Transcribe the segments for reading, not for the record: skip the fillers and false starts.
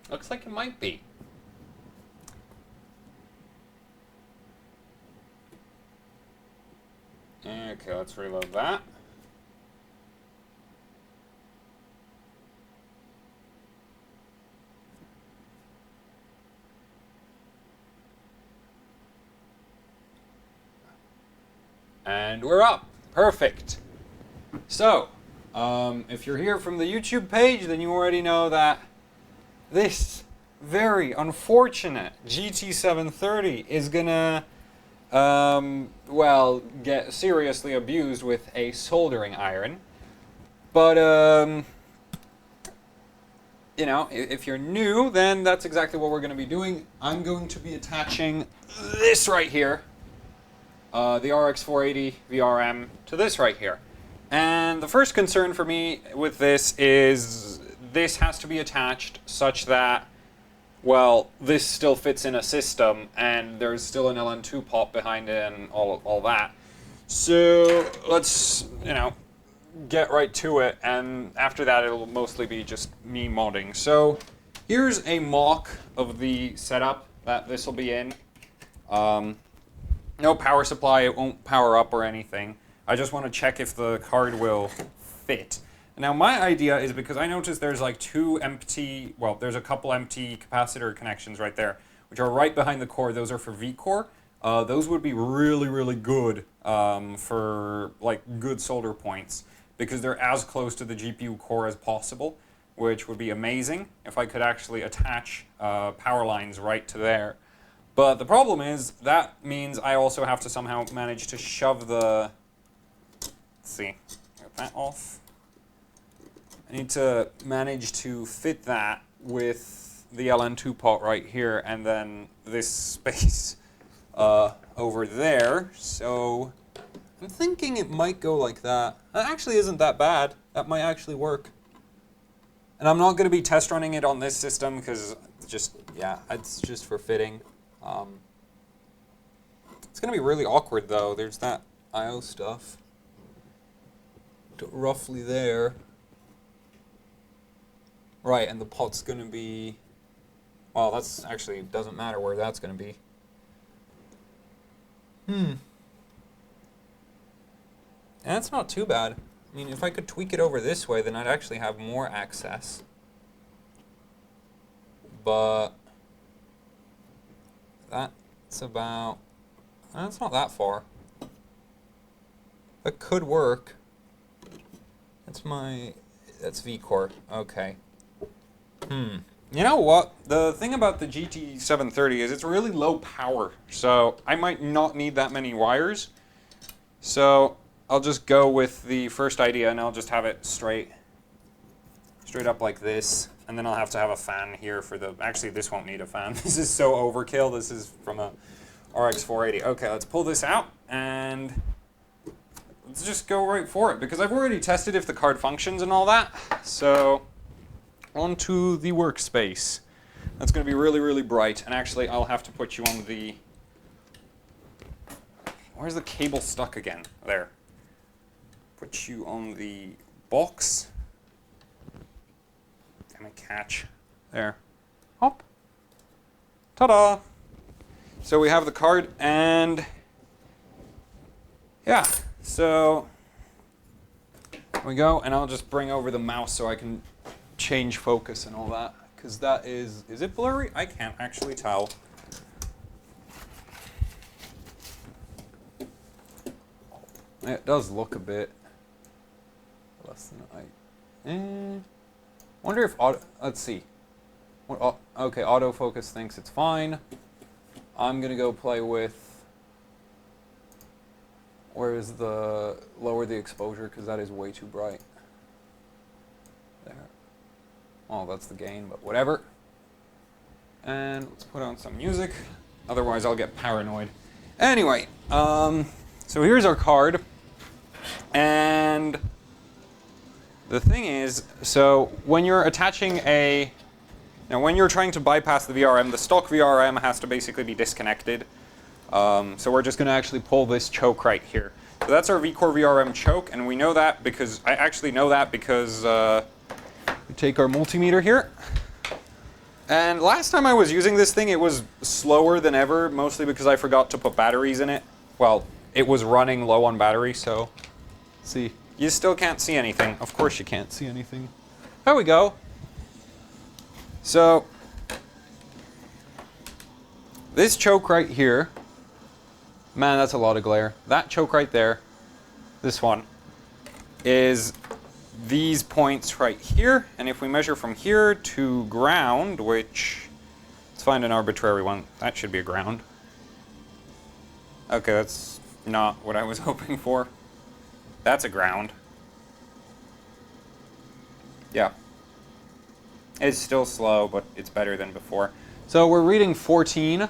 Looks like it might be. Okay, let's reload that. And we're up. Perfect. So, if you're here from the YouTube page, then you already know that this very unfortunate GT730 is gonna, well, get seriously abused with a soldering iron. But, you know, if you're new, then that's exactly what we're going to be doing. I'm going to be attaching this right here, the RX 480 VRM, to this right here. And the first concern for me with this is this has to be attached such that, well, this still fits in a system and there's still an LN2 pop behind it and all that. So let's, you know, get right to it, and after that it'll mostly be just me modding. So here's a mock of the setup that this will be in. No power supply, it won't power up or anything. I just want to check if the card will fit. Now my idea is, because I noticed there's like there's a couple empty capacitor connections right there, which are right behind the core. Those are for V-core. Those would be really, really good for like good solder points, because they're as close to the GPU core as possible, which would be amazing if I could actually attach power lines right to there. But the problem is, that means I also have to somehow manage to shove the... Let's see, get that off. I need to manage to fit that with the LN2 pot right here, and then this space over there. So I'm thinking it might go like that. That actually isn't that bad. That might actually work. And I'm not going to be test running it on this system because just, yeah, it's just for fitting. It's going to be really awkward though. There's that I/O stuff roughly there. Right, and the pot's going to be, well, that's actually, doesn't matter where that's going to be. And that's not too bad. I mean, if I could tweak it over this way, then I'd actually have more access. But that's about, that's not that far. That could work. That's V-core. Okay. You know what? The thing about the GT730 is it's really low power, so I might not need that many wires. So I'll just go with the first idea, and I'll just have it straight up like this, and then I'll have to have a fan here for the... Actually, this won't need a fan. This is so overkill. This is from a RX 480. Okay, let's pull this out, and let's just go right for it, because I've already tested if the card functions and all that. So onto the workspace. That's going to be really, really bright, and actually I'll have to put you on the... Where's the cable stuck again? There. Put you on the box. Damn it, catch. There. Hop. Ta-da! So we have the card, and yeah, so there we go, and I'll just bring over the mouse so I can change focus and all that, because that is it blurry? I can't actually tell. It does look a bit less than I... Wonder if let's see. Okay, autofocus thinks it's fine. I'm gonna go play with... Where is the... Lower the exposure, because that is way too bright. There. Oh, that's the gain, but whatever. And let's put on some music. Otherwise, I'll get paranoid. Anyway, so here's our card. And the thing is, so when you're attaching a... Now, when you're trying to bypass the VRM, the stock VRM has to basically be disconnected. So we're just going to actually pull this choke right here. So that's our V-Core VRM choke, and we know that because... I actually know that because we take our multimeter here. And last time I was using this thing, it was slower than ever, mostly because I forgot to put batteries in it. Well, it was running low on battery, so... See, you still can't see anything. Of course you can't see anything. There we go. So, this choke right here, man, that's a lot of glare. That choke right there, this one, is these points right here. And if we measure from here to ground, which, let's find an arbitrary one. That should be a ground. Okay, that's not what I was hoping for. That's a ground. Yeah. It's still slow, but it's better than before. So we're reading 14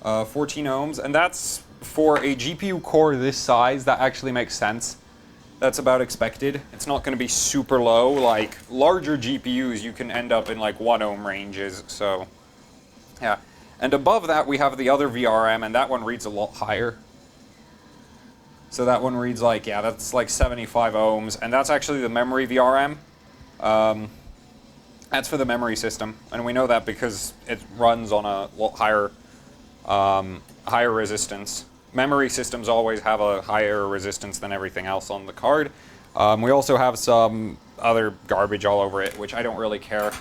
ohms, and that's for a GPU core this size. That actually makes sense. That's about expected. It's not going to be super low. Like larger GPUs, you can end up in like 1 ohm ranges. So yeah. And above that, we have the other VRM, and that one reads a lot higher. So that one reads like, yeah, that's like 75 ohms, and that's actually the memory VRM. That's for the memory system, and we know that because it runs on a lot higher, higher resistance. Memory systems always have a higher resistance than everything else on the card. We also have some other garbage all over it, which I don't really care,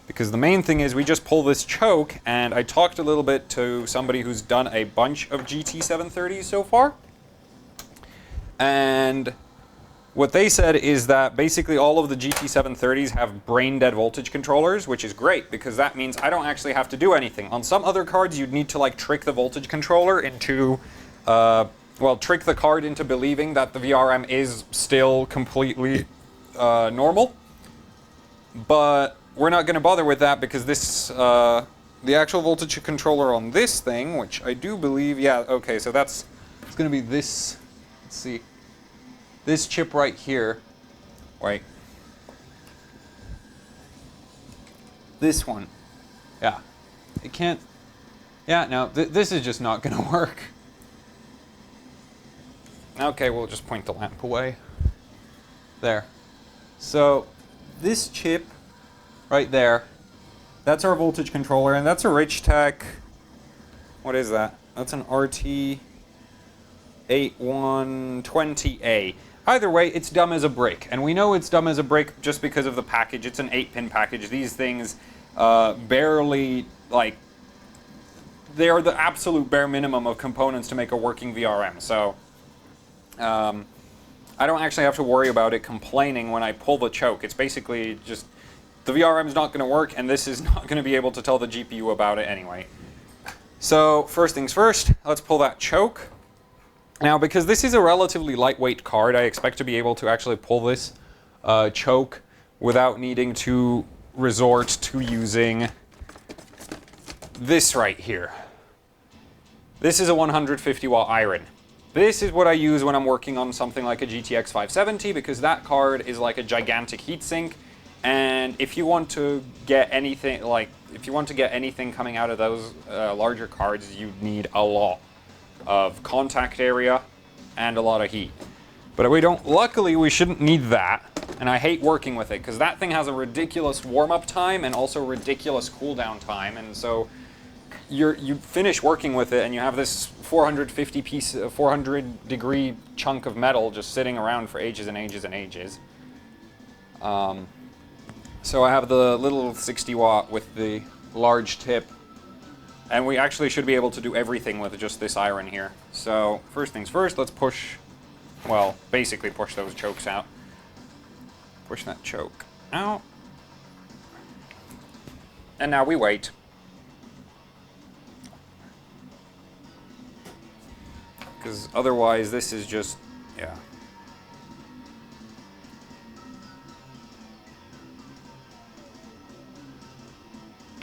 because the main thing is we just pull this choke, and I talked a little bit to somebody who's done a bunch of GT730s so far, and what they said is that basically all of the GT730s have brain-dead voltage controllers, which is great because that means I don't actually have to do anything. On some other cards, you'd need to like trick the voltage controller into, well, trick the card into believing that the VRM is still completely normal. But we're not going to bother with that because this, the actual voltage controller on this thing, which I do believe, yeah, okay, so it's going to be this, let's see. This chip right here, wait, this one, yeah, it can't, yeah, no, this is just not going to work. Okay, we'll just point the lamp away. There. So, this chip right there, that's our voltage controller, and that's a Richtech, what is that? That's an RT8120A. Either way, it's dumb as a brick, and we know it's dumb as a brick just because of the package. It's an 8-pin package. These things barely, like, they are the absolute bare minimum of components to make a working VRM. So I don't actually have to worry about it complaining when I pull the choke. It's basically just the VRM is not going to work, and this is not going to be able to tell the GPU about it anyway. So first things first, let's pull that choke. Now, because this is a relatively lightweight card, I expect to be able to actually pull this choke without needing to resort to using this right here. This is a 150 watt iron. This is what I use when I'm working on something like a GTX 570 because that card is like a gigantic heatsink, and if you want to get anything coming out of those larger cards, you need a lot of contact area and a lot of heat. But luckily we shouldn't need that, and I hate working with it because that thing has a ridiculous warm-up time and also ridiculous cooldown time, and so you finish working with it and you have this 400 degree chunk of metal just sitting around for ages and ages and ages. So I have the little 60 watt with the large tip, and we actually should be able to do everything with just this iron here. So first things first, let's basically push those chokes out. Push that choke out. And now we wait. Because otherwise this is just, yeah.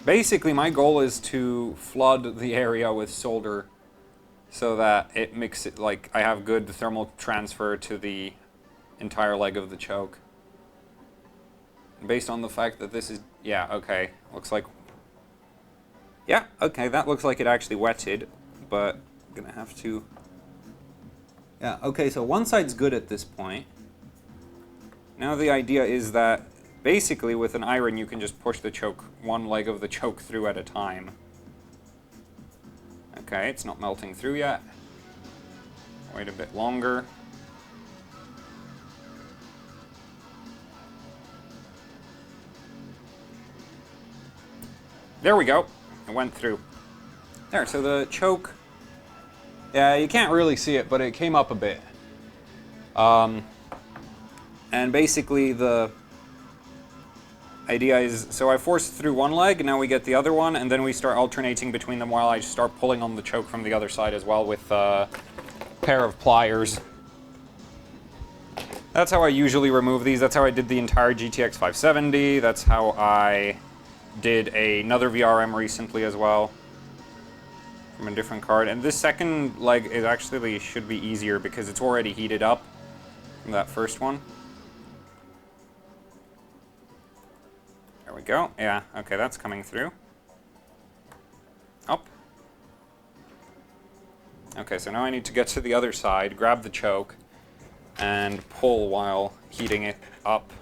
Basically, my goal is to flood the area with solder so that it mixes, like, I have good thermal transfer to the entire leg of the choke. Based on the fact that this is, yeah, okay, looks like, yeah, okay, that looks like it actually wetted, but I'm gonna have to, yeah, okay, so one side's good at this point. Now the idea is that basically with an iron you can just push the choke, one leg of the choke through at a time. Okay, it's not melting through yet. Wait a bit longer. There we go. It went through. There, so the choke, yeah, you can't really see it, but it came up a bit. And basically the idea is, so I forced through one leg, now we get the other one, and then we start alternating between them while I start pulling on the choke from the other side as well with a pair of pliers. That's how I usually remove these. That's how I did the entire GTX 570. That's how I did another VRM recently as well from a different card. And this second leg is actually should be easier because it's already heated up from that first one. There we go. Yeah, okay, that's coming through. Up. Okay, so now I need to get to the other side, grab the choke, and pull while heating it up.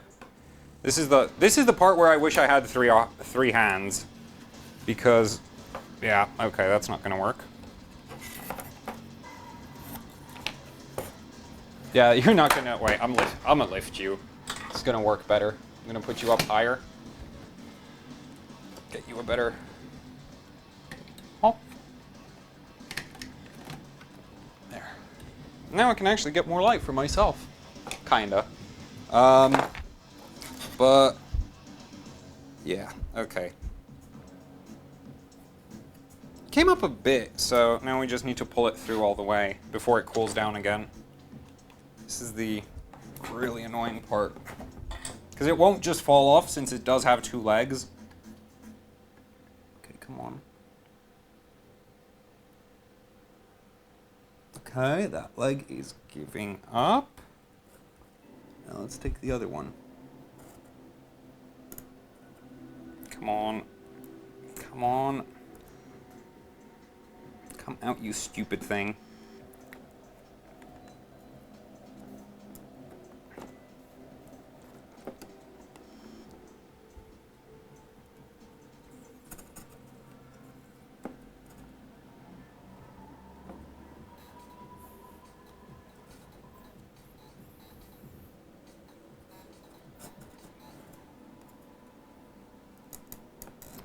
This is the part where I wish I had three hands, because, yeah, okay, that's not gonna work. Yeah, you're not gonna, wait, I'm gonna lift you. It's gonna work better. I'm gonna put you up higher. Get you a better, oh. There. Now I can actually get more light for myself. Kinda. But, yeah, okay. Came up a bit, so now we just need to pull it through all the way before it cools down again. This is the really annoying part. Because it won't just fall off since it does have two legs. Okay, come on. Okay, that leg is giving up. Now let's take the other one. Come on. Come on. Come out, you stupid thing.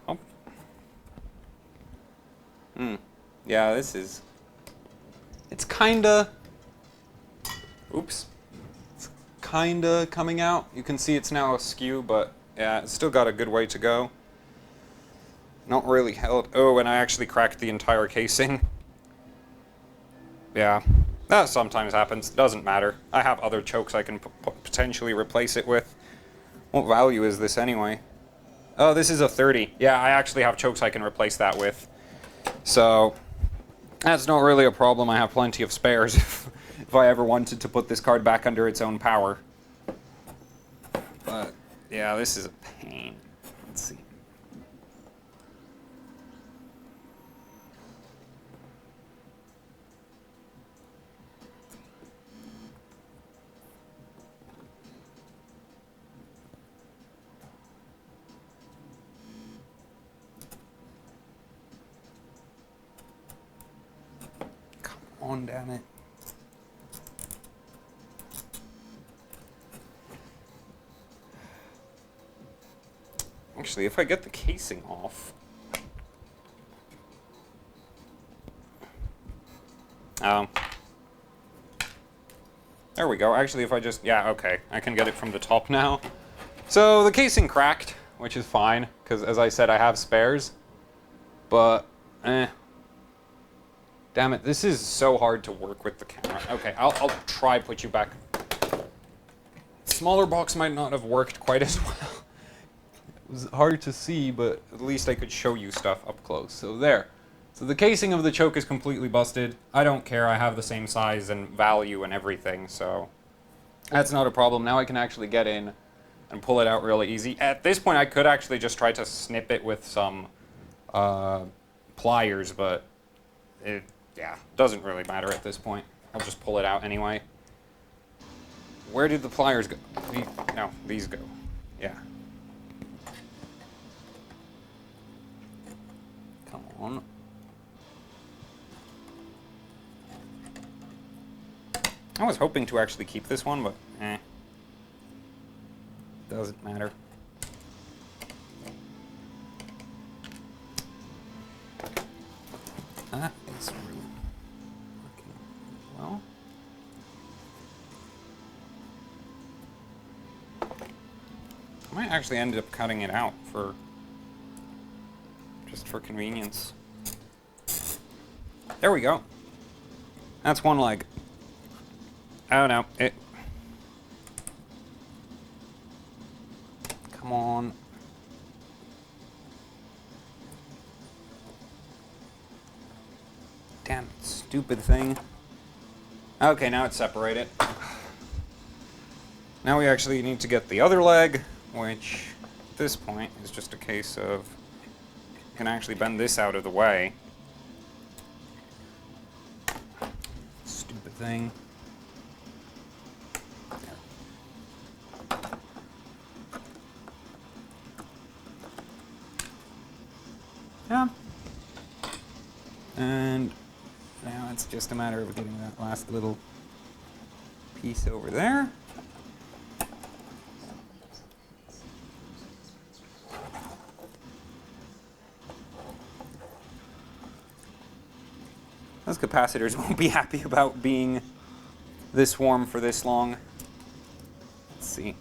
Oh. Yeah, this is... It's kinda... Oops. It's kinda coming out. You can see it's now askew, but yeah, it's still got a good way to go. Not really held... Oh, and I actually cracked the entire casing. Yeah, that sometimes happens. Doesn't matter. I have other chokes I can potentially replace it with. What value is this anyway? Oh, this is a 30. Yeah, I actually have chokes I can replace that with. So, that's not really a problem. I have plenty of spares if I ever wanted to put this card back under its own power. But, yeah, this is a pain. Let's see. On, damn it. Actually, if I get the casing off... there we go. Actually, if I just... Yeah, okay. I can get it from the top now. So, the casing cracked, which is fine, because as I said, I have spares. But, damn it, this is so hard to work with the camera. Okay, I'll try put you back. Smaller box might not have worked quite as well. It was hard to see, but at least I could show you stuff up close. So there. So the casing of the choke is completely busted. I don't care, I have the same size and value and everything, so that's not a problem. Now I can actually get in and pull it out really easy. At this point, I could actually just try to snip it with some pliers, but it... Yeah, doesn't really matter at this point. I'll just pull it out anyway. Where did the pliers go? No, these go. Yeah. on. I was hoping to actually keep this one, but doesn't matter. That is really working well. I might actually end up cutting it out just for convenience. There we go. That's one leg. Oh no, come on. Damn stupid thing. Okay, now it's separated. Now we actually need to get the other leg, which at this point is just a case of you can actually bend this out of the way. Stupid thing. Yeah. And now it's just a matter of getting that last little piece over there. Those capacitors won't be happy about being this warm for this long. Let's see.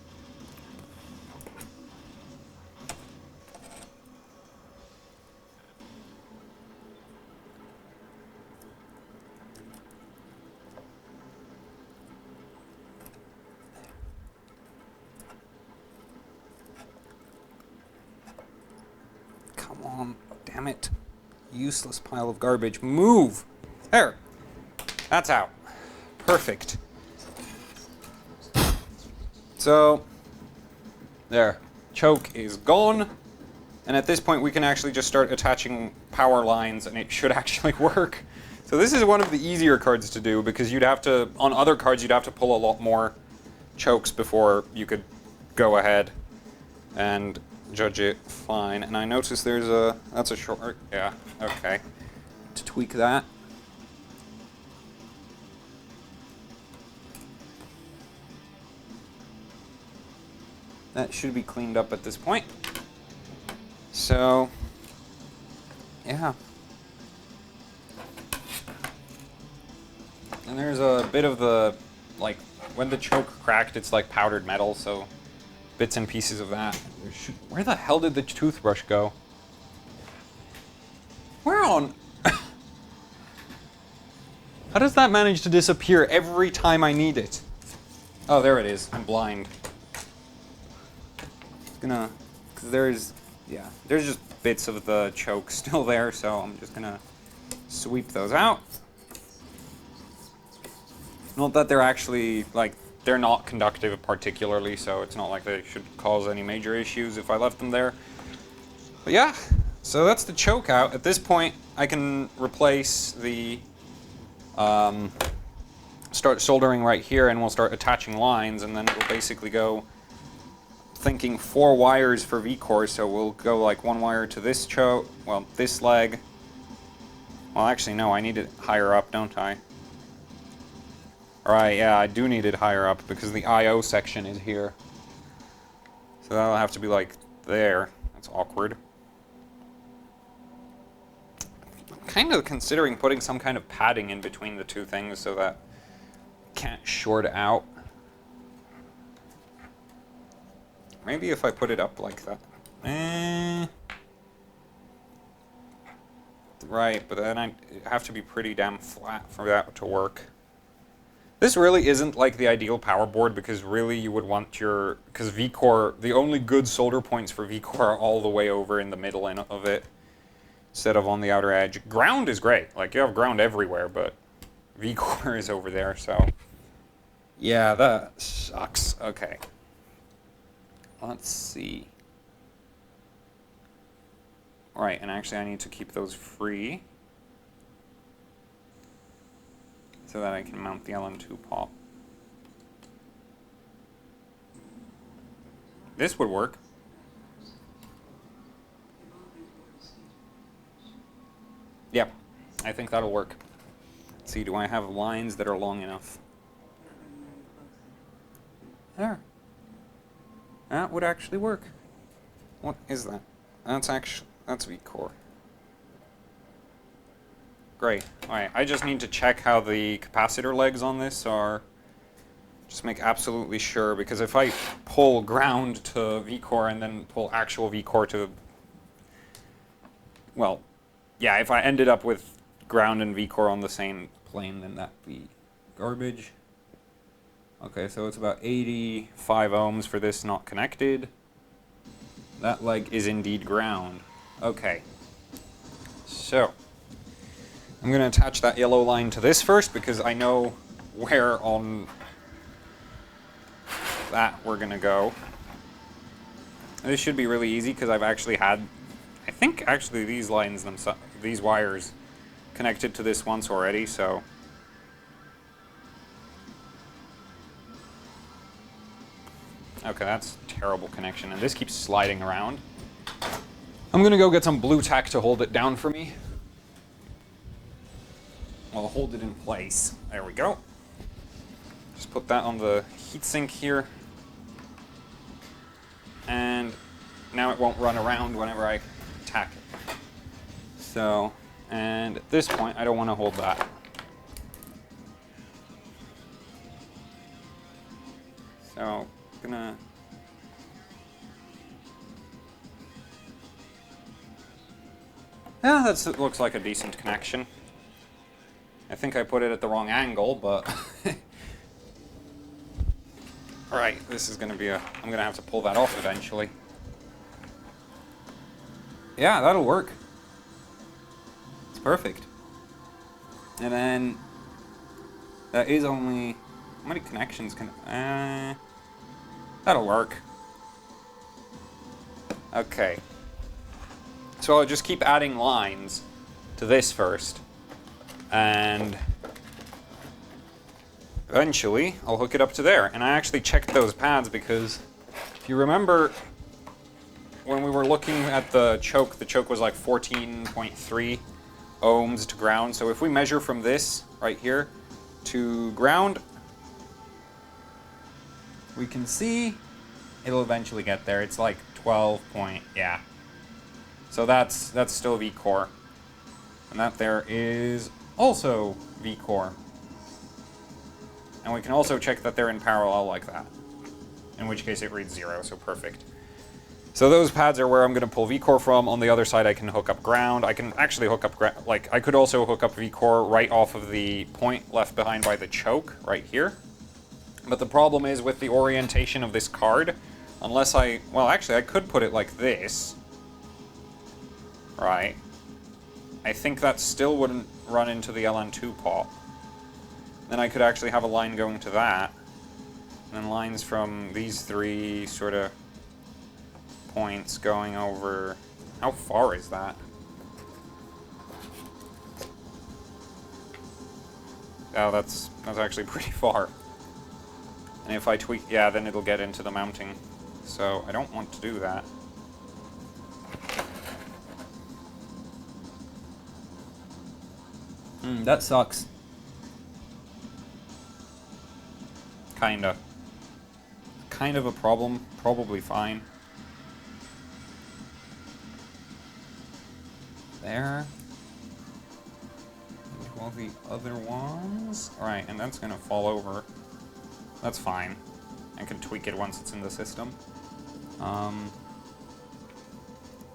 Come on, damn it. Useless pile of garbage. Move! There. That's out. Perfect. So, there. Choke is gone. And at this point we can actually just start attaching power lines and it should actually work. So this is one of the easier cards to do because you'd have to, on other cards you'd have to pull a lot more chokes before you could go ahead and judge it fine. And I noticed there's that's a short, yeah, okay. To tweak that. That should be cleaned up at this point. So, yeah. And there's a bit of the, like, when the choke cracked, it's like powdered metal, so bits and pieces of that. Where the hell did the toothbrush go? Where on? How does that manage to disappear every time I need it? Oh, there it is. I'm blind. Gonna, cause there's just bits of the choke still there, so I'm just gonna sweep those out. Not that they're actually, like, they're not conductive particularly, so it's not like they should cause any major issues if I left them there. But yeah, so that's the choke out. At this point, I can replace the, start soldering right here, and we'll start attaching lines, and then it'll basically go thinking 4 wires for V-core, so we'll go like 1 wire to this choke, well, this leg. Well, actually, no, I need it higher up, don't I? Alright, yeah, I do need it higher up because the I/O section is here. So that'll have to be like there. That's awkward. I'm kind of considering putting some kind of padding in between the two things so that it can't short out. Maybe if I put it up like that. Right, but then I have to be pretty damn flat for that to work. This really isn't like the ideal power board because really you would want your, because V-core, the only good solder points for V-core are all the way over in the middle of it instead of on the outer edge. Ground is great, like you have ground everywhere, but V-core is over there, so yeah, that sucks. Okay. Let's see. Alright, and actually I need to keep those free so that I can mount the LM2 pop. This would work. I think that'll work. Let's see, do I have lines that are long enough? There. That would actually work. What is that? That's vCore. Great. Alright, I just need to check how the capacitor legs on this are. Just make absolutely sure, because if I pull ground to vCore and then pull actual vCore to... Well, yeah, if I ended up with ground and vCore on the same plane, then that'd be garbage. Okay, so it's about 85 ohms for this not connected. That leg is indeed ground. Okay. So, I'm going to attach that yellow line to this first, because I know where on that we're going to go. This should be really easy, because I've actually had, I think actually these lines themselves, these wires connected to this once already, so. Okay, that's a terrible connection, and this keeps sliding around. I'm gonna go get some blue tack to hold it down for me. I'll hold it in place. There we go. Just put that on the heatsink here. And now it won't run around whenever I tack it. So, and at this point, I don't want to hold that. So, gonna... Yeah, that looks like a decent connection. I think I put it at the wrong angle, but... Alright, this is gonna be I'm gonna have to pull that off eventually. Yeah, that'll work. It's perfect. And then... That is only... How many connections can... That'll work. Okay. So I'll just keep adding lines to this first. And eventually I'll hook it up to there. And I actually checked those pads because if you remember when we were looking at the choke was like 14.3 ohms to ground. So if we measure from this right here to ground, we can see it'll eventually get there. It's like 12 point, yeah. So that's still vCore. And that there is also vCore. And we can also check that they're in parallel like that. In which case it reads 0, so perfect. So those pads are where I'm going to pull vCore from. On the other side I can hook up ground. I can actually hook up, I could also hook up vCore right off of the point left behind by the choke, right here. But the problem is with the orientation of this card, unless well actually I could put it like this. Right. I think that still wouldn't run into the LN2 pot. Then I could actually have a line going to that. And then lines from these three sort of points going over... How far is that? Oh, that's actually pretty far. And if I tweak... Yeah, then it'll get into the mounting. So I don't want to do that. That sucks. Kinda. Kind of a problem. Probably fine. There. And all the other ones. Alright, and that's gonna fall over. That's fine. I can tweak it once it's in the system.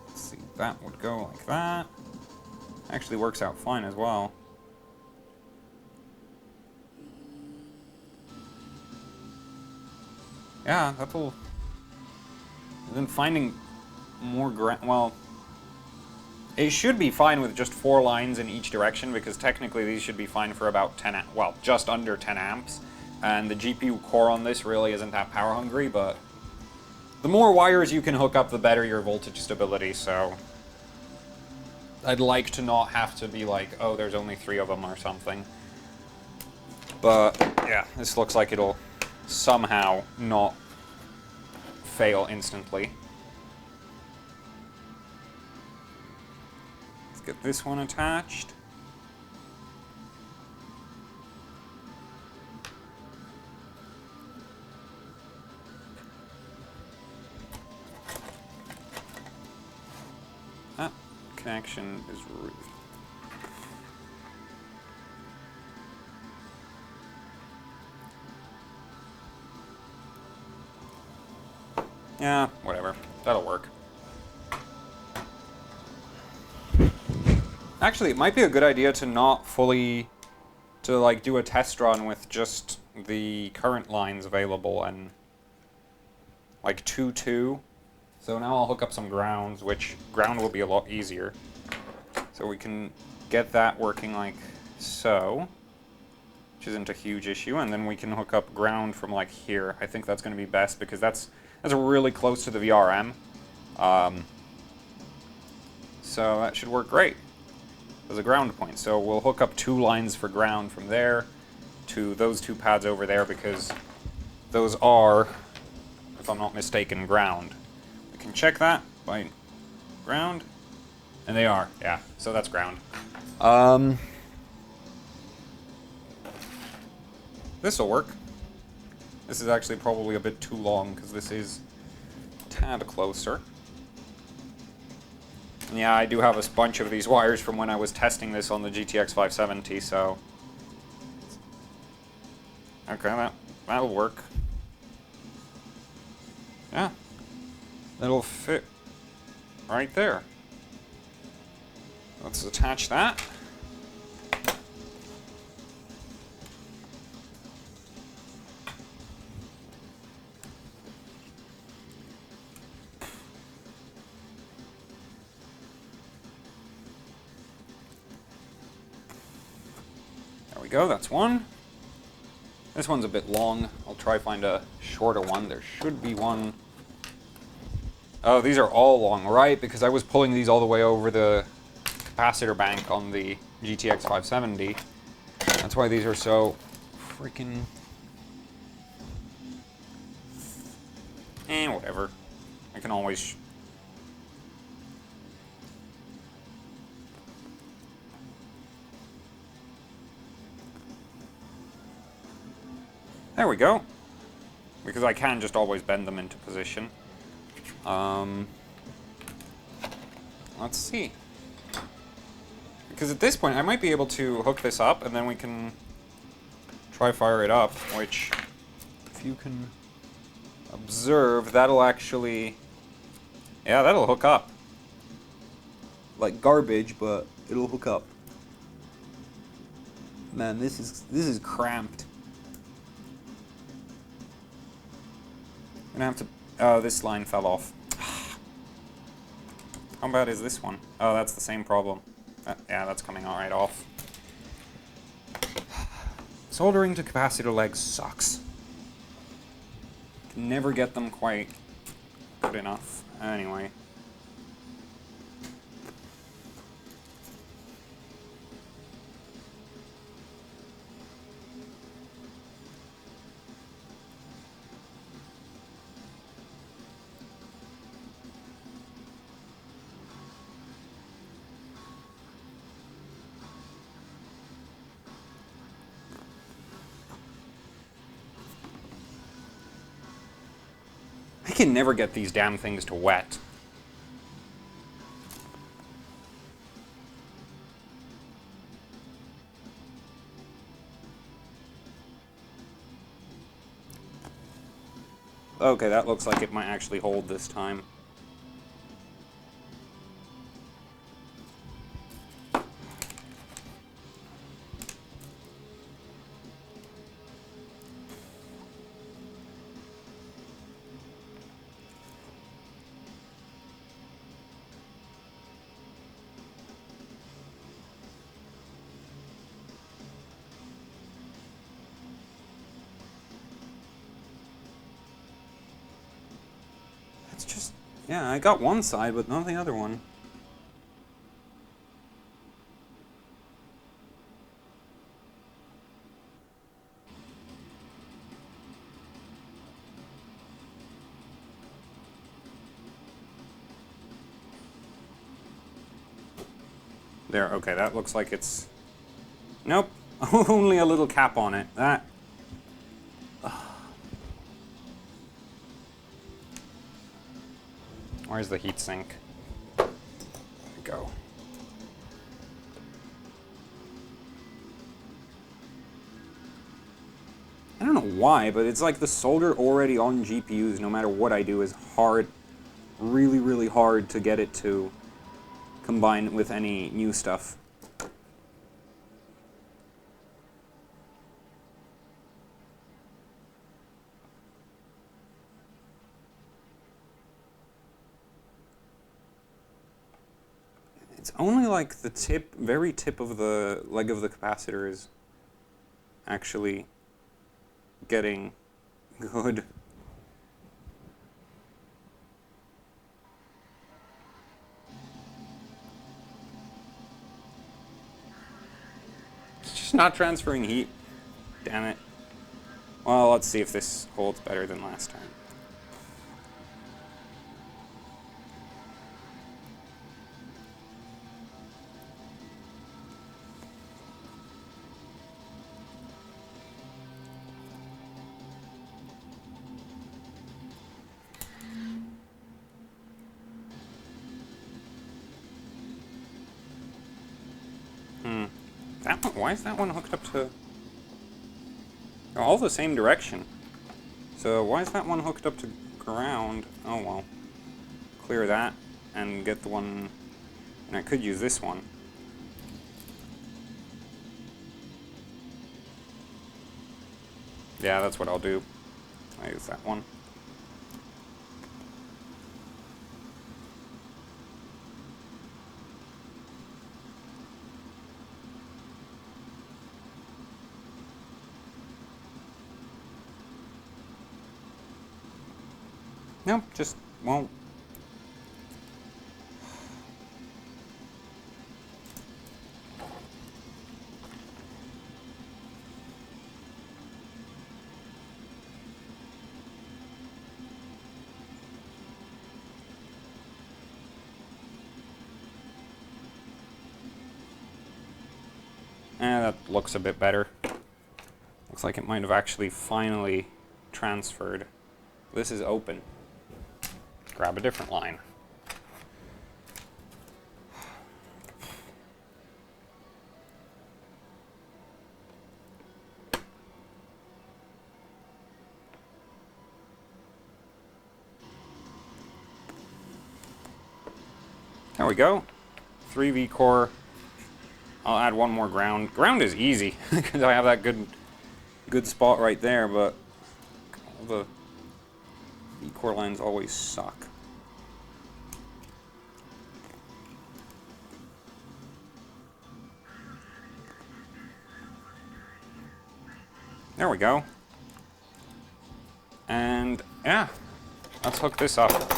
Let's see, that would go like that. Actually works out fine as well. Yeah, that'll... And then finding more well, it should be fine with just 4 lines in each direction, because technically these should be fine for about 10 well, just under 10 amps. And the GPU core on this really isn't that power hungry, but the more wires you can hook up, the better your voltage stability, so I'd like to not have to be like, oh, there's only 3 of them or something. But yeah, this looks like it'll somehow not fail instantly. Let's get this one attached. That connection is really... Yeah, whatever. That'll work. Actually, it might be a good idea to not fully... to, like, do a test run with just the current lines available and, like, 2-2. So now I'll hook up some grounds, which ground will be a lot easier. So we can get that working like so, which isn't a huge issue, and then we can hook up ground from, like, here. I think that's going to be best because that's really close to the VRM. So that should work great as a ground point. So we'll hook up 2 lines for ground from there to those 2 pads over there because those are, if I'm not mistaken, ground. We can check that by ground, and they are, yeah, so that's ground. This'll work. This is actually probably a bit too long because this is a tad closer. Yeah, I do have a bunch of these wires from when I was testing this on the GTX 570, so... Okay, that'll work. Yeah. It'll fit right there. Let's attach that. There we go, that's one. This one's a bit long. I'll try find a shorter one. There should be one. Oh, these are all long, right? Because I was pulling these all the way over the capacitor bank on the GTX 570. That's why these are so freaking... whatever. I can always... There we go. Because I can just always bend them into position. Let's see. Because at this point, I might be able to hook this up, and then we can try fire it up, which, if you can observe, that'll actually... Yeah, that'll hook up. Like garbage, but it'll hook up. Man, this is cramped. I'm gonna have to... Oh, this line fell off. How bad is this one? Oh, that's the same problem. Yeah, that's coming all right off. Soldering to capacitor legs sucks. Can never get them quite good enough. Anyway. I can never get these damn things to wet. Okay, that looks like it might actually hold this time. It's just, yeah, I got one side, but not the other one. There, okay, that looks like it's... Nope, only a little cap on it. That... Where's the heatsink? why, but it's like the solder already on GPUs, no matter what I do, is hard, really, really hard to get it to combine with any new stuff. It's only like the tip, very tip of the leg of the capacitor is actually getting good. It's just not transferring heat. Damn it. Well, let's see if this holds better than last time. That one, why is that one hooked up to... They're all the same direction. So why is that one hooked up to ground? Oh well. Clear that and get the one... And I could use this one. Yeah, that's what I'll do. I use that one. Nope, just won't. That looks a bit better. Looks like it might have actually finally transferred. This is open. Grab a different line. There we go. 3V core. I'll add one more ground. Ground is easy because I have that good spot right there, but all the V core lines always suck. There we go. And yeah, let's hook this up.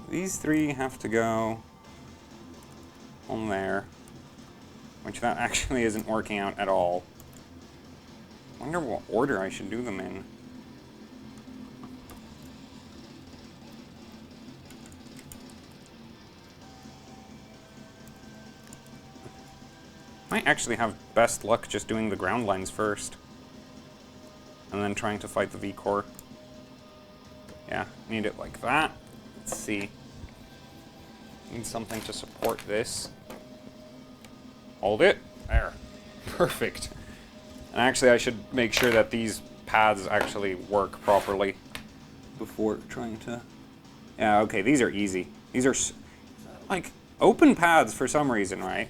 These three have to go on there, which that actually isn't working out at all. I wonder what order I should do them in. Might actually have best luck just doing the ground lines first, and then trying to fight the V-core. Yeah, need it like that. Let's see. Need something to support this. Hold it. There. Perfect. And actually I should make sure that these pads actually work properly before trying to... Yeah, okay, these are easy. These are, like, open pads for some reason, right?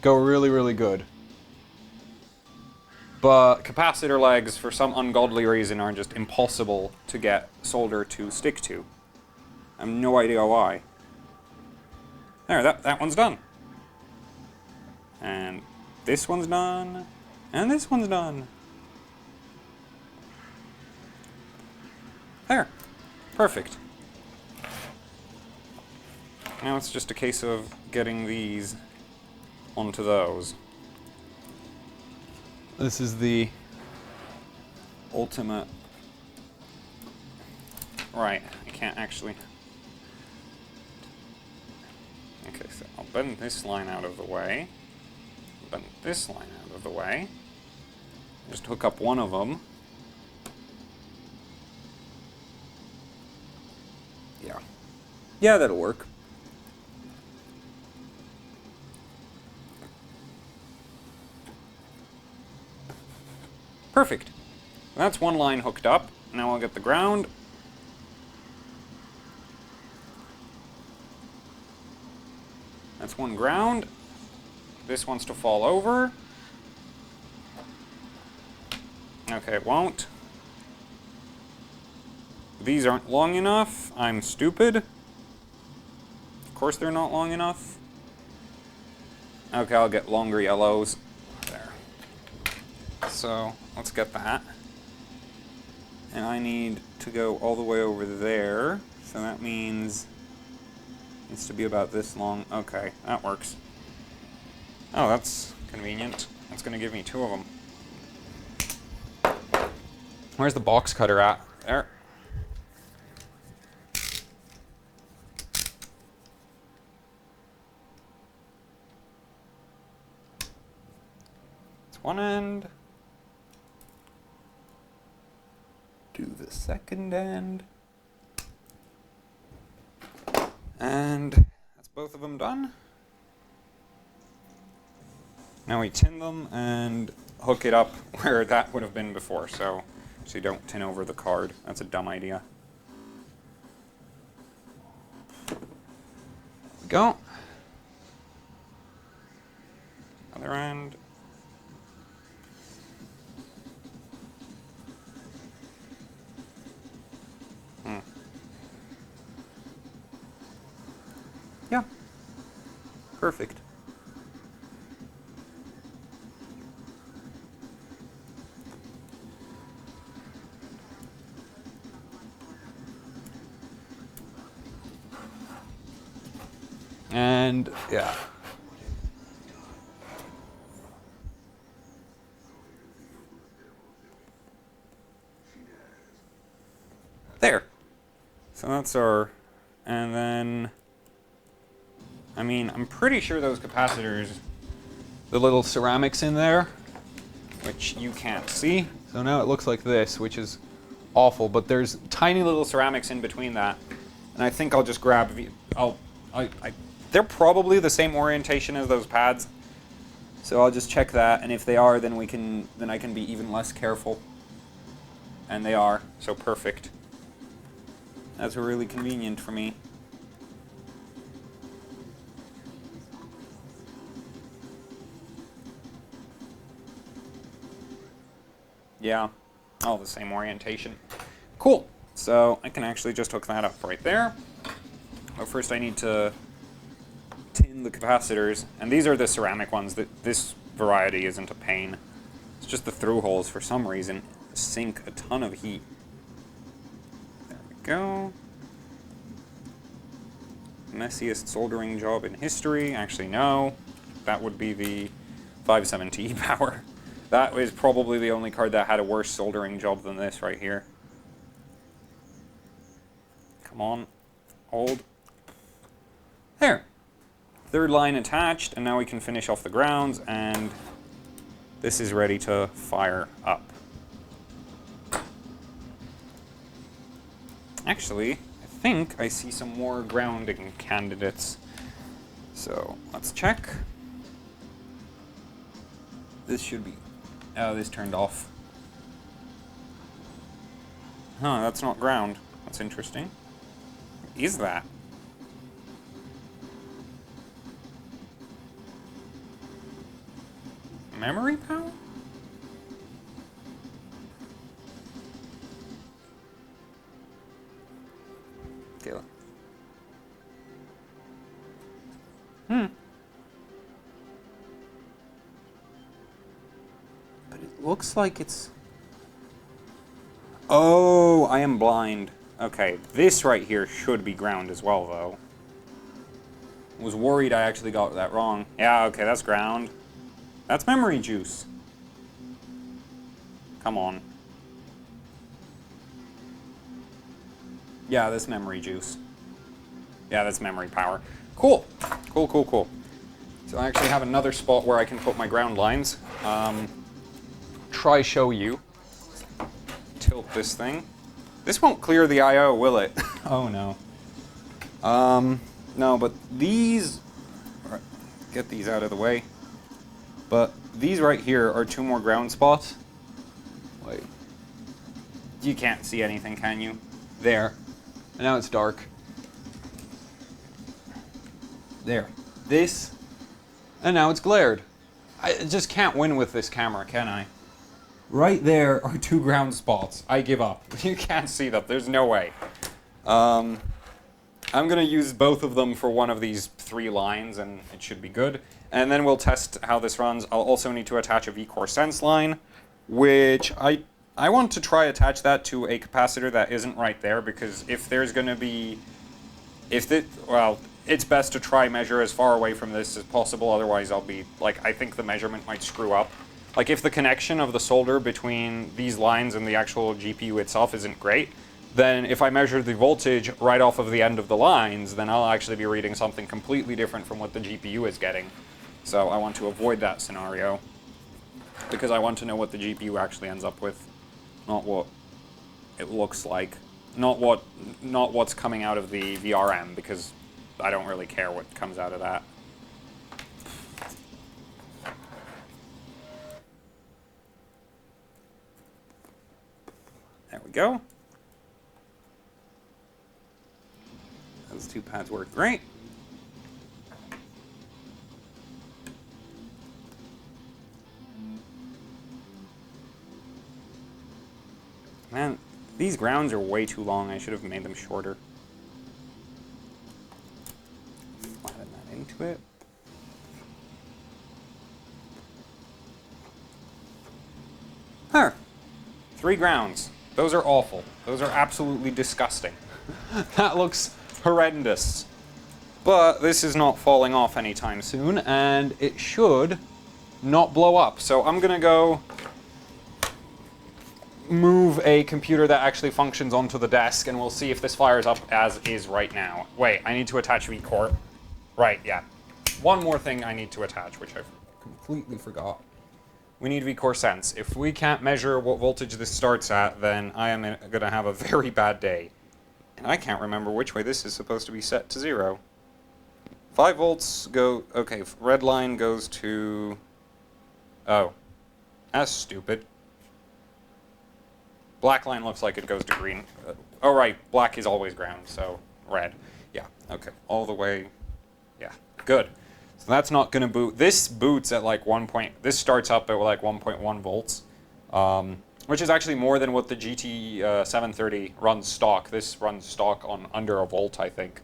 Go really, really good. But capacitor legs, for some ungodly reason, are just impossible to get solder to stick to. I have no idea why. There, that one's done. And this one's done. And this one's done. There. Perfect. Now it's just a case of getting these onto those. This is the ultimate... Right, I can't actually... Okay, so I'll bend this line out of the way. Bend this line out of the way. Just hook up one of them. Yeah, that'll work. Perfect. That's one line hooked up. Now I'll get the ground. That's one ground. This wants to fall over. Okay, it won't. These aren't long enough. I'm stupid. Of course they're not long enough. Okay, I'll get longer yellows. There. So, let's get that. And I need to go all the way over there. So that means it needs to be about this long. Okay, that works. Oh, that's convenient. That's going to give me 2 of them. Where's the box cutter at? There. It's one end. Do the second end. And that's both of them done. Now we tin them and hook it up where that would have been before, so you don't tin over the card. That's a dumb idea. There we go. Other end. Yeah. Perfect. And yeah. There. So that's our, and then, I mean, I'm pretty sure those capacitors, the little ceramics in there, which you can't see. So now it looks like this, which is awful, but there's tiny little ceramics in between that. And I think I'll just grab, they're probably the same orientation as those pads. So I'll just check that, and if they are, then I can be even less careful. And they are, so perfect. That's really convenient for me. Yeah, all the same orientation. Cool. So I can actually just hook that up right there. But first I need to tin the capacitors. And these are the ceramic ones. This variety isn't a pain. It's just the through holes, for some reason, sink a ton of heat. There we go. Messiest soldering job in history. Actually, no. That would be the 570 power. That is probably the only card that had a worse soldering job than this right here. Come on. Hold. There. Third line attached, and now we can finish off the grounds, and this is ready to fire up. Actually, I think I see some more grounding candidates. So let's check. This should be... Oh, this turned off. Huh, that's not ground. That's interesting. What is that? Memory power? Okay. But it looks like it's... Oh, I am blind. Okay, this right here should be ground as well, though. Was worried I actually got that wrong. Yeah, okay, that's ground. That's memory juice. Come on. Yeah, that's memory juice. Yeah, that's memory power. Cool. Cool, cool, cool. So I actually have another spot where I can put my ground lines. Try show you. Tilt this thing. This won't clear the I/O, will it? Oh no. No, but these... Get these out of the way. But these right here are 2 more ground spots. Wait. You can't see anything, can you? There. And now it's dark. There. This. And now it's glared. I just can't win with this camera, can I? Right there are 2 ground spots. I give up. You can't see them. There's no way. I'm going to use both of them for one of these 3 lines, and it should be good. And then we'll test how this runs. I'll also need to attach a vCore Sense line, which I want to try attach that to a capacitor that isn't right there, because if there's going to be... well, it's best to try measure as far away from this as possible, otherwise I'll be... like, I think the measurement might screw up. Like, if the connection of the solder between these lines and the actual GPU itself isn't great, then if I measure the voltage right off of the end of the lines, then I'll actually be reading something completely different from what the GPU is getting. So I want to avoid that scenario, because I want to know what the GPU actually ends up with, not what it looks like, not what's coming out of the VRM, because I don't really care what comes out of that. There we go. Those 2 pads work great. Man, these grounds are way too long. I should have made them shorter. Flatten that into it. Huh. 3 grounds. Those are awful. Those are absolutely disgusting. That looks horrendous. But this is not falling off anytime soon, and it should not blow up. So I'm gonna go move a computer that actually functions onto the desk, and we'll see if this fires up as is right now. Wait, I need to attach vCore. Right, yeah. One more thing I need to attach, which I completely forgot. We need vCore Sense. If we can't measure what voltage this starts at, then I am gonna have a very bad day. And I can't remember which way this is supposed to be set to 0. 5 volts go... okay, red line goes to... oh. That's stupid. Black line looks like it goes to green. Oh, right. Black is always ground, so red. Yeah, okay. All the way. Yeah, good. So that's not going to boot. This boots at like 1 point... this starts up at like 1.1 volts. Which is actually more than what the GT 730 runs stock. This runs stock on under a volt, I think.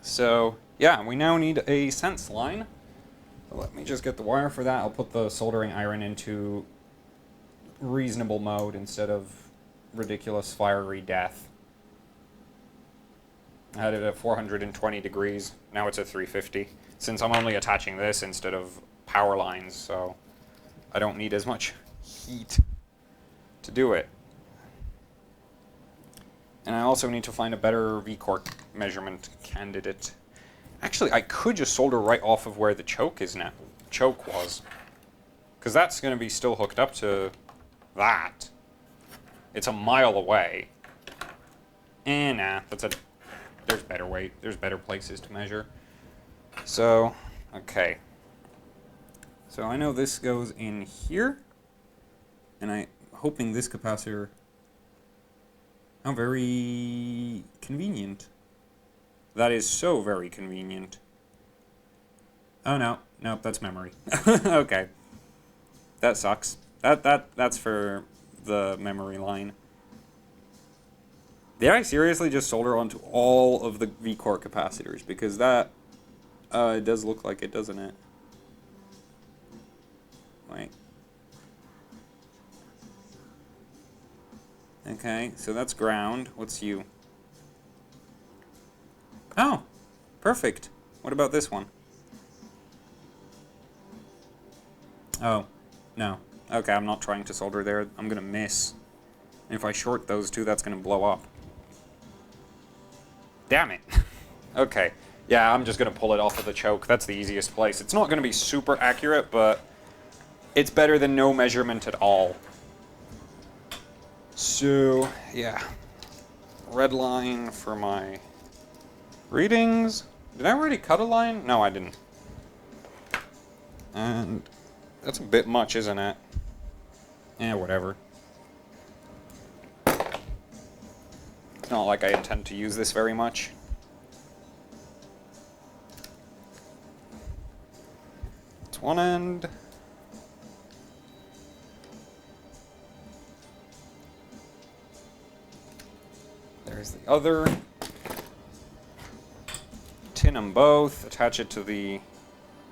So, yeah, we now need a sense line. Let me just get the wire for that. I'll put the soldering iron into reasonable mode instead of ridiculous fiery death. I had it at 420 degrees. Now it's at 350. Since I'm only attaching this instead of power lines, so I don't need as much heat to do it. And I also need to find a better vCore measurement candidate. Actually, I could just solder right off of where the choke is now. Choke was. Because that's going to be still hooked up to that. It's a mile away. And nah, there's better way. There's better places to measure. So, okay. So I know this goes in here. And I'm hoping this capacitor... how very convenient. That is so very convenient. Oh no, nope, that's memory. Okay. That sucks. That's for the memory line. Did I seriously just solder onto all of the vCore capacitors? Because that it does look like it, doesn't it? Wait. Okay, so that's ground. What's U? Oh, perfect. What about this one? Oh, no. Okay, I'm not trying to solder there. I'm gonna miss. And if I short those two, that's gonna blow up. Damn it. Okay. Yeah, I'm just gonna pull it off of the choke. That's the easiest place. It's not gonna be super accurate, but it's better than no measurement at all. So, yeah. red line for my readings. Did I already cut a line? No, I didn't. And that's a bit much, isn't it? Yeah, whatever. It's not like I intend to use this very much. It's one end. There's the other. Tin them both, attach it to the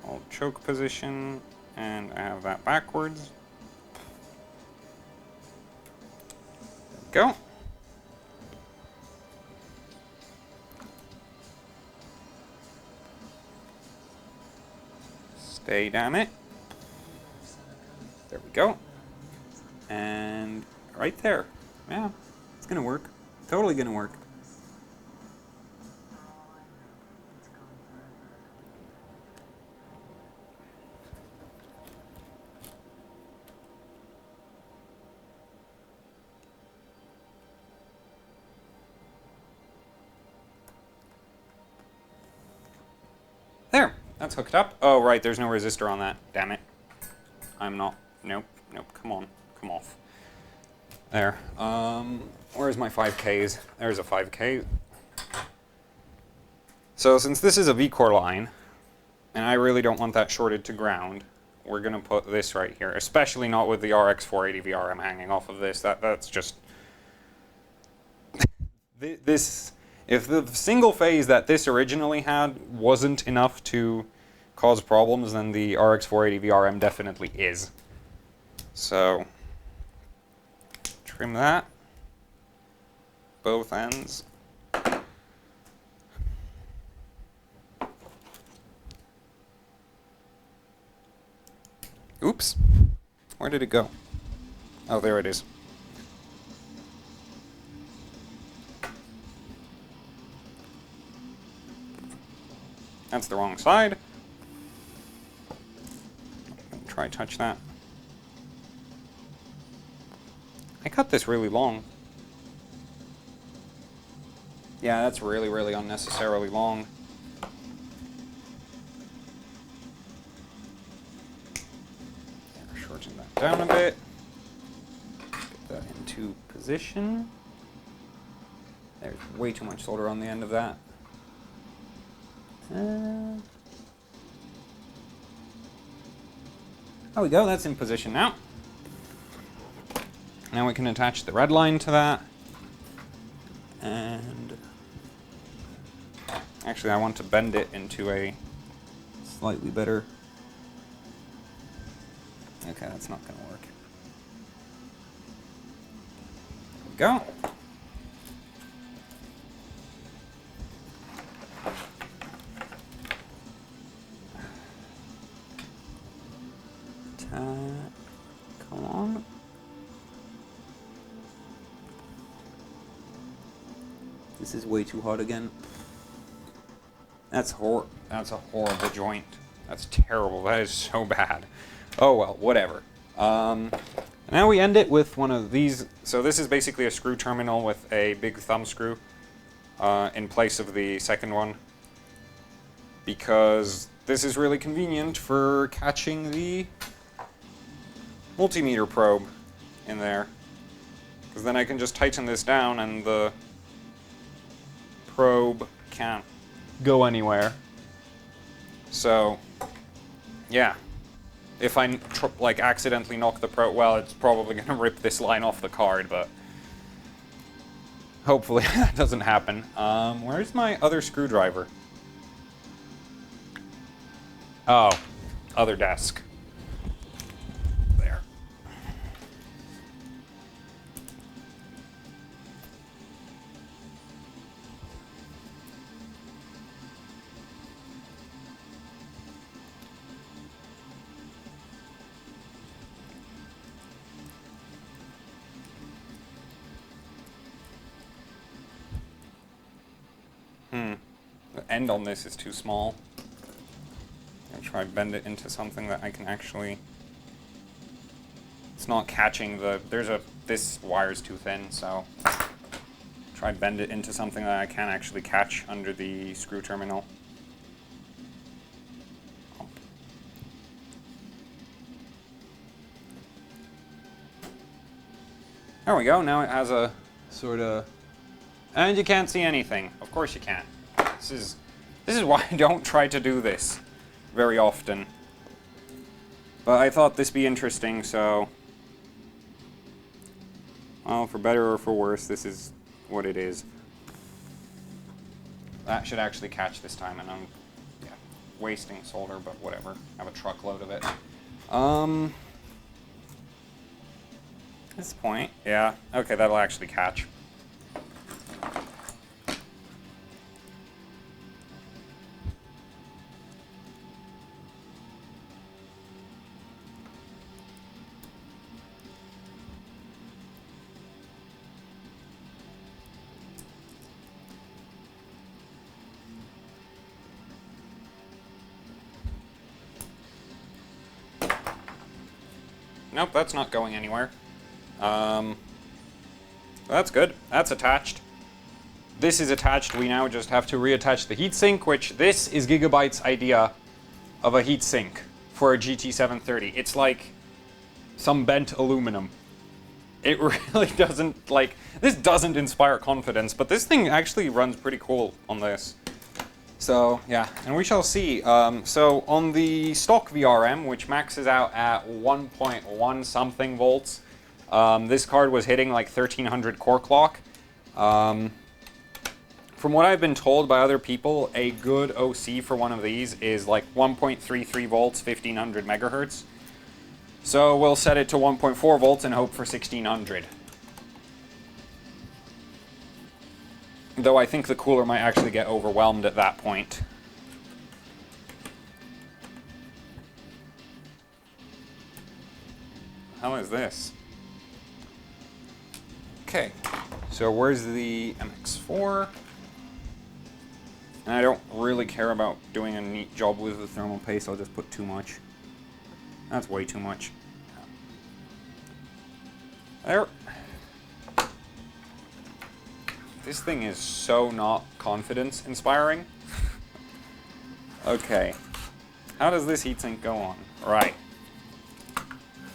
old choke position, and I have that backwards. There we go. Stay damn it. There we go. And right there. Yeah, it's gonna work. Totally gonna work. There, that's hooked up. Oh, right, there's no resistor on that. Damn it. I'm not. Nope, come on. Come off. There. Where's my 5Ks? There's a 5K. So since this is a V-core line, and I really don't want that shorted to ground, we're going to put this right here, especially not with the RX 480 VRM hanging off of this. That's just... this... If the single phase that this originally had wasn't enough to cause problems, then the RX 480 VRM definitely is. So, trim that. Both ends. Oops. Where did it go? Oh, there it is. That's the wrong side. Try touch that. I cut this really long. Yeah, that's really, really unnecessarily long. Shorten that down a bit. Get that into position. There's way too much solder on the end of that. There we go, that's in position now. Now we can attach the red line to that. And actually I want to bend it into a slightly better... Okay, that's not going to work. There we go. Come on. This is way too hot again. That's a horrible joint. That's terrible. That is so bad. Oh well, whatever. Now we end it with one of these. So this is basically a screw terminal with a big thumb screw in place of the second one, because this is really convenient for catching the multimeter probe in there, because then I can just tighten this down and the probe can't go anywhere. So yeah, if I like accidentally knock the probe, well, it's probably gonna rip this line off the card, but hopefully that doesn't happen. Where's my other screwdriver? Oh, other desk. The end on this is too small. I'll try to bend it into something that I can actually... It's not catching the... this wire's too thin, so... Try to bend it into something that I can actually catch under the screw terminal. There we go, now it has a sort of... And you can't see anything. Of course you can't. This is why I don't try to do this very often. But I thought this be interesting, so... Well, for better or for worse, this is what it is. That should actually catch this time, and I'm wasting solder, but whatever. I have a truckload of it. At this point, yeah. Okay, that'll actually catch. Nope, that's not going anywhere. That's good. That's attached. This is attached. We now just have to reattach the heatsink, which this is Gigabyte's idea of a heatsink for a GT730. It's like some bent aluminum. It really doesn't, like, this doesn't inspire confidence, but this thing actually runs pretty cool on this. So, yeah, and we shall see. So, on the stock VRM, which maxes out at 1.1 something volts, this card was hitting like 1300 core clock. From what I've been told by other people, a good OC for one of these is like 1.33 volts, 1500 megahertz. So we'll set it to 1.4 volts and hope for 1600. Though I think the cooler might actually get overwhelmed at that point. How is this? Okay, so where's the MX4? And I don't really care about doing a neat job with the thermal paste, I'll just put too much. That's way too much. There. This thing is so not confidence-inspiring. Okay. How does this heatsink go on? Right.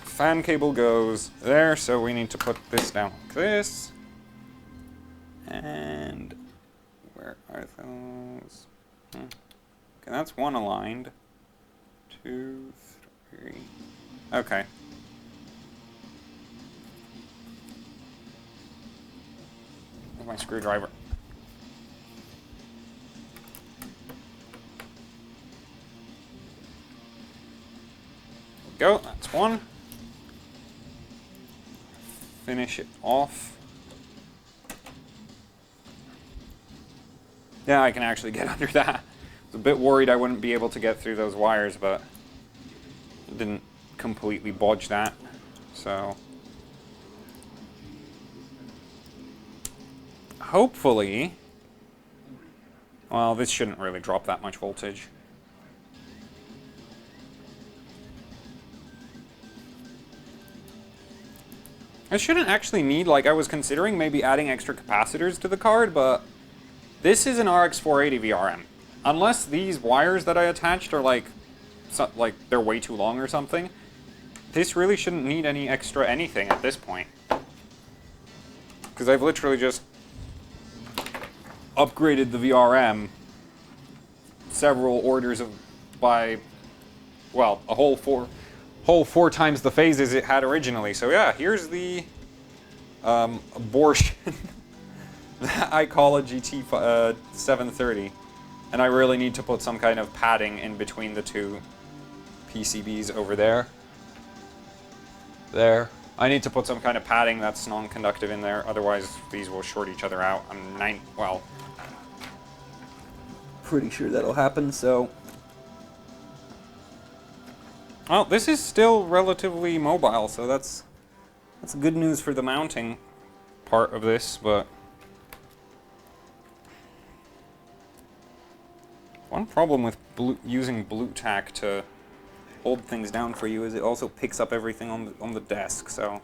Fan cable goes there, so we need to put this down like this. And where are those? Okay, that's one aligned. 2, 3. Okay. Where's my screwdriver? There we go, that's one. Finish it off. Yeah, I can actually get under that. I was a bit worried I wouldn't be able to get through those wires, but it didn't completely bodge that, so. Hopefully, well, this shouldn't really drop that much voltage. I shouldn't actually need, like, I was considering maybe adding extra capacitors to the card, but this is an RX 480 VRM. Unless these wires that I attached are like they're way too long or something, this really shouldn't need any extra anything at this point. Because I've literally just upgraded the VRM several orders of by, well, a whole four times the phases it had originally. So yeah, here's the abortion that I call a GT 730. And I really need to put some kind of padding in between the two PCBs over there. There. I need to put some kind of padding that's non-conductive in there, otherwise these will short each other out. I'm pretty sure that'll happen, so. Well, this is still relatively mobile, so that's good news for the mounting part of this, but one problem with using Blue Tack to hold things down for you is it also picks up everything on the desk, so.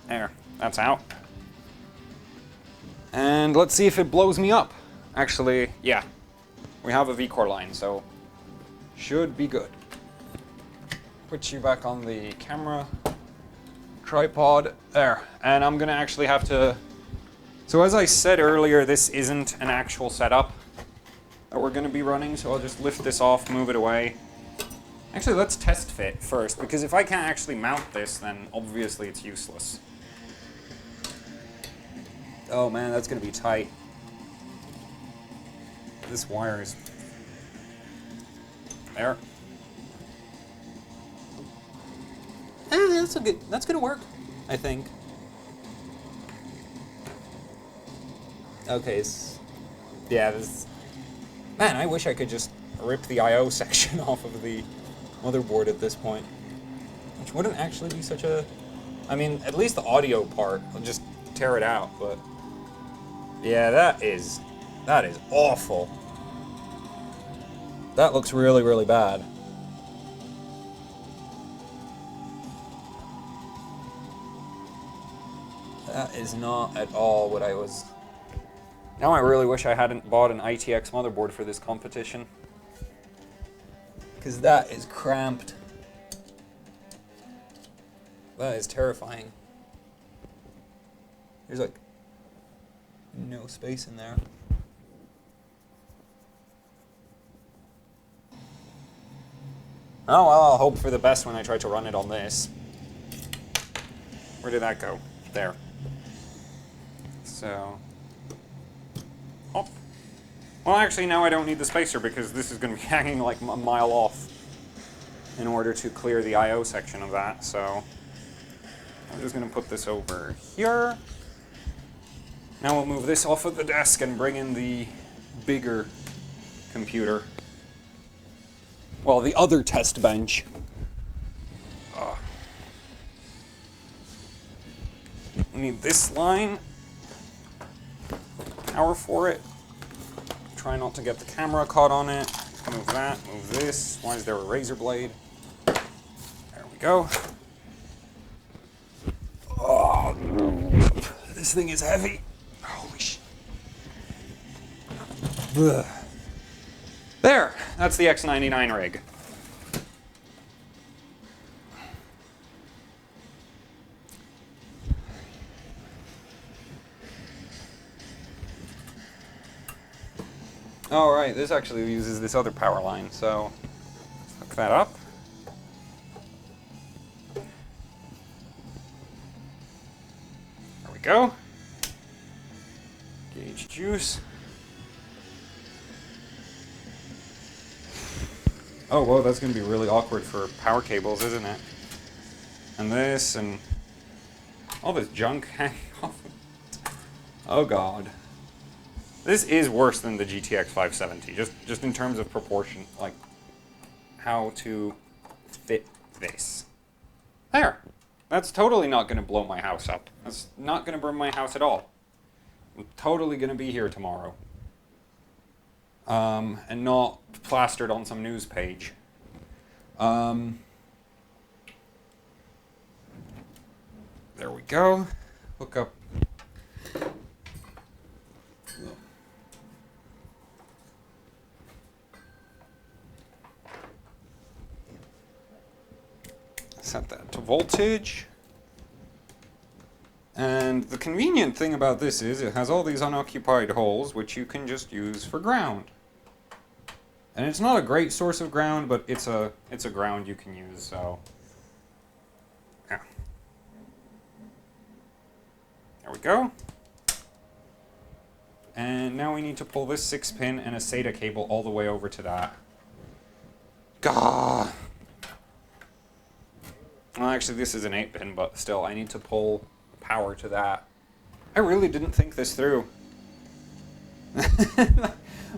There, that's out. And let's see if it blows me up. Actually, yeah. We have a V-core line, so should be good. Put you back on the camera tripod. There. And I'm gonna actually have to... So as I said earlier, this isn't an actual setup that we're gonna be running, so I'll just lift this off, move it away. Actually, let's test fit first, because if I can't actually mount this, then obviously it's useless. Oh man, that's gonna be tight. This wire is... There. That's gonna work, I think. Okay, yeah, this... Man, I wish I could just rip the I/O section off of the motherboard at this point. Which wouldn't actually be such a... I mean, at least the audio part, I'll just tear it out, but... Yeah, that is awful. That looks really, really bad. That is not at all what I was... Now I really wish I hadn't bought an ITX motherboard for this competition. Because that is cramped. That is terrifying. There's like no space in there. Oh well, I'll hope for the best when I try to run it on this. Where did that go? There. So... Oh. Well, actually, now I don't need the spacer because this is going to be hanging like a mile off in order to clear the I/O section of that, so I'm just going to put this over here. Now we'll move this off of the desk and bring in the bigger computer. Well, the other test bench. We need this line. Power for it. Try not to get the camera caught on it. Move that, move this. Why is there a razor blade? There we go. Oh, this thing is heavy. Holy shit. There, that's the X99 rig. Oh, right, this actually uses this other power line, so hook that up. There we go. Gauge juice. Oh, whoa, that's going to be really awkward for power cables, isn't it? And this, and all this junk hanging off. Oh, God. This is worse than the GTX 570, just in terms of proportion, like how to fit this. There. That's totally not going to blow my house up. That's not going to burn my house at all. I'm totally going to be here tomorrow. And not plastered on some news page. There we go. Hook up. Set that to voltage. And the convenient thing about this is it has all these unoccupied holes which you can just use for ground. And it's not a great source of ground, but it's a ground you can use, so yeah. There we go. And now we need to pull this 6-pin and a SATA cable all the way over to that. Gah! Well, actually, this is an 8-pin, but still, I need to pull power to that. I really didn't think this through.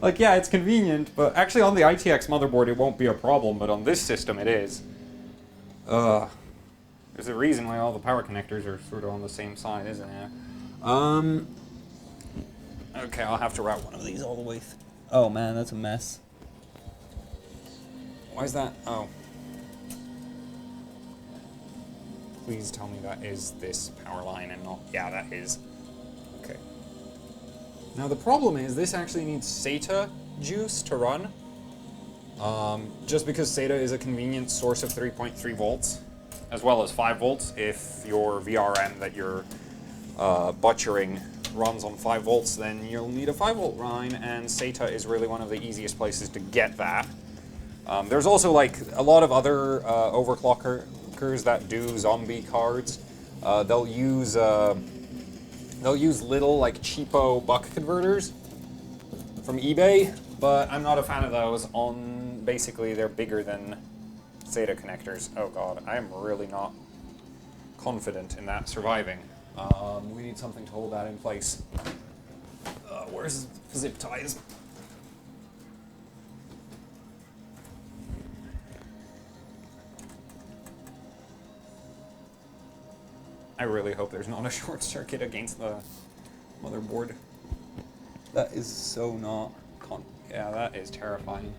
Like, yeah, it's convenient, but actually on the ITX motherboard it won't be a problem, but on this system it is. There's a reason why all the power connectors are sort of on the same side, isn't there? Okay, I'll have to route one of these all the way through. Oh man, that's a mess. Why is that? Oh. Please tell me that is this power line and not... Yeah, that is. Okay. Now the problem is this actually needs SATA juice to run. Just because SATA is a convenient source of 3.3 volts, as well as 5 volts if your VRM that you're butchering runs on 5 volts, then you'll need a 5 volt line, and SATA is really one of the easiest places to get that. There's also like a lot of other overclockers that do zombie cards. They'll use little like cheapo buck converters from eBay, but I'm not a fan of those. Basically they're bigger than SATA connectors. Oh god, I am really not confident in that surviving. We need something to hold that in place. Where's zip ties? I really hope there's not a short circuit against the motherboard. That is so not yeah, that is terrifying.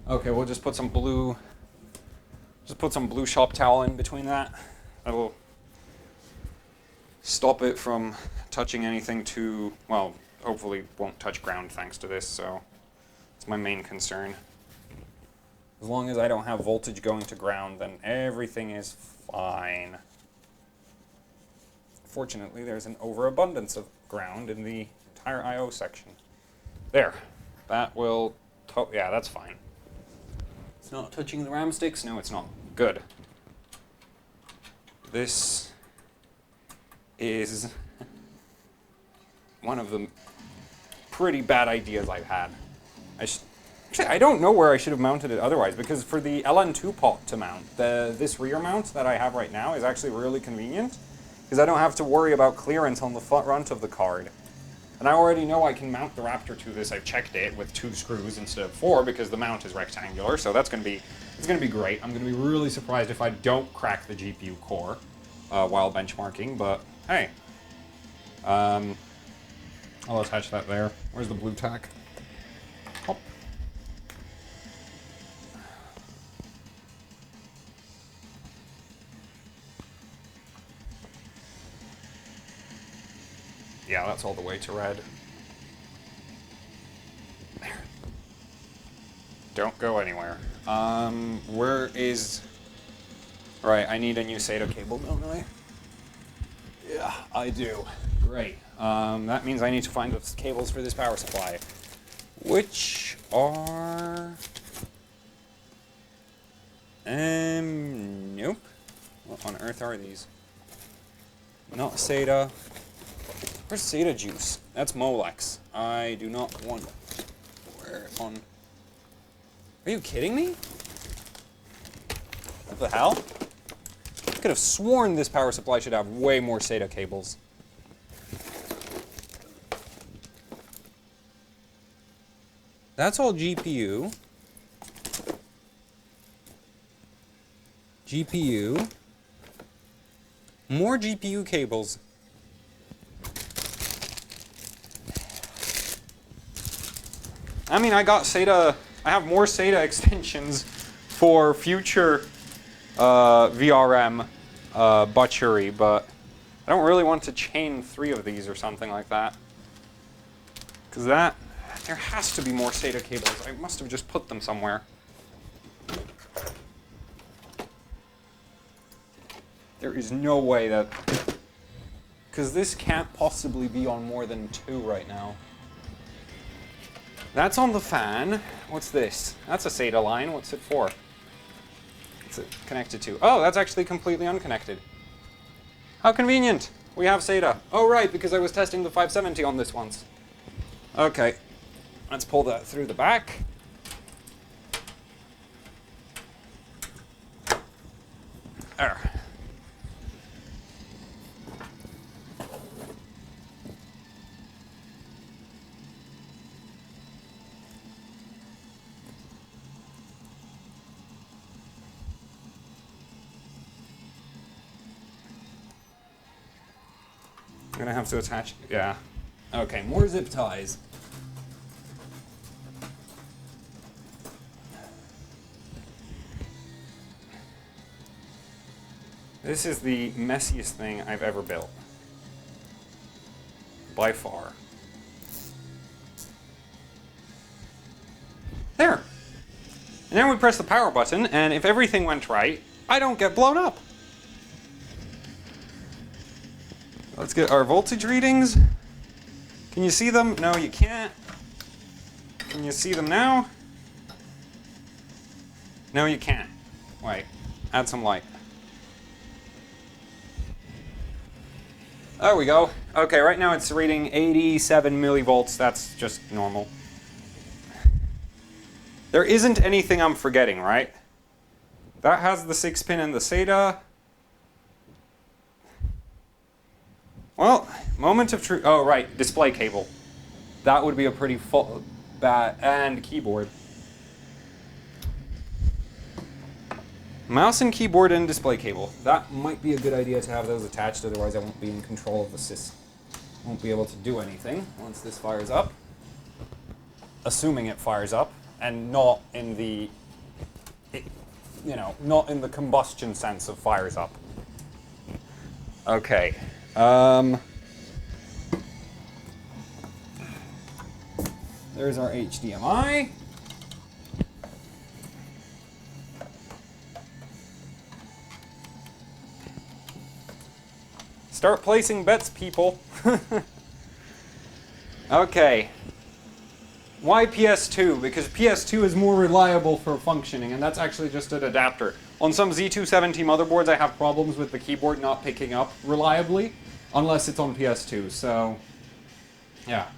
Okay, we'll just put some blue shop towel in between that. That'll stop it from touching anything too, well, hopefully won't touch ground thanks to this, so it's my main concern. As long as I don't have voltage going to ground, then everything is fine. Fortunately, there's an overabundance of ground in the entire I/O section. There. That will... yeah, that's fine. It's not touching the RAM sticks? No, it's not. Good. This is one of the pretty bad ideas I've had. Actually, I don't know where I should have mounted it otherwise, because for the LN2 pot to mount, this rear mount that I have right now is actually really convenient, because I don't have to worry about clearance on the front of the card. And I already know I can mount the Raptor to this. I've checked it with 2 screws instead of 4 because the mount is rectangular, so it's going to be great. I'm going to be really surprised if I don't crack the GPU core while benchmarking, but hey. I'll attach that there. Where's the blue tack? Hop. Yeah, that's all the way to red. There. Don't go anywhere. Where is... Right, I need a new SATA cable, don't I? Yeah, I do. Great. That means I need to find the cables for this power supply. Which are... nope. What on earth are these? Not SATA. Where's SATA juice? That's Molex. I do not want... Where on... Are you kidding me? What the hell? I could have sworn this power supply should have way more SATA cables. That's all GPU. GPU. More GPU cables. I mean, I got SATA, I have more SATA extensions for future VRM butchery, but I don't really want to chain 3 of these or something like that. Because there has to be more SATA cables. I must have just put them somewhere. There is no way that... Because this can't possibly be on more than 2 right now. That's on the fan. What's this? That's a SATA line. What's it for? What's it connected to? Oh, that's actually completely unconnected. How convenient. We have SATA. Oh, right, because I was testing the 570 on this once. Okay. Let's pull that through the back. There. I'm gonna have to attach, yeah. Okay, more zip ties. This is the messiest thing I've ever built. By far. And then we press the power button, and if everything went right, I don't get blown up. Let's get our voltage readings. Can you see them? No, you can't. Can you see them now? No, you can't. Wait, add some light. There we go. Okay, right now it's reading 87 millivolts. That's just normal. There isn't anything I'm forgetting, right? That has the 6-pin and the SATA. Well, moment of truth. Oh, right, display cable. That would be a pretty bad, and keyboard. Mouse and keyboard and display cable. That might be a good idea to have those attached, otherwise I won't be in control of the system. Won't be able to do anything once this fires up. Assuming it fires up, and not in the, not in the combustion sense of fires up. Okay. There's our HDMI. Start placing bets, people. Okay. Why PS2? Because PS2 is more reliable for functioning, and that's actually just an adapter. On some Z270 motherboards, I have problems with the keyboard not picking up reliably, unless it's on PS2, so yeah.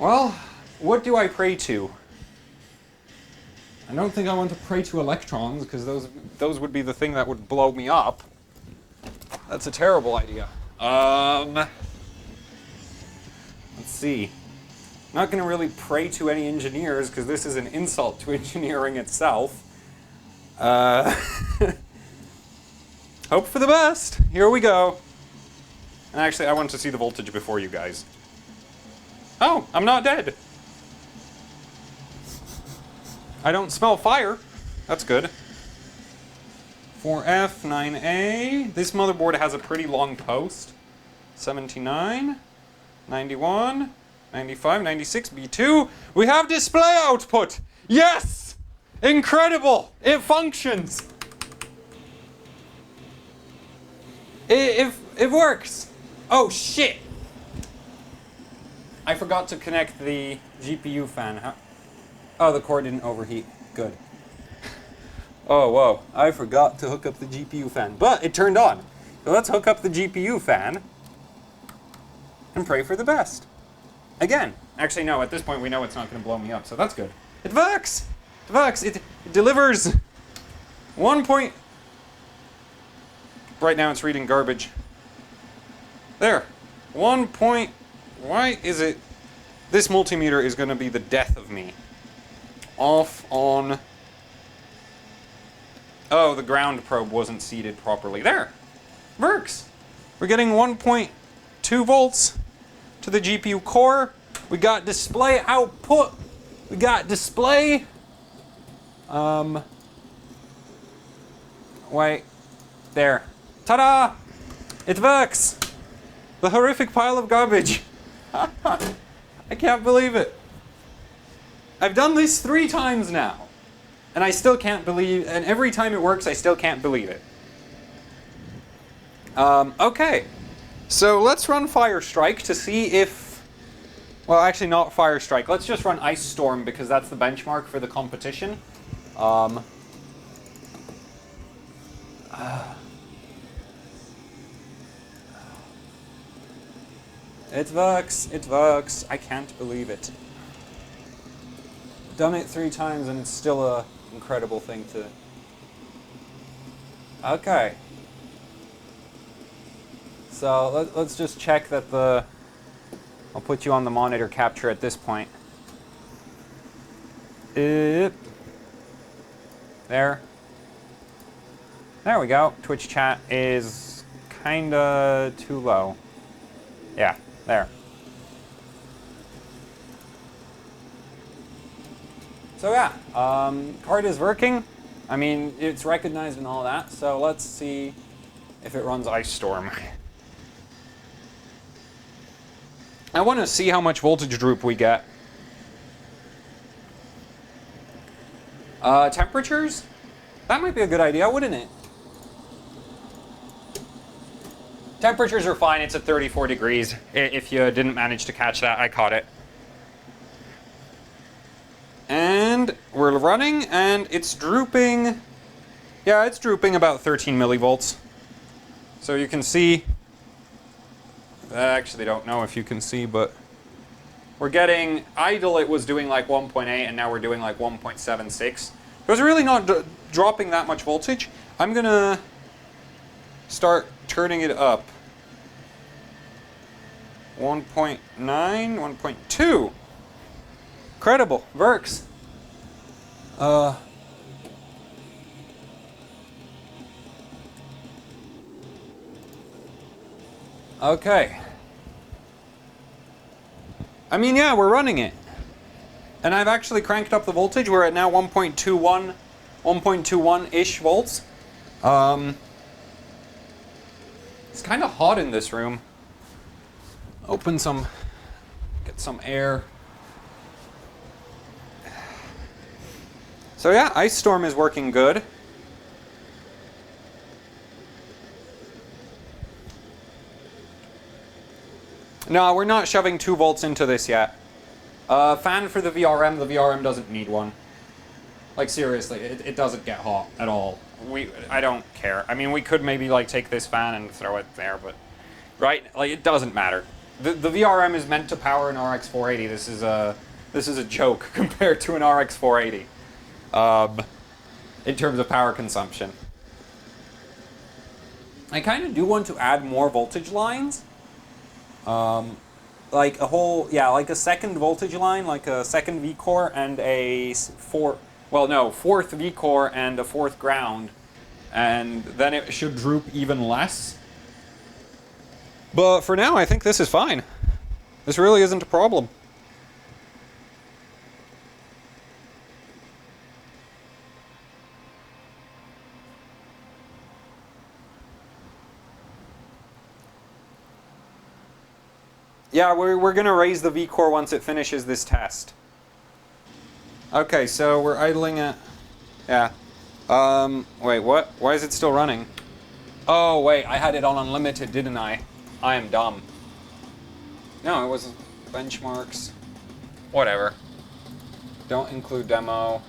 Well, what do I pray to? I don't think I want to pray to electrons, because those would be the thing that would blow me up. That's a terrible idea. Let's see. I'm not going to really pray to any engineers, because this is an insult to engineering itself. Hope for the best. Here we go. And actually, I want to see the voltage before you guys. Oh, I'm not dead. I don't smell fire. That's good. 4F, 9A. This motherboard has a pretty long post. 79, 91, 95, 96, B2. We have display output. Yes! Incredible! It functions. It works. Oh, shit. I forgot to connect the GPU fan. Oh, the cord didn't overheat. Good. Oh, whoa. I forgot to hook up the GPU fan. But it turned on. So let's hook up the GPU fan and pray for the best. Again. Actually, no. At this point, we know it's not going to blow me up. So that's good. It works. It works. It delivers 1 point. Right now, it's reading garbage. There. 1 point. Why is it... This multimeter is going to be the death of me. Off on... Oh, the ground probe wasn't seated properly. There! Works! We're getting 1.2 volts to the GPU core. We got display output. We got display. Wait. There. Ta-da! It works! The horrific pile of garbage. I can't believe it. I've done this 3 times now. And I still can't believe, and every time it works, I still can't believe it. Okay. So let's run Fire Strike to see if, well, actually not Fire Strike. Let's just run Ice Storm because that's the benchmark for the competition. It works. It works. I can't believe it. Done it 3 times and it's still a incredible thing to... Okay. So let's just check that the... I'll put you on the monitor capture at this point. There. There we go. Twitch chat is kinda too low. Yeah, there. So yeah, card is working. I mean, it's recognized and all that. So let's see if it runs Ice Storm. I want to see how much voltage droop we get. Temperatures? That might be a good idea, wouldn't it? Temperatures are fine. It's at 34 degrees. If you didn't manage to catch that, I caught it. And we're running, and it's drooping. Yeah, it's drooping about 13 millivolts. So you can see. I actually don't know if you can see, but we're getting idle. It was doing like 1.8, and now we're doing like 1.76. It was really not dropping that much voltage. I'm gonna start turning it up. 1.9, 1.2. Incredible, works. Okay. I mean, yeah, we're running it. And I've actually cranked up the voltage. We're at now 1.21, 1.21-ish volts. It's kind of hot in this room. Open some, get some air. So yeah, Ice Storm is working good. No, we're not shoving 2 volts into this yet. Fan for the VRM doesn't need one. Like seriously, it doesn't get hot at all. I don't care. I mean, we could maybe like take this fan and throw it there, but right, like it doesn't matter. The VRM is meant to power an RX 480. This is a joke compared to an RX 480. In terms of power consumption. I kind of do want to add more voltage lines. Like a whole, yeah, like a second voltage line, like a second V-core and a fourth V-core and a fourth ground. And then it should droop even less. But for now, I think this is fine. This really isn't a problem. Yeah, we're going to raise the V-core once it finishes this test. Okay, so we're idling at... Yeah. Wait, what? Why is it still running? Oh, wait, I had it on unlimited, didn't I? I am dumb. No, it wasn't. Benchmarks. Whatever. Don't include demo.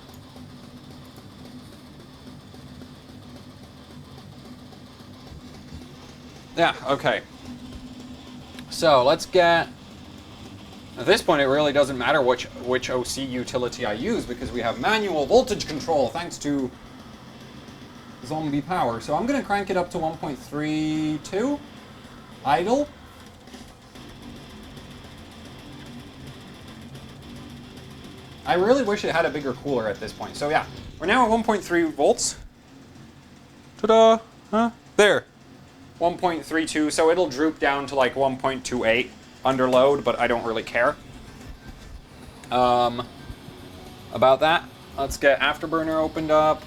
Yeah, okay. So let's get, at this point it really doesn't matter which OC utility I use because we have manual voltage control thanks to zombie power. So I'm going to crank it up to 1.32 idle. I really wish it had a bigger cooler at this point. So yeah, we're now at 1.3 volts. Ta-da! Huh? There. 1.32, so it'll droop down to like 1.28 under load, but I don't really care. About that, let's get Afterburner opened up,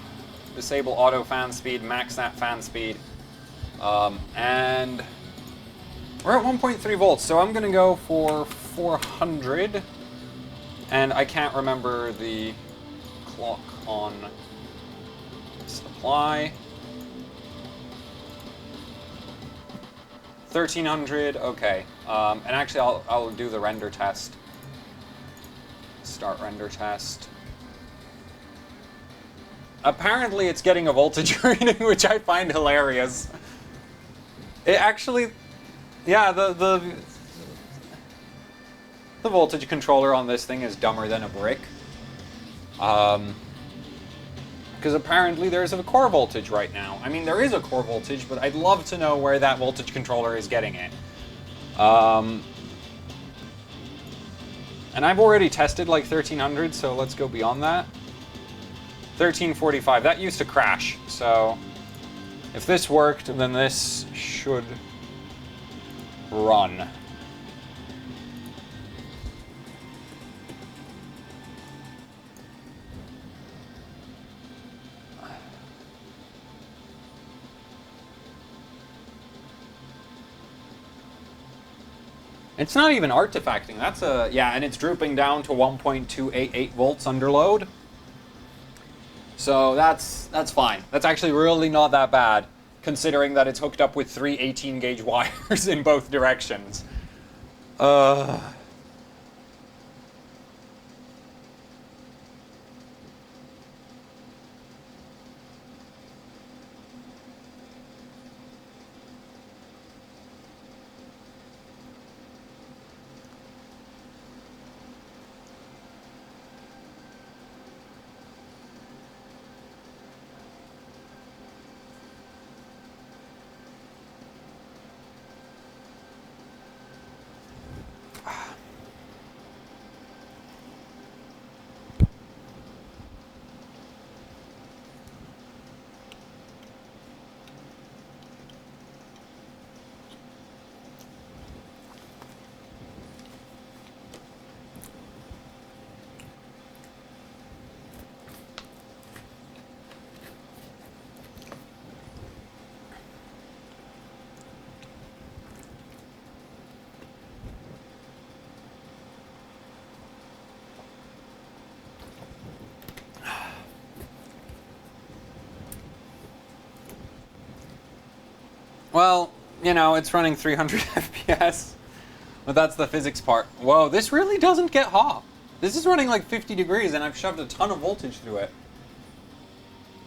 disable auto fan speed, max that fan speed, and we're at 1.3 volts, so I'm gonna go for 400, and I can't remember the clock on supply. 1300, okay. And actually, I'll do the render test. Start render test. Apparently, it's getting a voltage reading, which I find hilarious. It actually, yeah, the voltage controller on this thing is dumber than a brick. Because apparently there's a core voltage right now. I mean, there is a core voltage, but I'd love to know where that voltage controller is getting it. And I've already tested like 1300, so let's go beyond that. 1345, that used to crash, so if this worked, then this should run. It's not even artifacting, that's a, yeah, and it's drooping down to 1.288 volts under load. So that's fine. That's actually really not that bad, considering that it's hooked up with 3 18-gauge wires in both directions. Well, you know, it's running 300 FPS, but that's the physics part. Whoa, this really doesn't get hot. This is running like 50 degrees, and I've shoved a ton of voltage through it.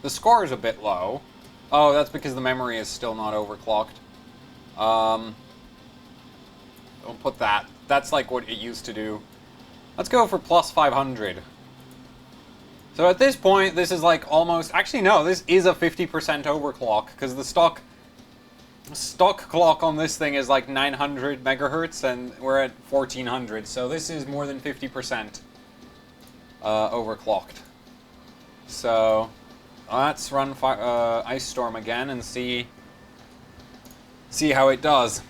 The score is a bit low. Oh, that's because the memory is still not overclocked. Don't put that. That's like what it used to do. Let's go for plus 500. So at this point, this is like almost... Actually, no, this is a 50% overclock, because the stock clock on this thing is like 900 megahertz, and we're at 1400, so this is more than 50% overclocked. So let's run Ice Storm again and see how it does.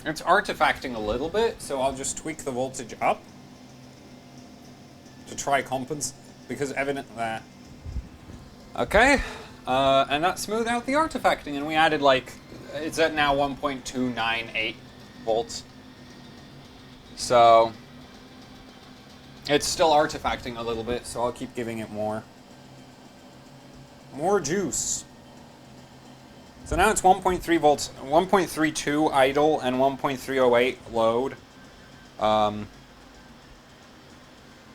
It's artifacting a little bit, so I'll just tweak the voltage up to try compensate, because evident there. Okay, and that smoothed out the artifacting, and we added like, it's at now 1.298 volts. So, it's still artifacting a little bit, so I'll keep giving it more juice. So now it's 1.3 volts, 1.32 idle, and 1.308 load.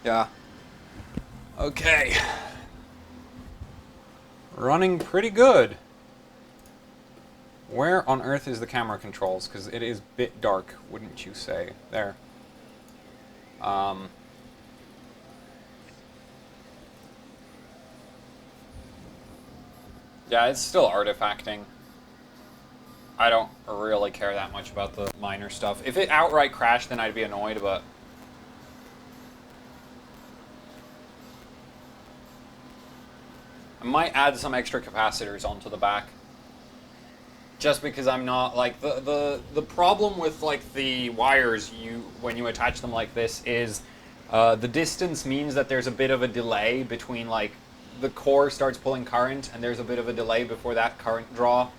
Yeah. Okay. Running pretty good. Where on earth is the camera controls? Because it is a bit dark, wouldn't you say? There. Yeah, it's still artifacting. I don't really care that much about the minor stuff. If it outright crashed, then I'd be annoyed, but... I might add some extra capacitors onto the back. Just because I'm not, like, the problem with, like, the wires, when you attach them like this, is the distance means that there's a bit of a delay between, like, the core starts pulling current, and there's a bit of a delay before that current draw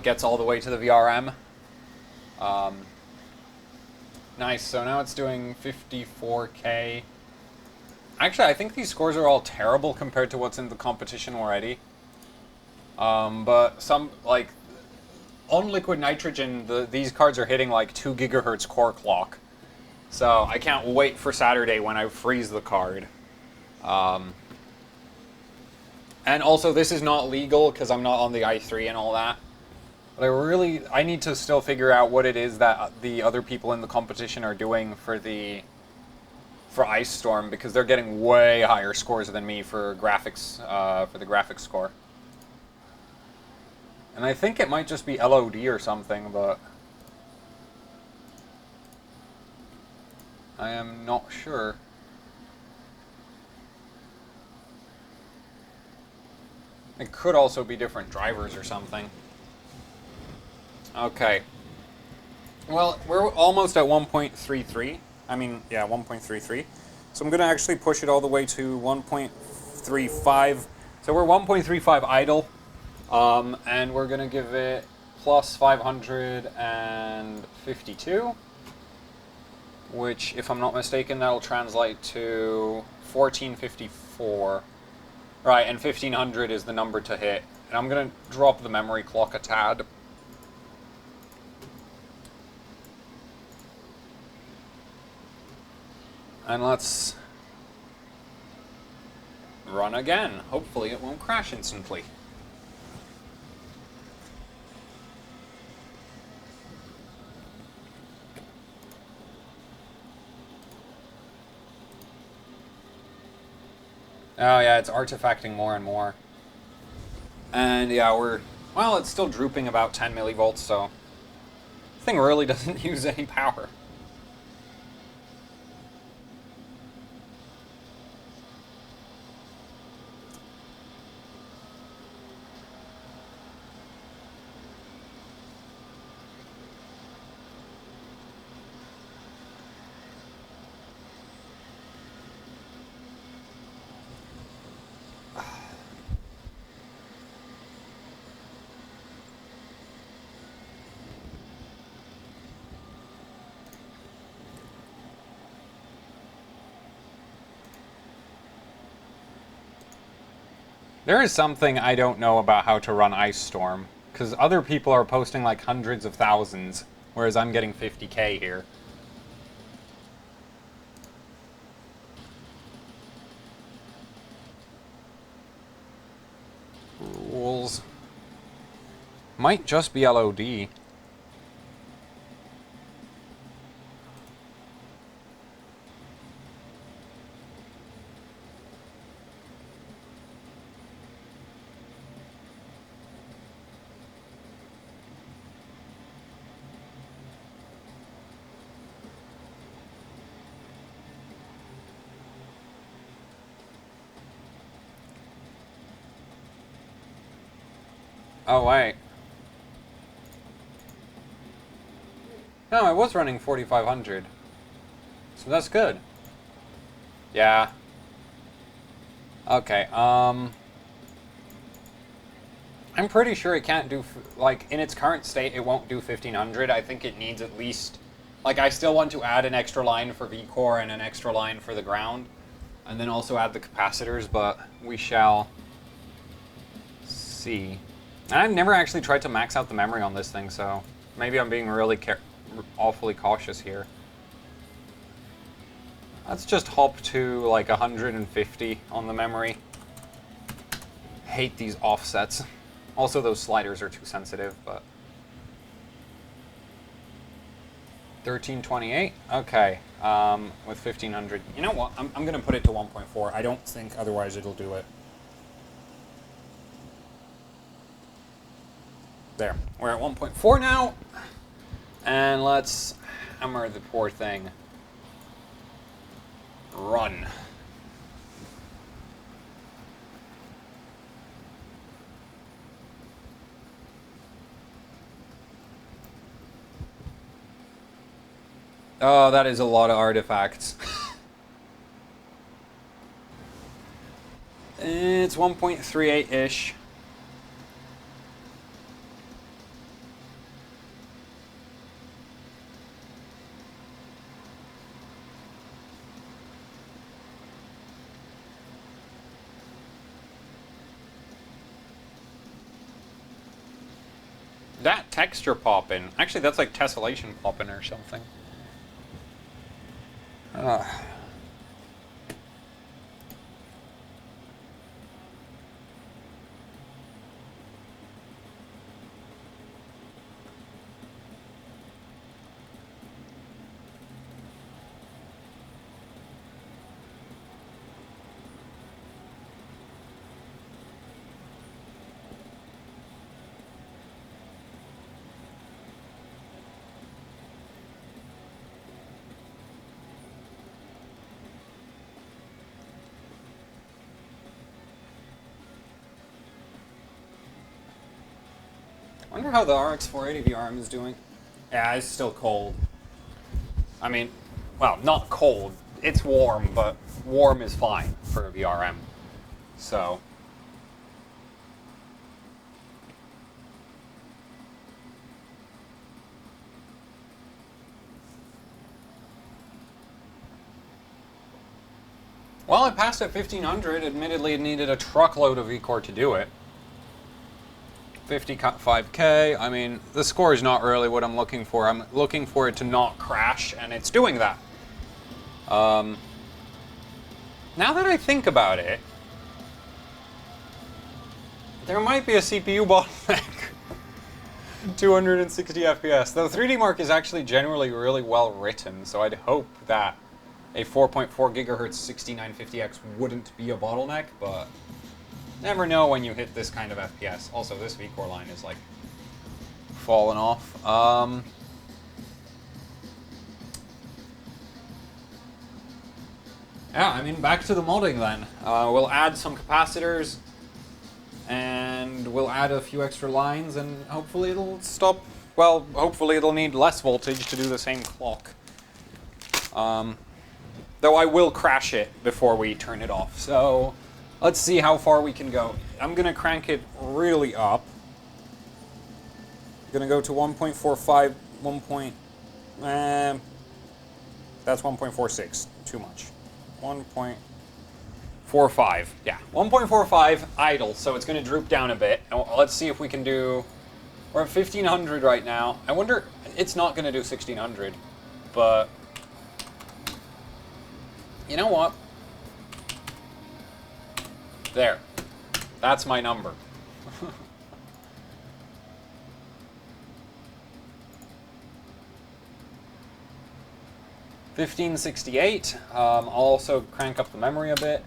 gets all the way to the VRM. Nice, so now it's doing 54K. Actually, I think these scores are all terrible compared to what's in the competition already. But some, like, on liquid nitrogen, these cards are hitting like 2 gigahertz core clock. So I can't wait for Saturday when I freeze the card. And also, this is not legal because I'm not on the i3 and all that. But I need to still figure out what it is that the other people in the competition are doing for Ice Storm, because they're getting way higher scores than me for graphics, for the graphics score. And I think it might just be LOD or something, but I am not sure. It could also be different drivers or something. Okay. Well, we're almost at 1.33. I mean, yeah, 1.33. So I'm going to actually push it all the way to 1.35. So we're 1.35 idle. And we're going to give it plus 552. Which, if I'm not mistaken, that'll translate to 1454. Right, and 1500 is the number to hit. And I'm going to drop the memory clock a tad. And let's run again. Hopefully it won't crash instantly. Oh yeah, it's artifacting more and more. And yeah, well, it's still drooping about 10 millivolts, so the thing really doesn't use any power. There is something I don't know about how to run Ice Storm, because other people are posting like hundreds of thousands, whereas I'm getting 50k here. Rules. Might just be LOD. Oh, wait. No, I was running 4500. So that's good. Yeah. Okay, I'm pretty sure it can't do, like, in its current state, it won't do 1500. I think it needs at least, like, I still want to add an extra line for V-core and an extra line for the ground. And then also add the capacitors, but we shall see. And I've never actually tried to max out the memory on this thing, so maybe I'm being really awfully cautious here. Let's just hop to like 150 on the memory. Hate these offsets. Also, those sliders are too sensitive, but 1328. Okay, with 1500. You know what? I'm gonna put it to 1.4. I don't think otherwise it'll do it. There, we're at 1.4 now, and let's hammer the poor thing. Run. Oh, that is a lot of artifacts. It's 1.38-ish. That texture popping. Actually, that's like tessellation popping or something. I wonder how the RX 480 VRM is doing. Yeah, it's still cold. I mean, well, not cold. It's warm, but warm is fine for a VRM. So. Well, it passed at 1500. Admittedly, it needed a truckload of V-core to do it. 55K. I mean, the score is not really what I'm looking for. I'm looking for it to not crash, and it's doing that. Now that I think about it, there might be a CPU bottleneck. 260 FPS. Though 3D Mark is actually generally really well written, so I'd hope that a 4.4 gigahertz 6950X wouldn't be a bottleneck, but never know when you hit this kind of FPS. Also, this V-core line is like falling off. Yeah, I mean, back to the modding then. We'll add some capacitors, and we'll add a few extra lines, and hopefully it'll stop. Well, hopefully it'll need less voltage to do the same clock. Though I will crash it before we turn it off. So let's see how far we can go. I'm gonna crank it really up. I'm gonna go to 1.45, that's 1.46, too much. 1.45, yeah. 1.45 idle, so it's gonna droop down a bit. And let's see if we can do, we're at 1500 right now. I wonder, it's not gonna do 1600, but you know what? There. That's my number. 1568. I'll also crank up the memory a bit.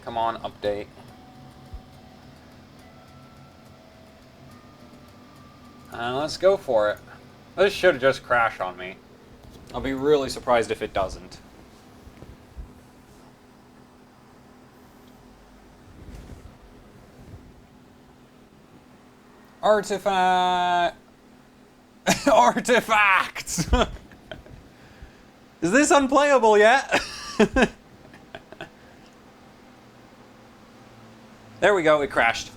Come on, update. Let's go for it. This should just crash on me. I'll be really surprised if it doesn't. Artifact. Artifacts. Is this unplayable yet? There we go, it crashed.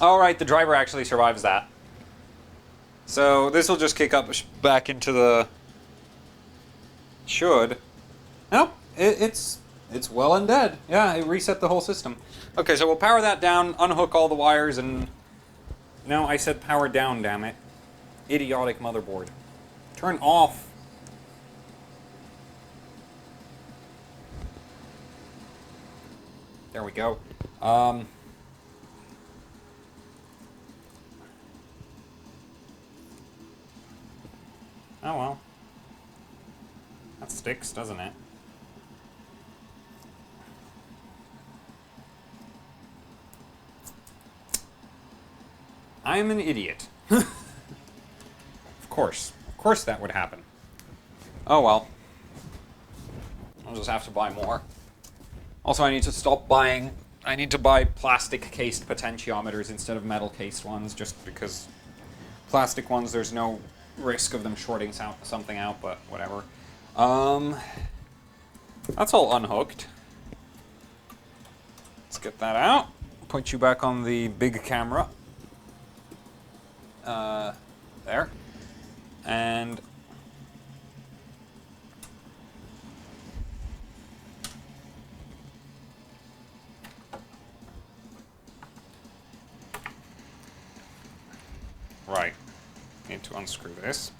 Alright, the driver actually survives that. So this will just kick up back into the... Should. Nope, it's well and dead. Yeah, it reset the whole system. Okay, so we'll power that down, unhook all the wires, and... No, I said power down, damn it. Idiotic motherboard. Turn off. There we go. Oh well. That sticks, doesn't it? I'm an idiot. Of course that would happen. Oh well. I'll just have to buy more. Also, I need to stop buying... I need to buy plastic-cased potentiometers instead of metal-cased ones, just because plastic ones, there's no risk of them shorting something out, but whatever. That's all unhooked. Let's get that out. Put you back on the big camera. There. And... Right. Need to unscrew this.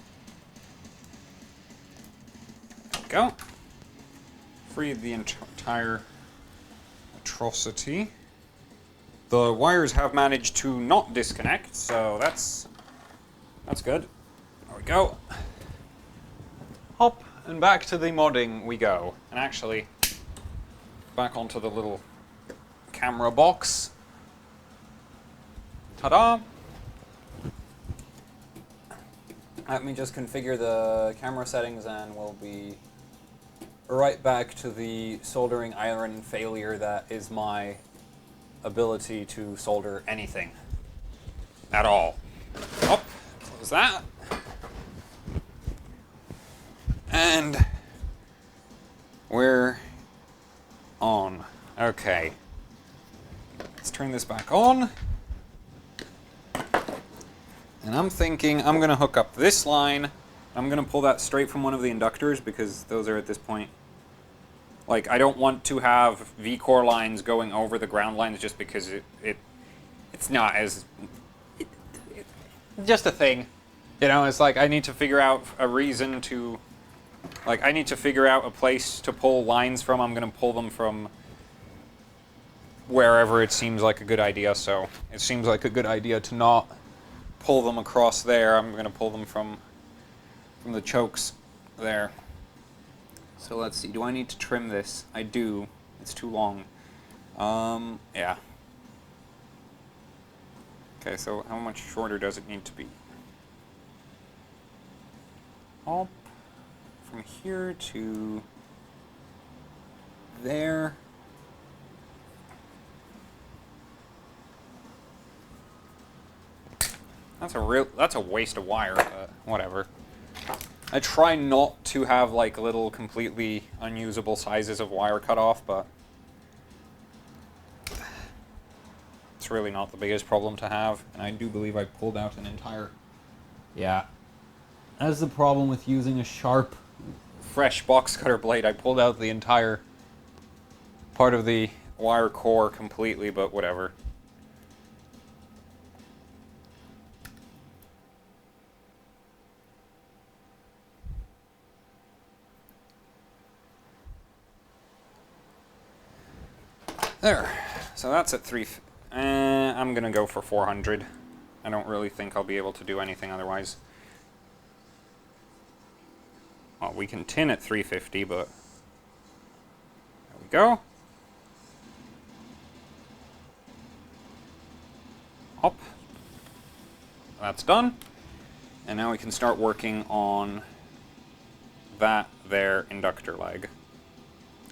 There we go. Free the entire atrocity. The wires have managed to not disconnect, so that's good. There we go. Hop, and back to the modding we go. And actually, back onto the little camera box. Ta-da! Let me just configure the camera settings and we'll be right back to the soldering iron failure that is my ability to solder anything. At all. Up, close Close that. And we're on. Okay. Let's turn this back on. And I'm thinking I'm going to hook up this line. I'm going to pull that straight from one of the inductors because those are at this point. Like, I don't want to have V-core lines going over the ground lines just because it's not as... just a thing. You know, it's like I need to figure out a reason to... Like, I need to figure out a place to pull lines from. I'm going to pull them from wherever it seems like a good idea. So it seems like a good idea to not pull them across there. I'm going to pull them from the chokes there. So let's see. Do I need to trim this? I do. It's too long. Yeah. Okay, so how much shorter does it need to be? Up from here to there. That's a waste of wire, but whatever. I try not to have like little completely unusable sizes of wire cut off, but it's really not the biggest problem to have. And I do believe I pulled out an entire... Yeah. That's the problem with using a sharp, fresh box cutter blade. I pulled out the entire part of the wire core completely, but whatever. There. So that's at 3... I'm going to go for 400. I don't really think I'll be able to do anything otherwise. Well, we can tin at 350, but... There we go. Up. That's done. And now we can start working on that there inductor leg.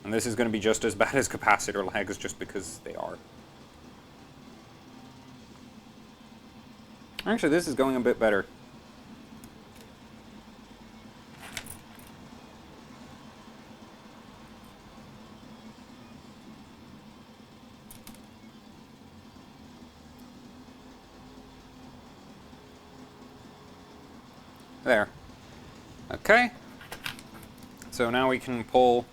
And this is going to be just as bad as capacitor legs, just because they are. Actually, this is going a bit better. There. Okay. So now we can pull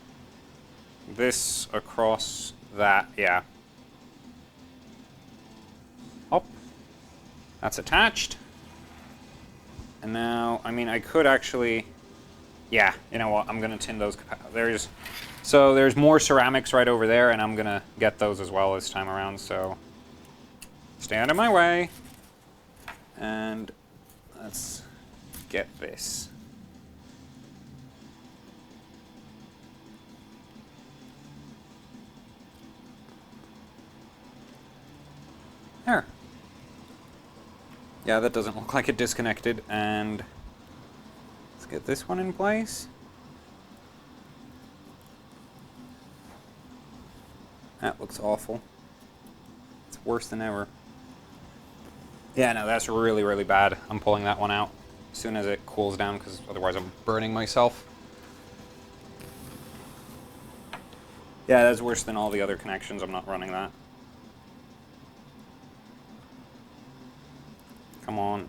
this across that, yeah. Up. That's attached. And now, I mean, I could actually, yeah, you know what, I'm gonna tin those, there's more ceramics right over there, and I'm gonna get those as well this time around, so stay out of my way. And let's get this. There. Yeah, that doesn't look like it disconnected, and let's get this one in place. That looks awful. It's worse than ever. Yeah, no, that's really, really bad. I'm pulling that one out as soon as it cools down, because otherwise I'm burning myself. Yeah, that's worse than all the other connections. I'm not running that. Come on.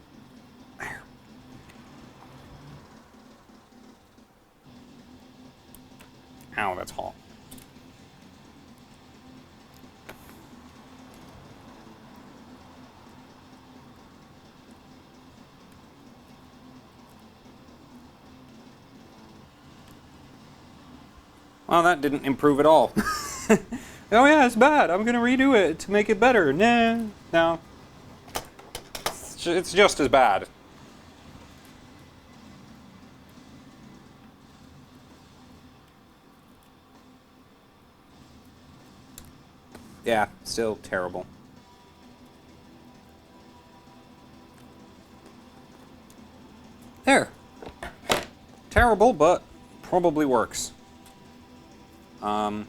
There. Ow, that's hot. Well, that didn't improve at all. Oh yeah, it's bad. I'm gonna redo it to make it better. Nah, no. It's just as bad. Yeah, still terrible. There. Terrible, but probably works. And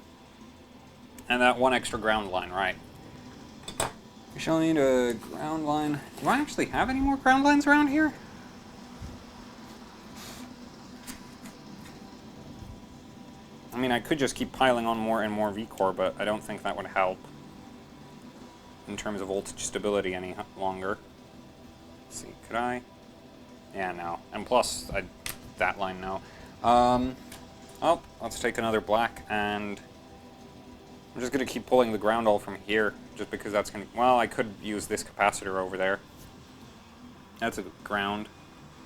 that one extra ground line, right? We shall need a ground line. Do I actually have any more ground lines around here? mean, I could just keep piling on more and more V-core, but I don't think that would help in terms of voltage stability any longer. Let's see, could I? Yeah, no. And plus, that line, no. Oh, let's take another black, and I'm just going to keep pulling the ground all from here, just because that's going to... Well, I could use this capacitor over there. That's a ground.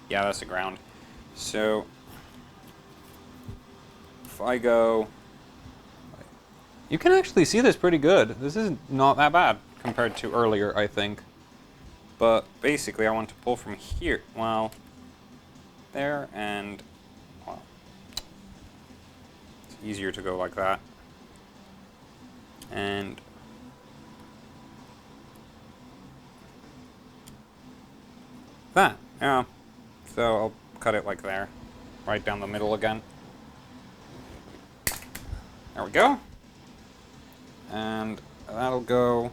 Yeah, that's a ground. So, if I go... You can actually see this pretty good. This is not that bad compared to earlier, I think. But basically, I want to pull from here. Well, there, and... Well, it's easier to go like that. And... that, yeah. So I'll cut it like there. Right down the middle again. There we go. And that'll go...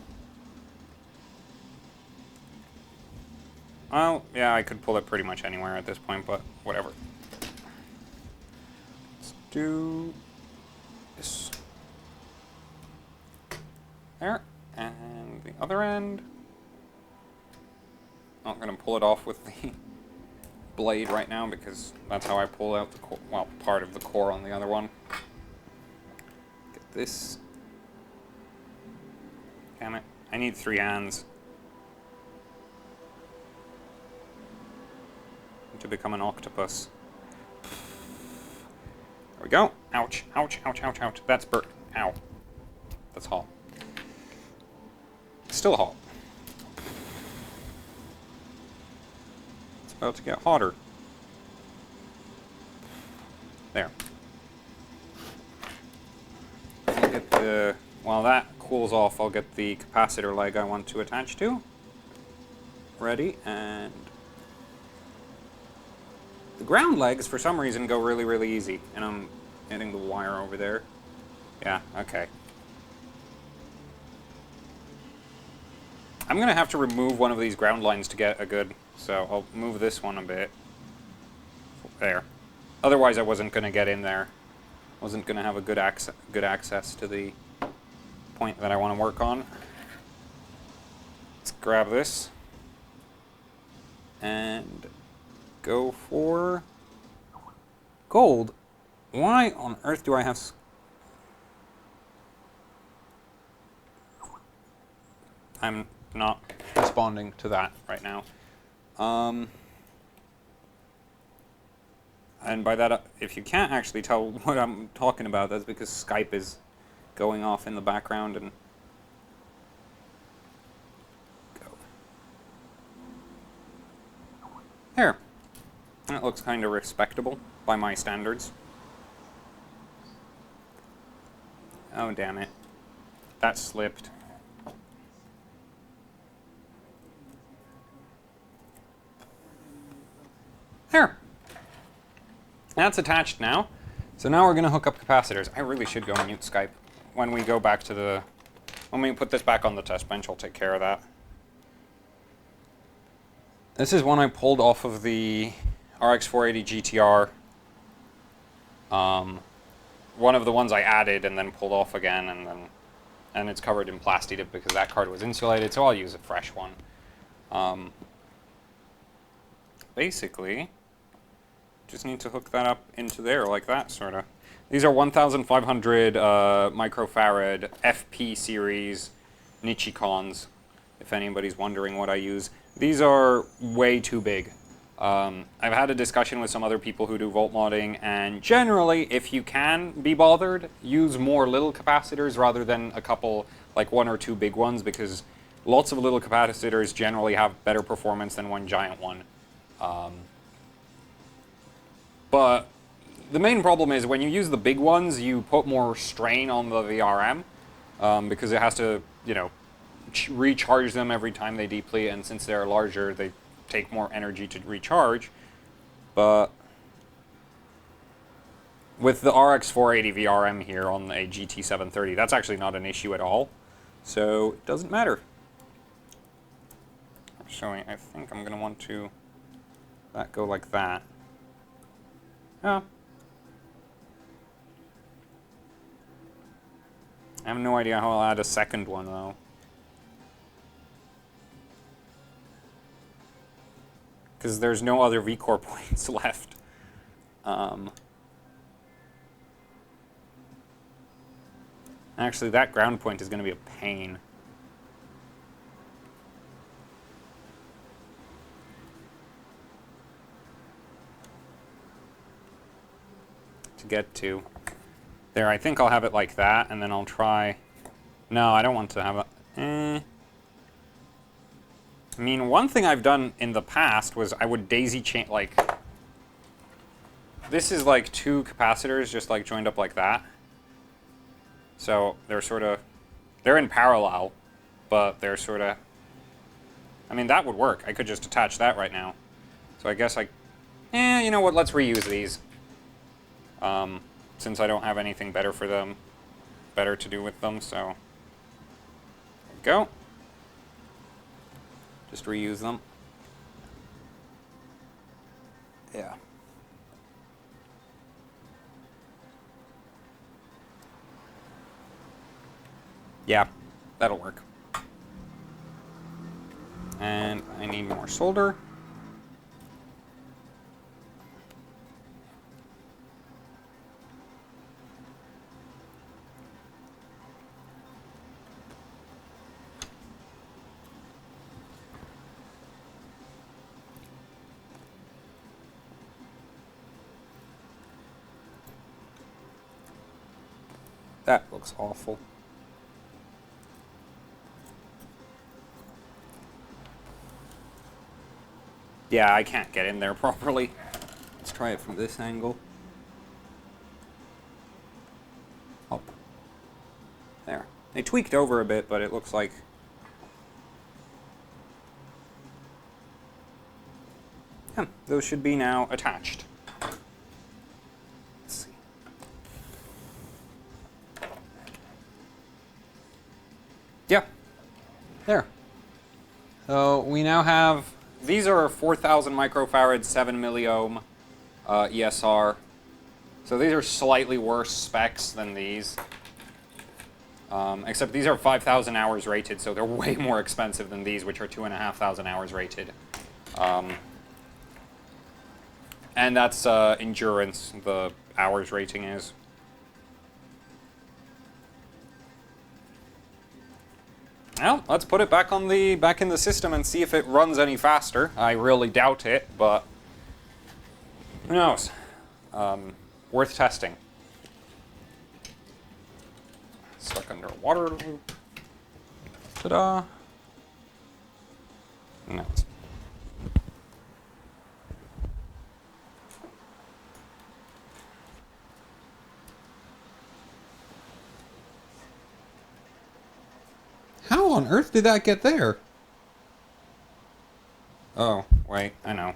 Well, yeah, I could pull it pretty much anywhere at this point, but whatever. Let's do this. There. And the other end. Not going to pull it off with the blade right now because that's how I pull out the core, well, part of the core on the other one. Get this. Damn it. I need 3 hands to become an octopus. There we go. Ouch, ouch, ouch, ouch, ouch. That's burnt. Ow. That's hot. Still hot. It's about to get hotter. There. I'll get the... While that cools off, I'll get the capacitor leg I want to attach to. Ready, and... The ground legs, for some reason, go really, really easy. And I'm hitting the wire over there. Yeah, okay. I'm going to have to remove one of these ground lines to get a good... So I'll move this one a bit. There. Otherwise, I wasn't going to get in there. Wasn't going to have a good access to the point that I want to work on. Let's grab this. And go for gold. Why on earth do I have... I'm not responding to that right now. And by that, if you can't actually tell what I'm talking about, that's because Skype is going off in the background and... Go. There. That looks kind of respectable by my standards. Oh, damn it. That slipped. There. That's attached now. So now we're going to hook up capacitors. I really should go mute Skype. When we go back to the... When we put this back on the test bench, I'll take care of that. This is one I pulled off of the RX 480 GTR. One of the ones I added and then pulled off again, and it's covered in plastic because that card was insulated, so I'll use a fresh one. Basically, just need to hook that up into there like that, sort of. These are 1,500 microfarad FP series Nichicons, if anybody's wondering what I use. These are way too big. I've had a discussion with some other people who do volt modding, and generally, if you can be bothered, use more little capacitors rather than a couple, like 1 or 2 big ones, because lots of little capacitors generally have better performance than one giant one. But the main problem is when you use the big ones, you put more strain on the VRM because it has to, you know, recharge them every time they deplete, and since they're larger, they take more energy to recharge. But with the RX 480 VRM here on a GT 730, that's actually not an issue at all, so it doesn't matter. So I think I'm going to want to that go like that. Yeah. have no idea how I'll add a second one, though. Because there's no other VCore points left. Actually, that ground point is going to be a pain. To get to. There, I think I'll have it like that, and then I'll try... No, I don't want to have a... I mean, one thing I've done in the past was I would daisy chain, like... This is like two capacitors just like joined up like that. So they're sort of... They're in parallel, but they're sort of... I mean, that would work. I could just attach that right now. So I guess you know what, let's reuse these. Since I don't have anything better for them, better to do with them, so there we go. Just reuse them. Yeah. Yeah, that'll work. And I need more solder. That looks awful. Yeah, I can't get in there properly. Let's try it from this angle. Up. There. They tweaked over a bit, but it looks like... those should be now attached. Let's see. Yeah. There. So we now have... These are 4,000 microfarad, 7 milliohm ESR. So these are slightly worse specs than these. Except these are 5,000 hours rated, so they're way more expensive than these, which are 2,500 hours rated. And that's endurance, the hours rating is. Well, let's put it back in the system and see if it runs any faster. I really doubt it, but who knows? Worth testing. Stuck under a water loop. Ta-da! No. How on earth did that get there? Oh, wait, I know.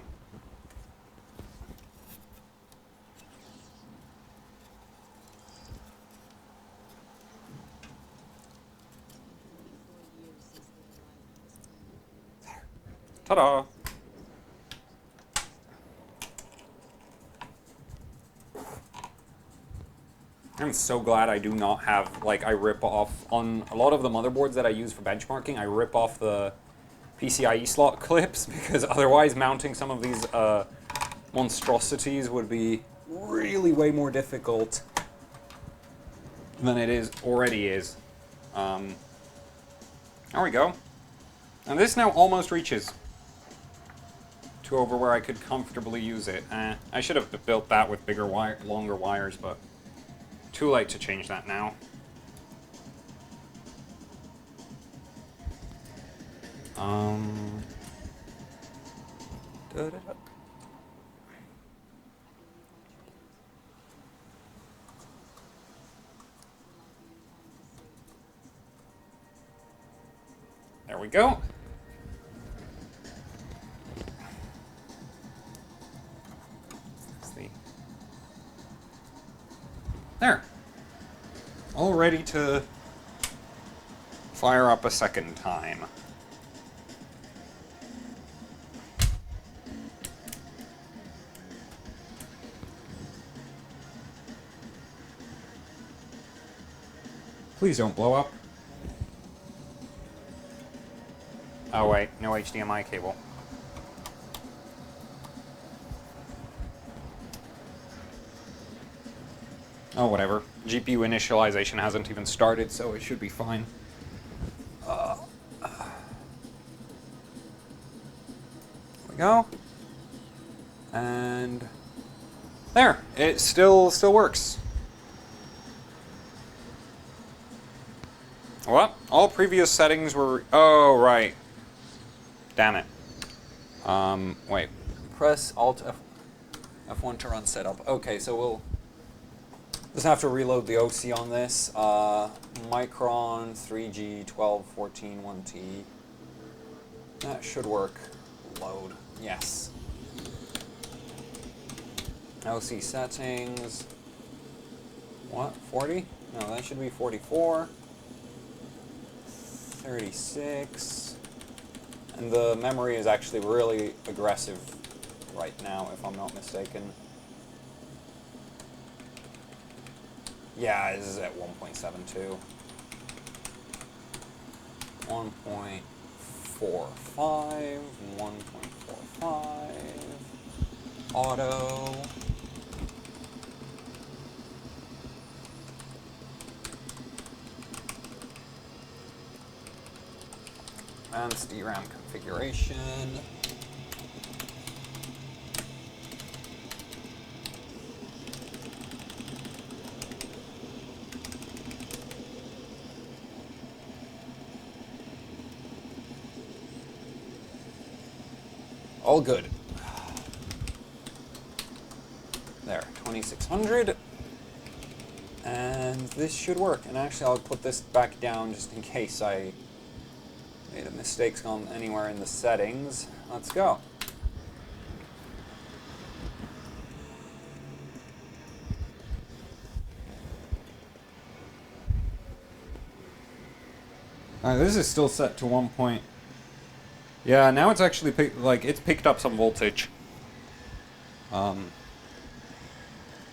There. Ta-da! I'm so glad I do not have, like, I rip off, on a lot of the motherboards that I use for benchmarking, I rip off the PCIe slot clips, because otherwise mounting some of these monstrosities would be really way more difficult than it already is. There we go. And this now almost reaches to over where I could comfortably use it. I should have built that with bigger longer wires, but too late to change that now. There we go. There. All ready to fire up a second time. Please don't blow up. Oh wait, no HDMI cable. Oh, whatever. GPU initialization hasn't even started, so it should be fine. There we go. And there, it still works. What? All previous settings were... Oh, right. Damn it. Wait. Press Alt F1 to run setup. Okay, so we'll just have to reload the OC on this. Micron 3G 1214 1T. That should work. Load. Yes. OC settings. What? 40? No, that should be 44. 36. And the memory is actually really aggressive right now, if I'm not mistaken. Yeah, this is at 1.72. 1.45. 1.45. Auto. Advanced DRAM configuration. All good. There, 2600. And this should work. And actually, I'll put this back down just in case I made a mistake gone anywhere in the settings. Let's go. Alright, this is still set to 1 point. Yeah, now it's actually it's picked up some voltage.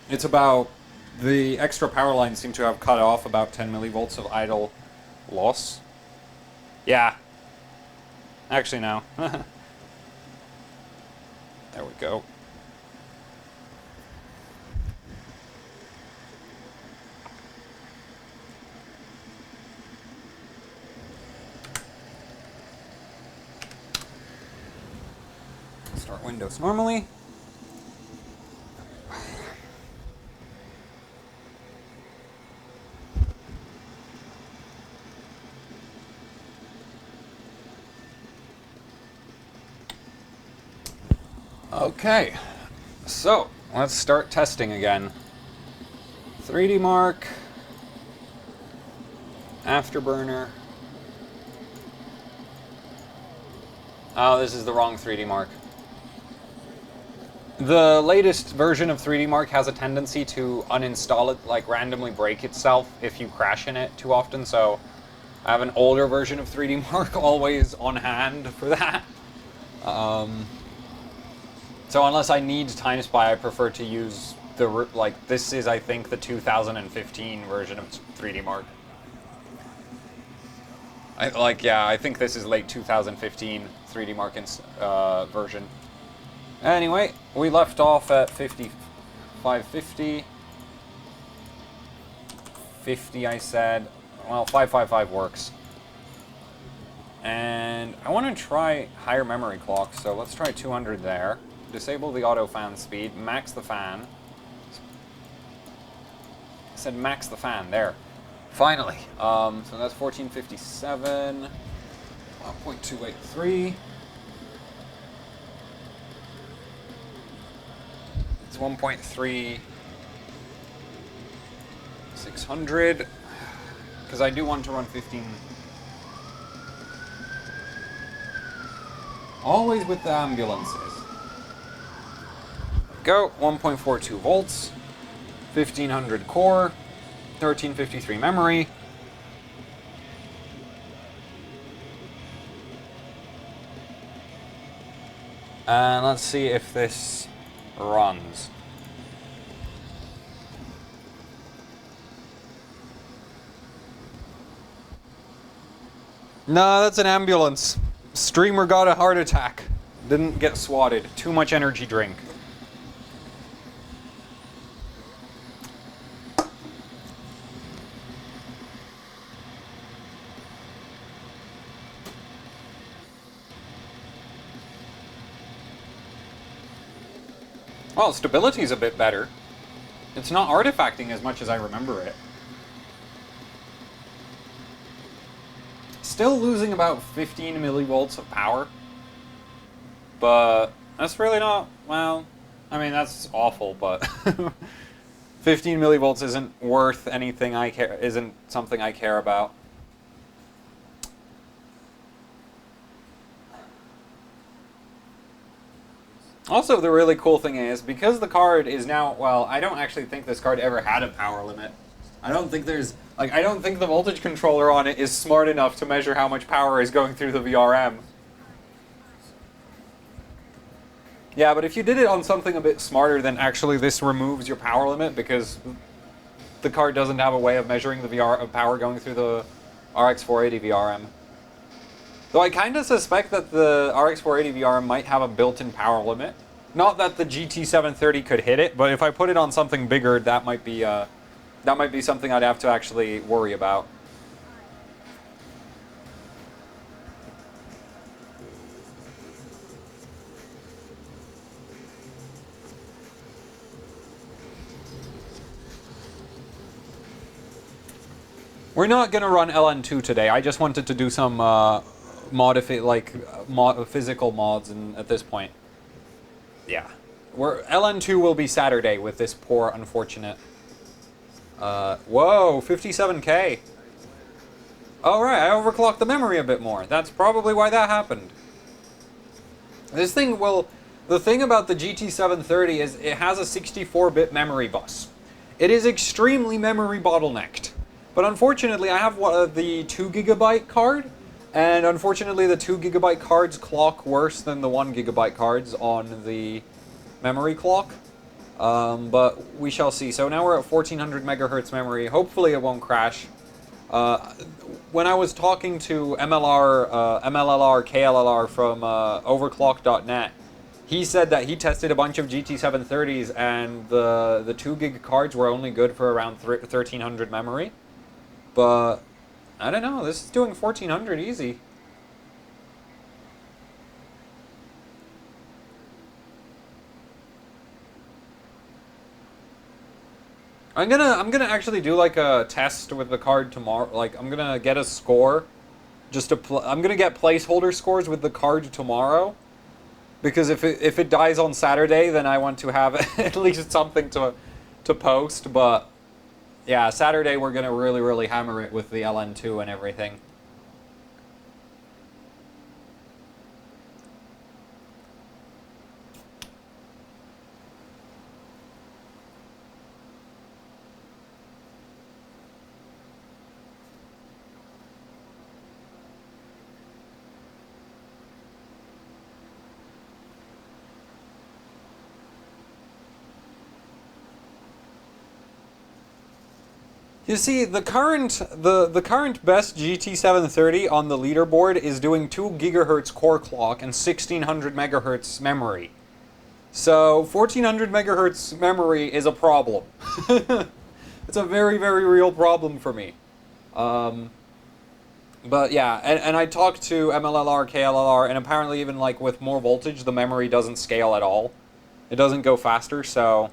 It's about, the extra power lines seem to have cut off about 10 millivolts of idle loss. Yeah. Actually, no. There we go. Start Windows normally. Okay, so let's start testing again. 3D Mark, Afterburner. Oh, this is the wrong 3D Mark. The latest version of 3D Mark has a tendency to uninstall it, like randomly break itself if you crash in it too often, so I have an older version of 3D Mark always on hand for that. So unless I need Time Spy, I prefer to use the, this is, I think, the 2015 version of 3D Mark. I think this is late 2015 3D Mark version. Anyway, we left off at 550. 50, I said. Well, 555 works. And I want to try higher memory clock, so let's try 200 there. Disable the auto fan speed, max the fan. I said max the fan, there. Finally. So that's 1457, 1.283. It's 1.3, 600, because I do want to run 15. Always with the ambulances. Go, 1.42 volts, 1500 core, 1353 memory. And let's see if this runs. No, that's an ambulance. Streamer got a heart attack. Didn't get swatted. Too much energy drink. Well, stability's a bit better. It's not artifacting as much as I remember it. Still losing about 15 millivolts of power. But that's really not, well, I mean, that's awful, but 15 millivolts isn't worth anything isn't something I care about. Also, the really cool thing is, because the card is now, well, I don't actually think this card ever had a power limit. I don't think I don't think the voltage controller on it is smart enough to measure how much power is going through the VRM. Yeah, but if you did it on something a bit smarter, then actually this removes your power limit, because the card doesn't have a way of measuring the power going through the RX 480 VRM. Though I kind of suspect that the RX 480 VRM might have a built-in power limit. Not that the GT 730 could hit it, but if I put it on something bigger, that might be something I'd have to actually worry about. We're not gonna run LN2 today. I just wanted to do some physical mods, and at this point, yeah, LN2 will be Saturday with this poor unfortunate. Whoa, 57K. All right, I overclocked the memory a bit more. That's probably why that happened. This thing will. The thing about the GT 730 is it has a 64-bit memory bus. It is extremely memory bottlenecked. But unfortunately, I have the 2 GB card, and unfortunately the 2 GB cards clock worse than the 1 GB cards on the memory clock. But we shall see. So now we're at 1400 megahertz memory. Hopefully it won't crash. When I was talking to MLLR, KLLR from Overclock.net, he said that he tested a bunch of GT 730s, and the 2 gig cards were only good for around 1300 memory. But I don't know, this is doing 1400 easy. I'm gonna actually do like a test with the card tomorrow. Like, I'm gonna get a score, I'm gonna get placeholder scores with the card tomorrow, because if it dies on Saturday, then I want to have at least something to post. But yeah, Saturday we're gonna really hammer it with the LN2 and everything. You see, the current best GT 730 on the leaderboard is doing 2 GHz core clock and 1600 MHz memory. So 1400 MHz memory is a problem. It's a very real problem for me. But yeah, and I talked to MLLR, KLLR, and apparently even like with more voltage, the memory doesn't scale at all. It doesn't go faster, so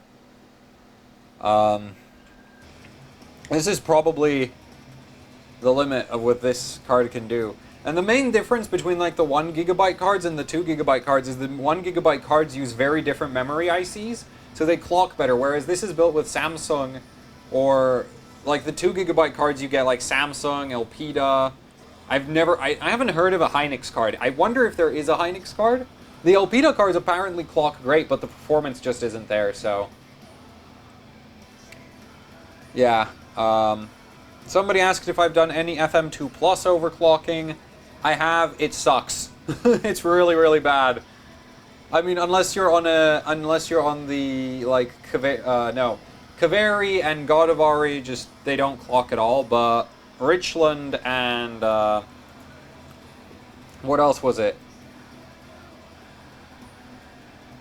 this is probably the limit of what this card can do. And the main difference between like the 1 GB cards and the 2 GB cards is the 1 GB cards use very different memory ICs, so they clock better, whereas this is built with Samsung, or like the 2 GB cards you get like Samsung, Elpida. I haven't heard of a Hynix card. I wonder if there is a Hynix card. The Elpida cards apparently clock great, but the performance just isn't there, so yeah. Somebody asked if I've done any FM2 Plus overclocking. I have. It sucks. It's really bad. I mean, unless you're on the like Kaveri and Godavari, just they don't clock at all. But Richland and What else was it?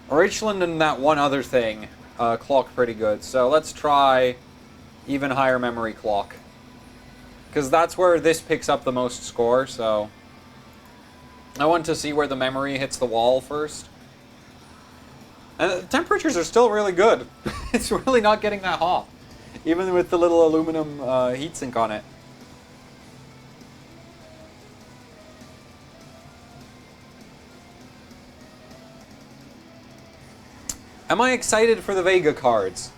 Richland and that one other thing clock pretty good. So let's try even higher memory clock. Because that's where this picks up the most score, so... I want to see where the memory hits the wall first. And the temperatures are still really good. It's really not getting that hot. Even with the little aluminum heatsink on it. Am I excited for the Vega cards?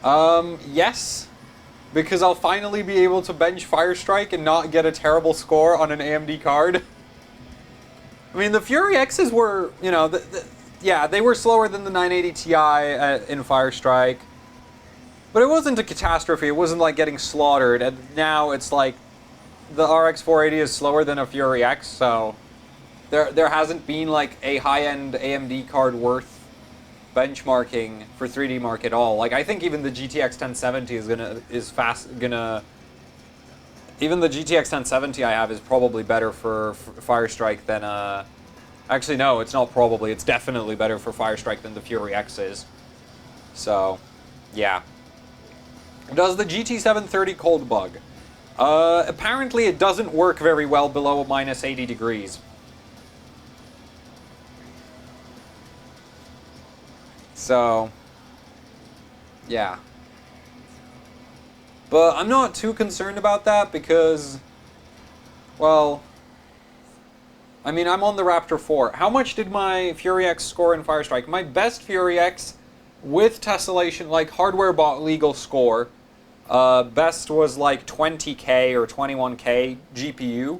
Yes. Because I'll finally be able to bench Firestrike and not get a terrible score on an AMD card. I mean, the Fury X's were, you know, yeah, they were slower than the 980 Ti in Firestrike. But it wasn't a catastrophe. It wasn't like getting slaughtered. And now it's like the RX 480 is slower than a Fury X, so there hasn't been like a high-end AMD card worth benchmarking for 3D Mark at all. Like, I think even the GTX 1070 even the GTX 1070 I have is probably better for Firestrike than actually no, it's not probably, it's definitely better for Firestrike than the Fury X is. So, yeah. Does the GT 730 cold bug? Apparently it doesn't work very well below minus 80 degrees. So, yeah. But I'm not too concerned about that because, well, I mean, I'm on the Raptor 4. How much did my Fury X score in Firestrike? My best Fury X with tessellation, like hardware bought legal score, best was like 20K or 21K GPU.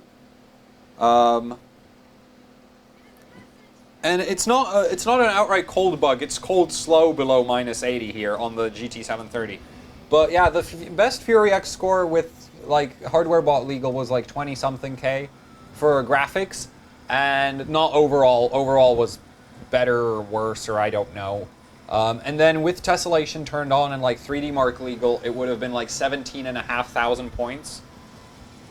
And it's not an outright cold bug. It's cold slow below minus 80 here on the GT 730. But yeah, the best Fury X score with like hardware bought legal was like 20 something K for graphics, and not overall. Overall was better or worse, or I don't know. And then with tessellation turned on and like 3D Mark legal, it would have been like 17,500 points.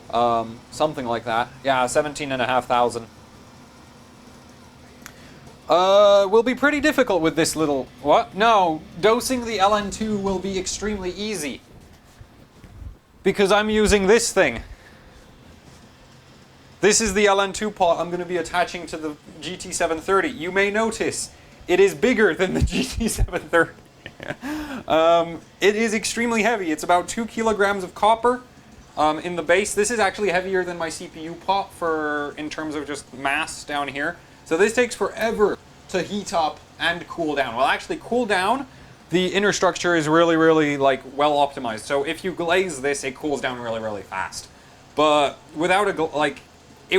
Something like that. Yeah, 17,500. Will be pretty difficult with this little... What? No, dosing the LN2 will be extremely easy. Because I'm using this thing. This is the LN2 pot I'm going to be attaching to the GT730. You may notice it is bigger than the GT730. It is extremely heavy. It's about 2 kilograms of copper in the base. This is actually heavier than my CPU pot in terms of just mass down here. So this takes forever to heat up and cool down. Well, actually cool down, the inner structure is really, really like well optimized. So if you glaze this, it cools down really, really fast. But without it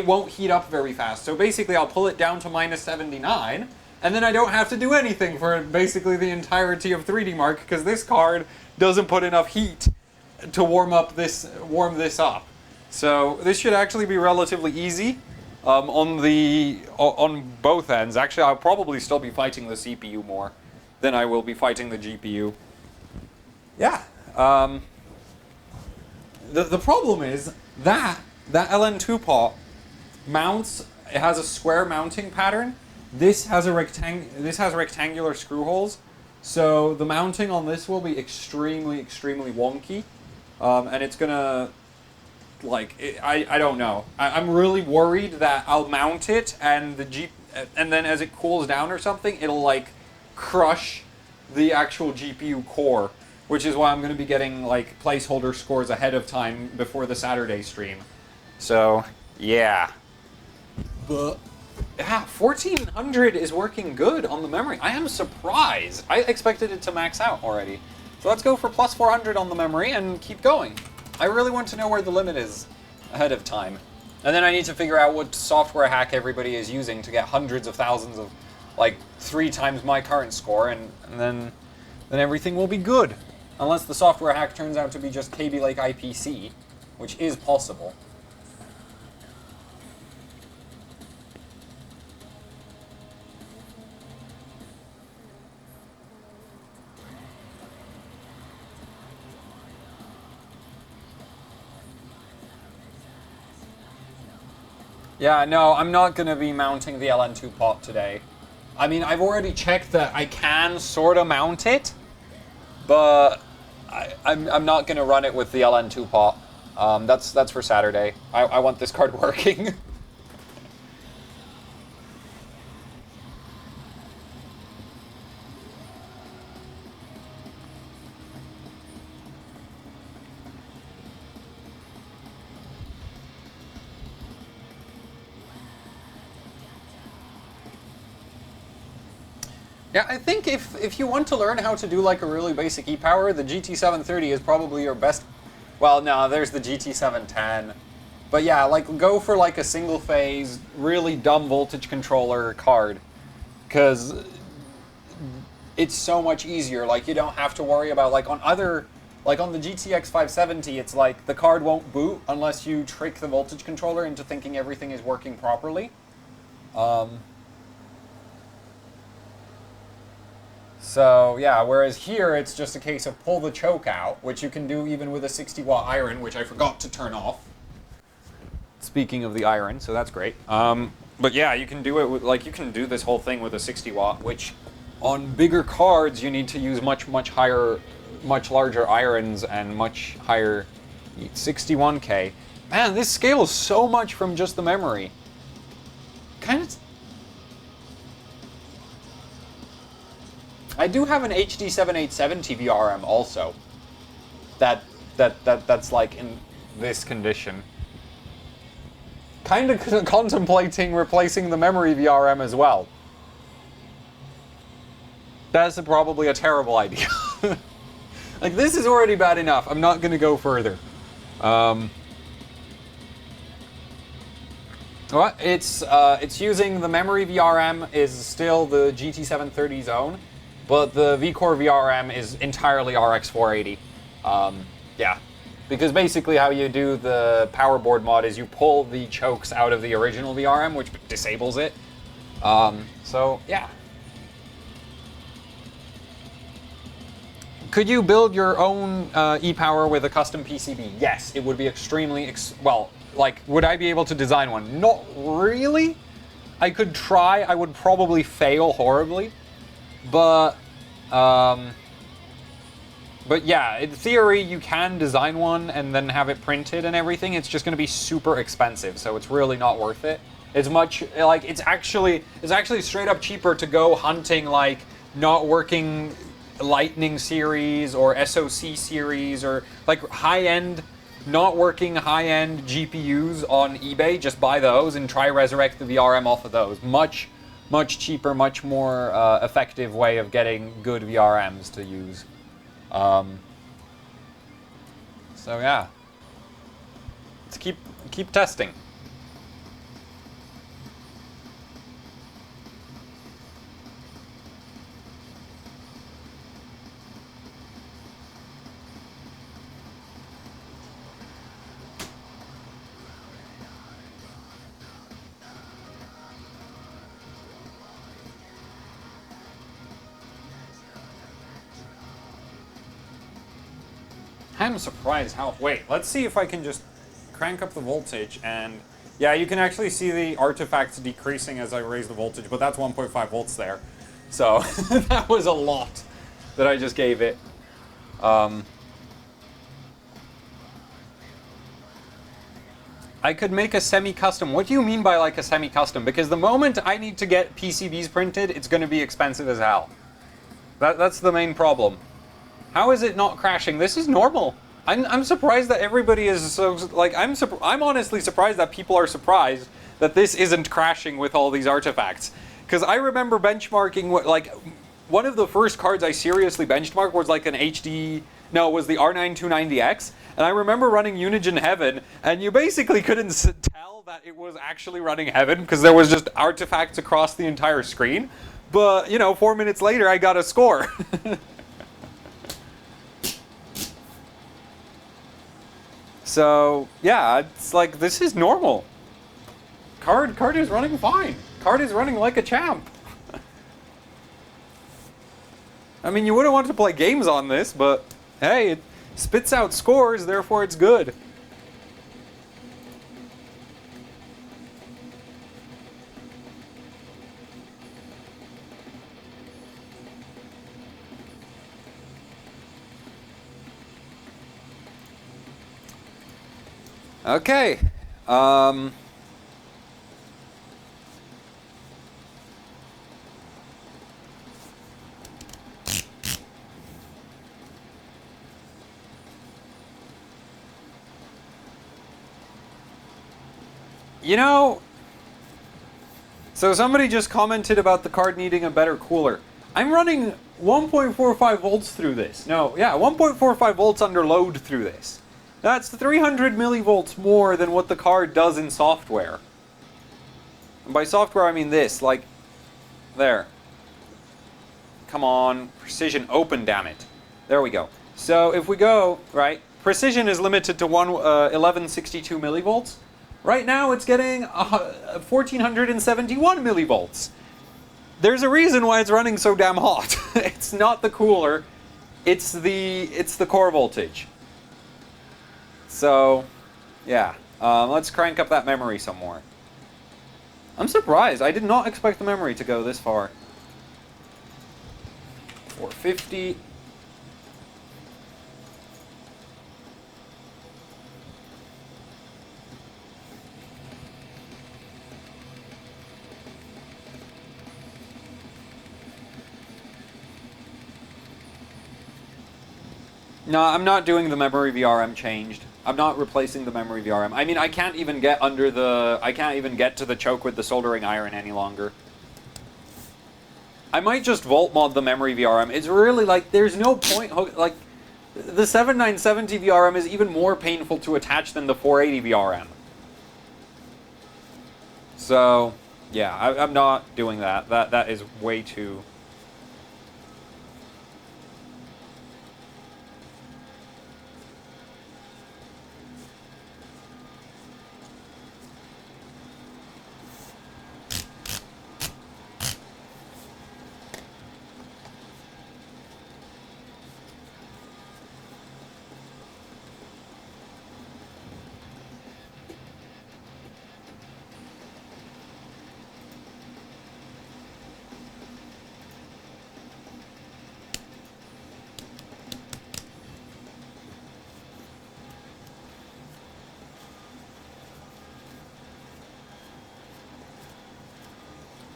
won't heat up very fast. So basically I'll pull it down to minus 79, and then I don't have to do anything for basically the entirety of 3D Mark, because this card doesn't put enough heat to warm this up. So this should actually be relatively easy. On both ends. Actually, I'll probably still be fighting the CPU more than I will be fighting the GPU. Yeah. The problem is that LN2 pot mounts. It has a square mounting pattern. This has rectangular screw holes. So the mounting on this will be extremely, extremely wonky, and it's gonna. I don't know. I'm really worried that I'll mount it and and then as it cools down or something, it'll like crush the actual GPU core, which is why I'm going to be getting like placeholder scores ahead of time before the Saturday stream. So, yeah. But yeah, 1400 is working good on the memory. I am surprised. I expected it to max out already. So let's go for plus 400 on the memory and keep going. I really want to know where the limit is ahead of time. And then I need to figure out what software hack everybody is using to get hundreds of thousands of, like, 3 times my current score, and then everything will be good. Unless the software hack turns out to be just KB Lake IPC, which is possible. Yeah, no, I'm not going to be mounting the LN2 pot today. I mean, I've already checked that I can sort of mount it, but I'm not going to run it with the LN2 pot. That's for Saturday. I want this card working. Yeah, I think if you want to learn how to do like a really basic e-power, the GT730 is probably your best. Well, no, there's the GT710. But yeah, like go for like a single phase, really dumb voltage controller card. Because it's so much easier. Like you don't have to worry about like on other, like on the GTX 570, it's like the card won't boot unless you trick the voltage controller into thinking everything is working properly. So yeah, whereas here it's just a case of pull the choke out, which you can do even with a 60-watt iron, which I forgot to turn off. Speaking of the iron, so that's great. But yeah, you can do it with, like, you can do this whole thing with a 60-watt, which on bigger cards you need to use much larger irons and much higher 61K. Man, this scales so much from just the memory. Kind of. I do have an HD 7870 VRM also. That's like in this condition. Kind of contemplating replacing the memory VRM as well. That's probably a terrible idea. Like, this is already bad enough. I'm not going to go further. Well, it's using the memory VRM is still the GT730's own, but the VCore VRM is entirely RX 480. Yeah, because basically how you do the power board mod is you pull the chokes out of the original VRM, which disables it. So yeah. Could you build your own e-power with a custom PCB? Yes, it would be extremely, well, like, would I be able to design one? Not really. I could try. I would probably fail horribly. But yeah, in theory, you can design one and then have it printed and everything. It's just going to be super expensive, so it's really not worth it. It's much, like, it's actually straight up cheaper to go hunting, like, not working Lightning series or SoC series or, like, high-end, not working high-end GPUs on eBay. Just buy those and try resurrect the VRM off of those. Much cheaper, much more effective way of getting good VRMs to use. So yeah, let's keep testing. I'm surprised how... Wait, let's see if I can just crank up the voltage and... Yeah, you can actually see the artifacts decreasing as I raise the voltage, but that's 1.5 volts there. So, that was a lot that I just gave it. I could make a semi-custom. What do you mean by, like, a semi-custom? Because the moment I need to get PCBs printed, it's going to be expensive as hell. That's the main problem. How is it not crashing? This is normal. I'm surprised that everybody is so, like, I'm honestly surprised that people are surprised that this isn't crashing with all these artifacts. Because I remember benchmarking, like, one of the first cards I seriously benchmarked was like an HD, no, it was the R9 290X. And I remember running Unigine Heaven, and you basically couldn't tell that it was actually running Heaven because there was just artifacts across the entire screen. But, you know, 4 minutes later I got a score. So, yeah, it's like, this is normal. Card is running fine. Card is running like a champ. I mean, you wouldn't want to play games on this, but hey, it spits out scores, therefore it's good. Okay. You know, so somebody just commented about the card needing a better cooler. I'm running 1.45 volts through this. No, yeah, 1.45 volts under load through this. That's 300 millivolts more than what the card does in software. And by software, I mean this, like, there. Come on, precision open, damn it. There we go. So if we go, right, precision is limited to 1162 millivolts. Right now it's getting 1471 millivolts. There's a reason why it's running so damn hot. It's not the cooler, it's the core voltage. So, yeah, let's crank up that memory some more. I'm surprised. I did not expect the memory to go this far. 450. No, I'm not doing the memory VRM changed. I'm not replacing the memory VRM. I mean, I can't even get under the... I can't even get to the choke with the soldering iron any longer. I might just volt mod the memory VRM. It's really like, there's no point... Like, the 7970 VRM is even more painful to attach than the 480 VRM. So, yeah, I'm not doing that. That is way too...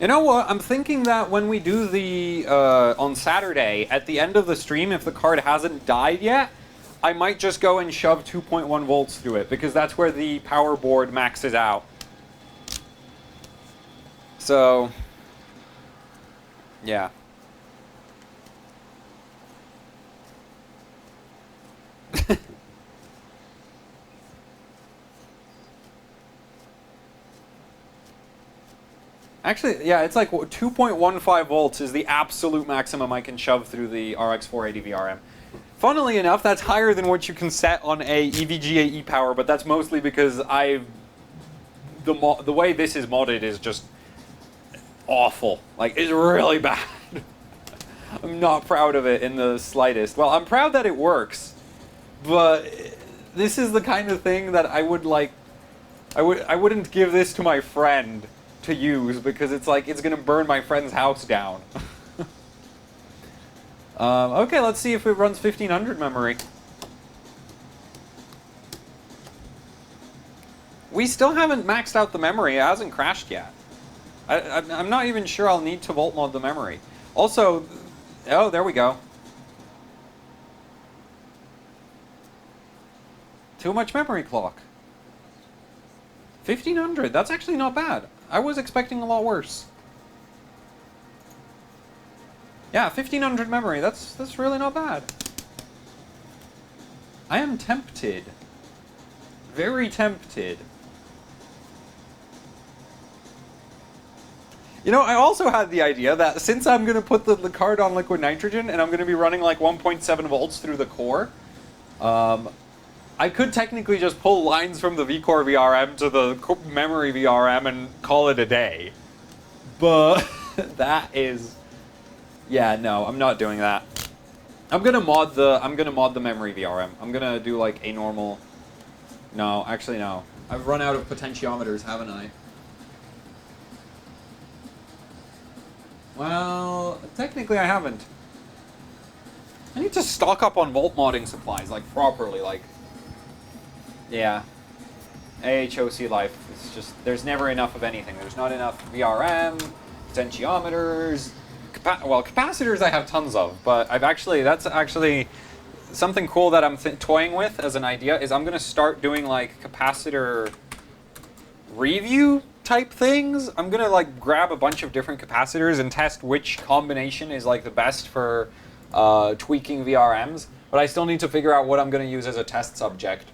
You know what? I'm thinking that when we do the, on Saturday, at the end of the stream, if the card hasn't died yet, I might just go and shove 2.1 volts through it, because that's where the power board maxes out. So, yeah. Actually, yeah, it's like 2.15 volts is the absolute maximum I can shove through the RX 480 VRM. Funnily enough, that's higher than what you can set on a EVGA e-Power, but that's mostly because the way this is modded is just awful. Like, it's really bad. I'm not proud of it in the slightest. Well, I'm proud that it works, but this is the kind of thing that I wouldn't give this to my friend to use, because it's like, it's gonna burn my friend's house down. Okay, let's see if it runs 1500 memory. We still haven't maxed out the memory. It hasn't crashed yet. I'm not even sure I'll need to volt mod the memory. Also, oh, there we go. Too much memory clock. 1500, that's actually not bad. I was expecting a lot worse. Yeah, 1500 memory, that's really not bad. I am tempted. Very tempted. You know, I also had the idea that since I'm going to put the card on liquid nitrogen and I'm going to be running like 1.7 volts through the core, I could technically just pull lines from the vCore VRM to the memory VRM and call it a day. But that is... Yeah, no, I'm not doing that. I'm gonna mod the memory VRM. I'm gonna do like a normal... No, actually no. I've run out of potentiometers, haven't I? Well, technically I haven't. I need to stock up on volt modding supplies, like properly, like... Yeah. AHOC life. It's just, there's never enough of anything. There's not enough VRM, potentiometers, capacitors I have tons of, but that's actually something cool that I'm toying with as an idea is I'm going to start doing like capacitor review type things. I'm going to like grab a bunch of different capacitors and test which combination is like the best for tweaking VRMs, but I still need to figure out what I'm going to use as a test subject.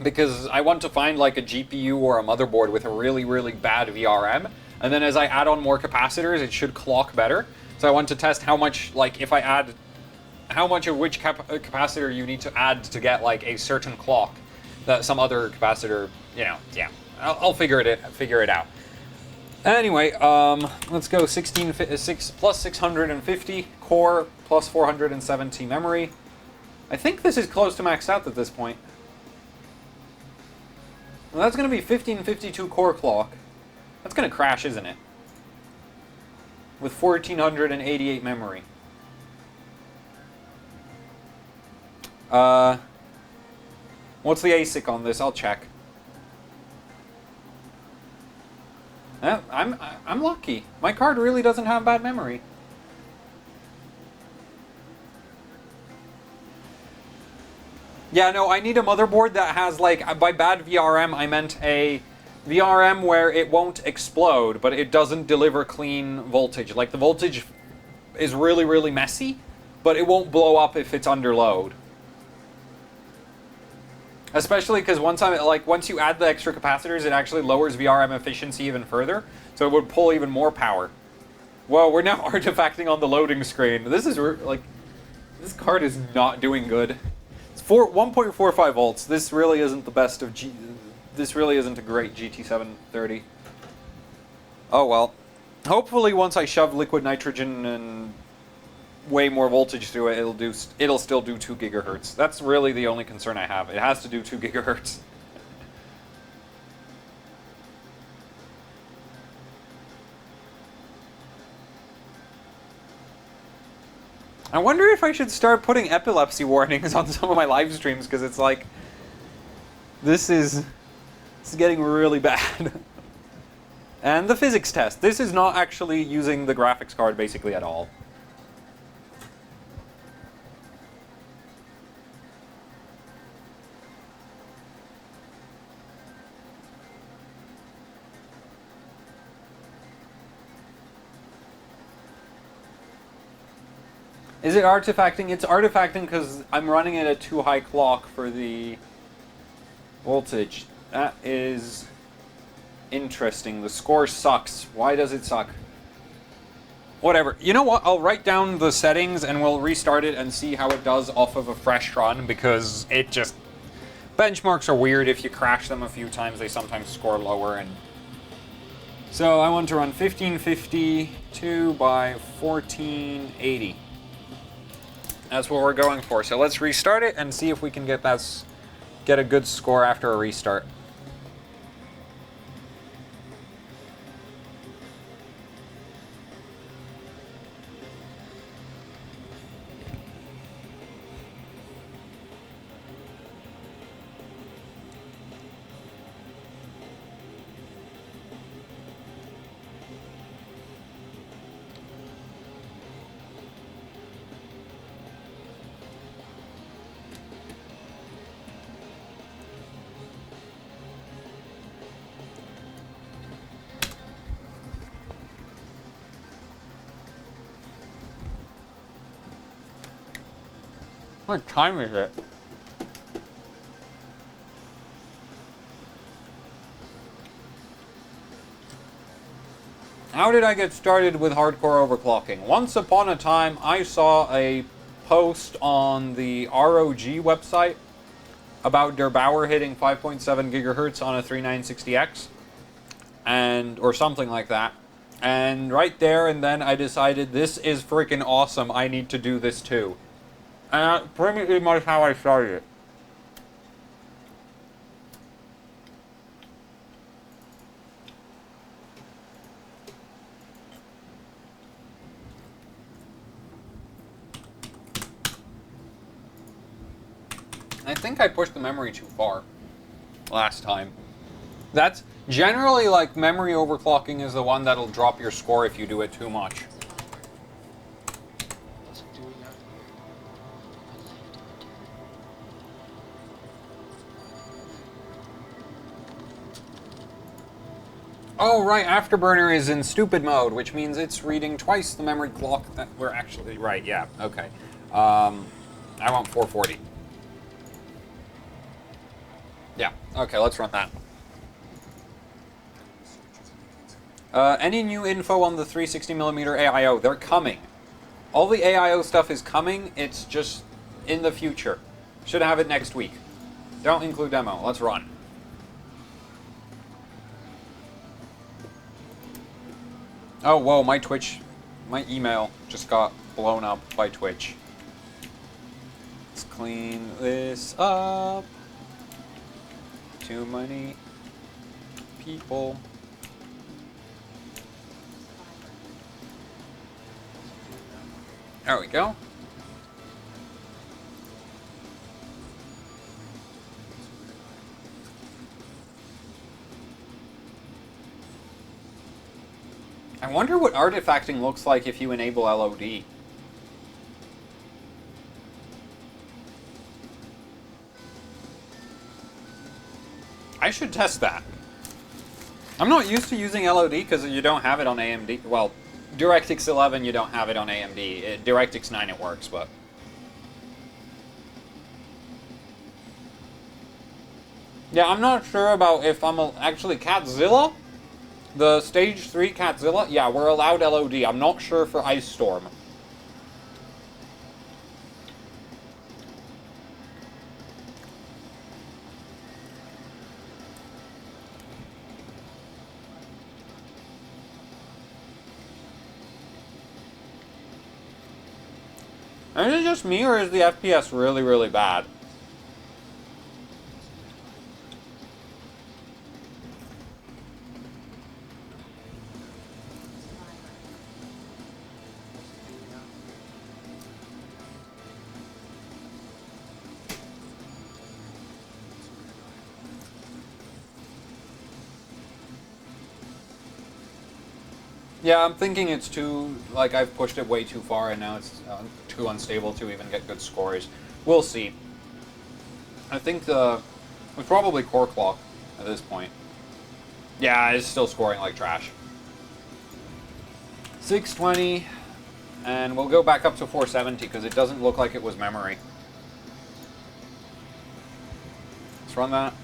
Because I want to find like a GPU or a motherboard with a really, really bad VRM, and then as I add on more capacitors, it should clock better. So I want to test how much, like if I add, how much of which capacitor you need to add to get like a certain clock that some other capacitor, you know, yeah. I'll figure it out. Anyway, let's go 6 plus 650 core plus 470 memory. I think this is close to maxed out at this point. Well, that's going to be 1552 core clock. That's going to crash, isn't it? With 1488 memory. What's the ASIC on this? I'll check. I'm lucky. My card really doesn't have bad memory. Yeah, no, I need a motherboard that has, like, by bad VRM, I meant a VRM where it won't explode, but it doesn't deliver clean voltage. Like, the voltage is really, really messy, but it won't blow up if it's under load. Especially because once you add the extra capacitors, it actually lowers VRM efficiency even further, so it would pull even more power. Whoa, we're now artifacting on the loading screen. This is, like, this card is not doing good. It's 1.45 volts. This really isn't the best of this really isn't a great GT730. Oh well. Hopefully once I shove liquid nitrogen and way more voltage through it, it'll still do 2 gigahertz. That's really the only concern I have. It has to do 2 gigahertz. I wonder if I should start putting epilepsy warnings on some of my live streams, because it's like, this is getting really bad. And the physics test. This is not actually using the graphics card basically at all. Is it artifacting? It's artifacting because I'm running it at too high clock for the voltage. That is interesting. The score sucks. Why does it suck? Whatever. You know what? I'll write down the settings and we'll restart it and see how it does off of a fresh run, because it just... benchmarks are weird. If you crash them a few times, they sometimes score lower. And so I want to run 1552 by 1480. That's what we're going for. So let's restart it and see if we can get a good score after a restart. What time is it? How did I get started with hardcore overclocking? Once upon a time, I saw a post on the ROG website about Der Bauer hitting 5.7 gigahertz on a 3960X, or something like that. And right there and then I decided, this is freaking awesome, I need to do this too. And that's pretty much how I started it. I think I pushed the memory too far. last time. That's generally, like, memory overclocking is the one that'll drop your score if you do it too much. Oh, right, Afterburner is in stupid mode, which means it's reading twice the memory clock that we're actually... Right, yeah, okay. I want 440. Yeah, okay, let's run that. Any new info on the 360mm AIO? They're coming. All the AIO stuff is coming, it's just in the future. Should have it next week. Don't include demo, let's run. Oh, whoa, my email just got blown up by Twitch. Let's clean this up. Too many people. There we go. I wonder what artifacting looks like if you enable LOD. I should test that. I'm not used to using LOD because you don't have it on AMD. Well, DirectX 11 you don't have it on AMD. DirectX 9 it works, but... Yeah, I'm not sure about if I'm actually Catzilla. The Stage 3 Catzilla, yeah, we're allowed LOD. I'm not sure for Ice Storm. Is it just me, or is the FPS really, really bad? Yeah, I'm thinking it's too, like, I've pushed it way too far and now it's too unstable to even get good scores. We'll see. I think it's probably core clock at this point. Yeah, it's still scoring like trash. 620, and we'll go back up to 470 because it doesn't look like it was memory. Let's run that.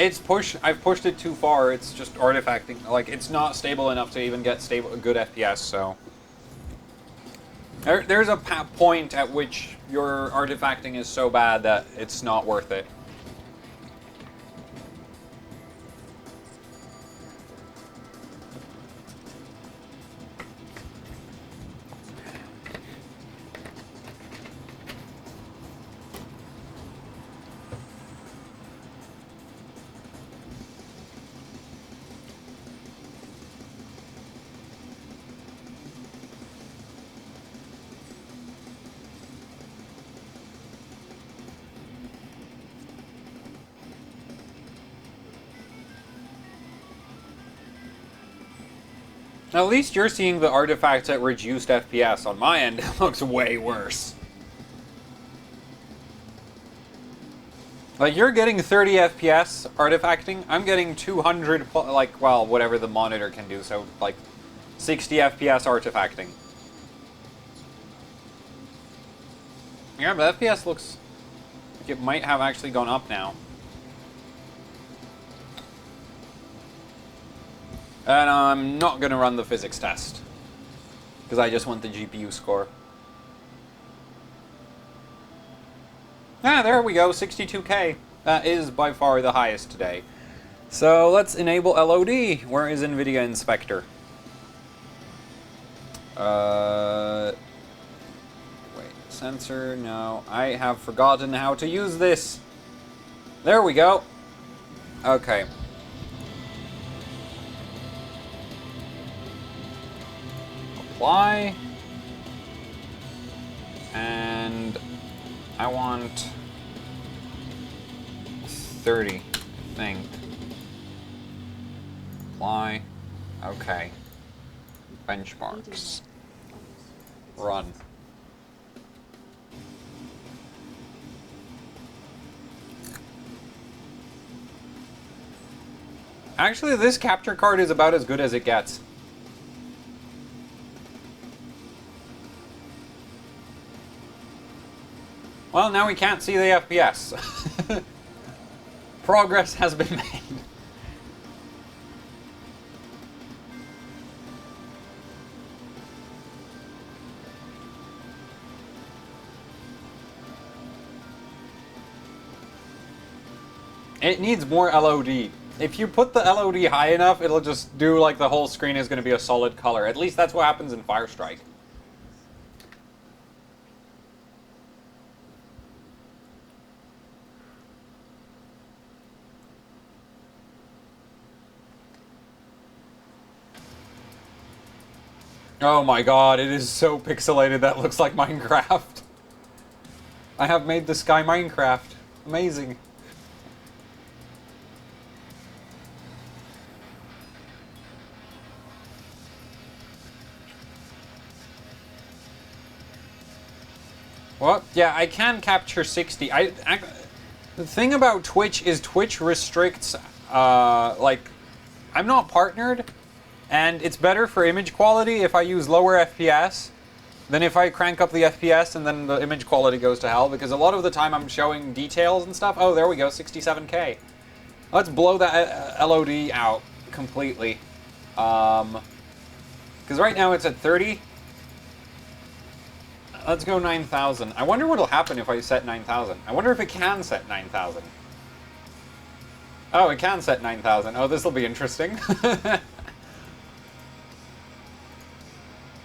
I've pushed it too far. It's just artifacting. Like, it's not stable enough to even get good FPS, so... There's a point at which your artifacting is so bad that it's not worth it. At least you're seeing the artifacts at reduced FPS. On my end, it looks way worse. Like, you're getting 30 FPS artifacting. I'm getting 200, like, well, whatever the monitor can do. So, like, 60 FPS artifacting. Yeah, but FPS looks like it might have actually gone up now. And I'm not going to run the physics test, because I just want the GPU score. Ah, there we go, 62K. That is by far the highest today. So let's enable LOD. Where is NVIDIA Inspector? Wait, sensor, no. I have forgotten how to use this. There we go. Okay. Apply, and I want 30 thing. Apply. Okay. Benchmarks. Run. Actually, this capture card is about as good as it gets. Well, now we can't see the FPS. Progress has been made. It needs more LOD. If you put the LOD high enough, it'll just do like the whole screen is going to be a solid color. At least that's what happens in Firestrike. Oh my god, it is so pixelated that looks like Minecraft. I have made the sky Minecraft. Amazing. What? Yeah, I can capture 60. The thing about Twitch is Twitch restricts, like, I'm not partnered, and it's better for image quality if I use lower FPS than if I crank up the FPS and then the image quality goes to hell, because a lot of the time I'm showing details and stuff. Oh, there we go, 67K. Let's blow that LOD out completely. Because right now it's at 30. Let's go 9,000. I wonder what'll happen if I set 9,000. I wonder if it can set 9,000. Oh, it can set 9,000. Oh, this'll be interesting.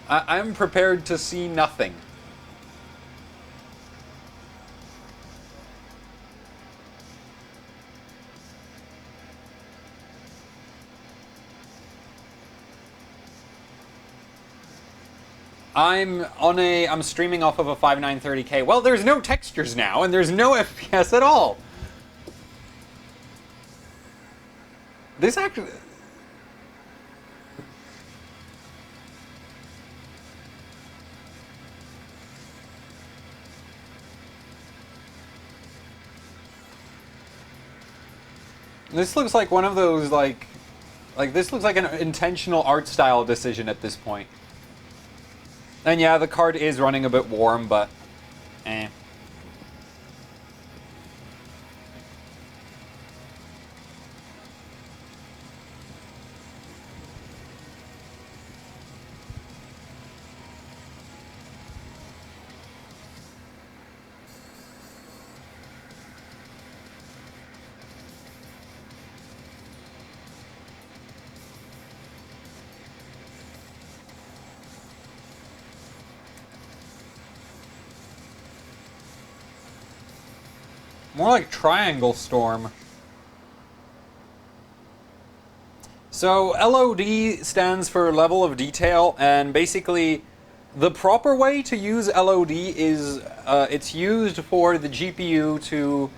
I'm prepared to see nothing. I'm streaming off of a 5930K. Well, there's no textures now, and there's no FPS at all. This actually... This looks like one of those, like this looks like an intentional art style decision at this point. And yeah, the card is running a bit warm, but eh. More like Triangle Storm. So LOD stands for level of detail, and basically the proper way to use LOD is it's used for the GPU to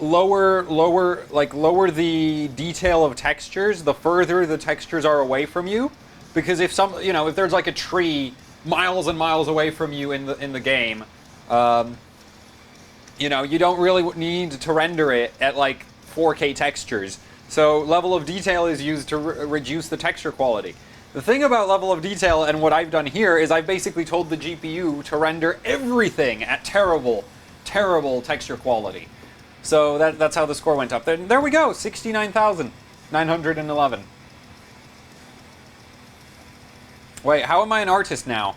lower the detail of textures the further the textures are away from you, because if if there's like a tree miles and miles away from you in the game, you don't really need to render it at like 4K textures. So level of detail is used to reduce the texture quality. The thing about level of detail and what I've done here is I've basically told the GPU to render everything at terrible, terrible texture quality. So that's how the score went up. There we go, 69,911. Wait, how am I an artist now?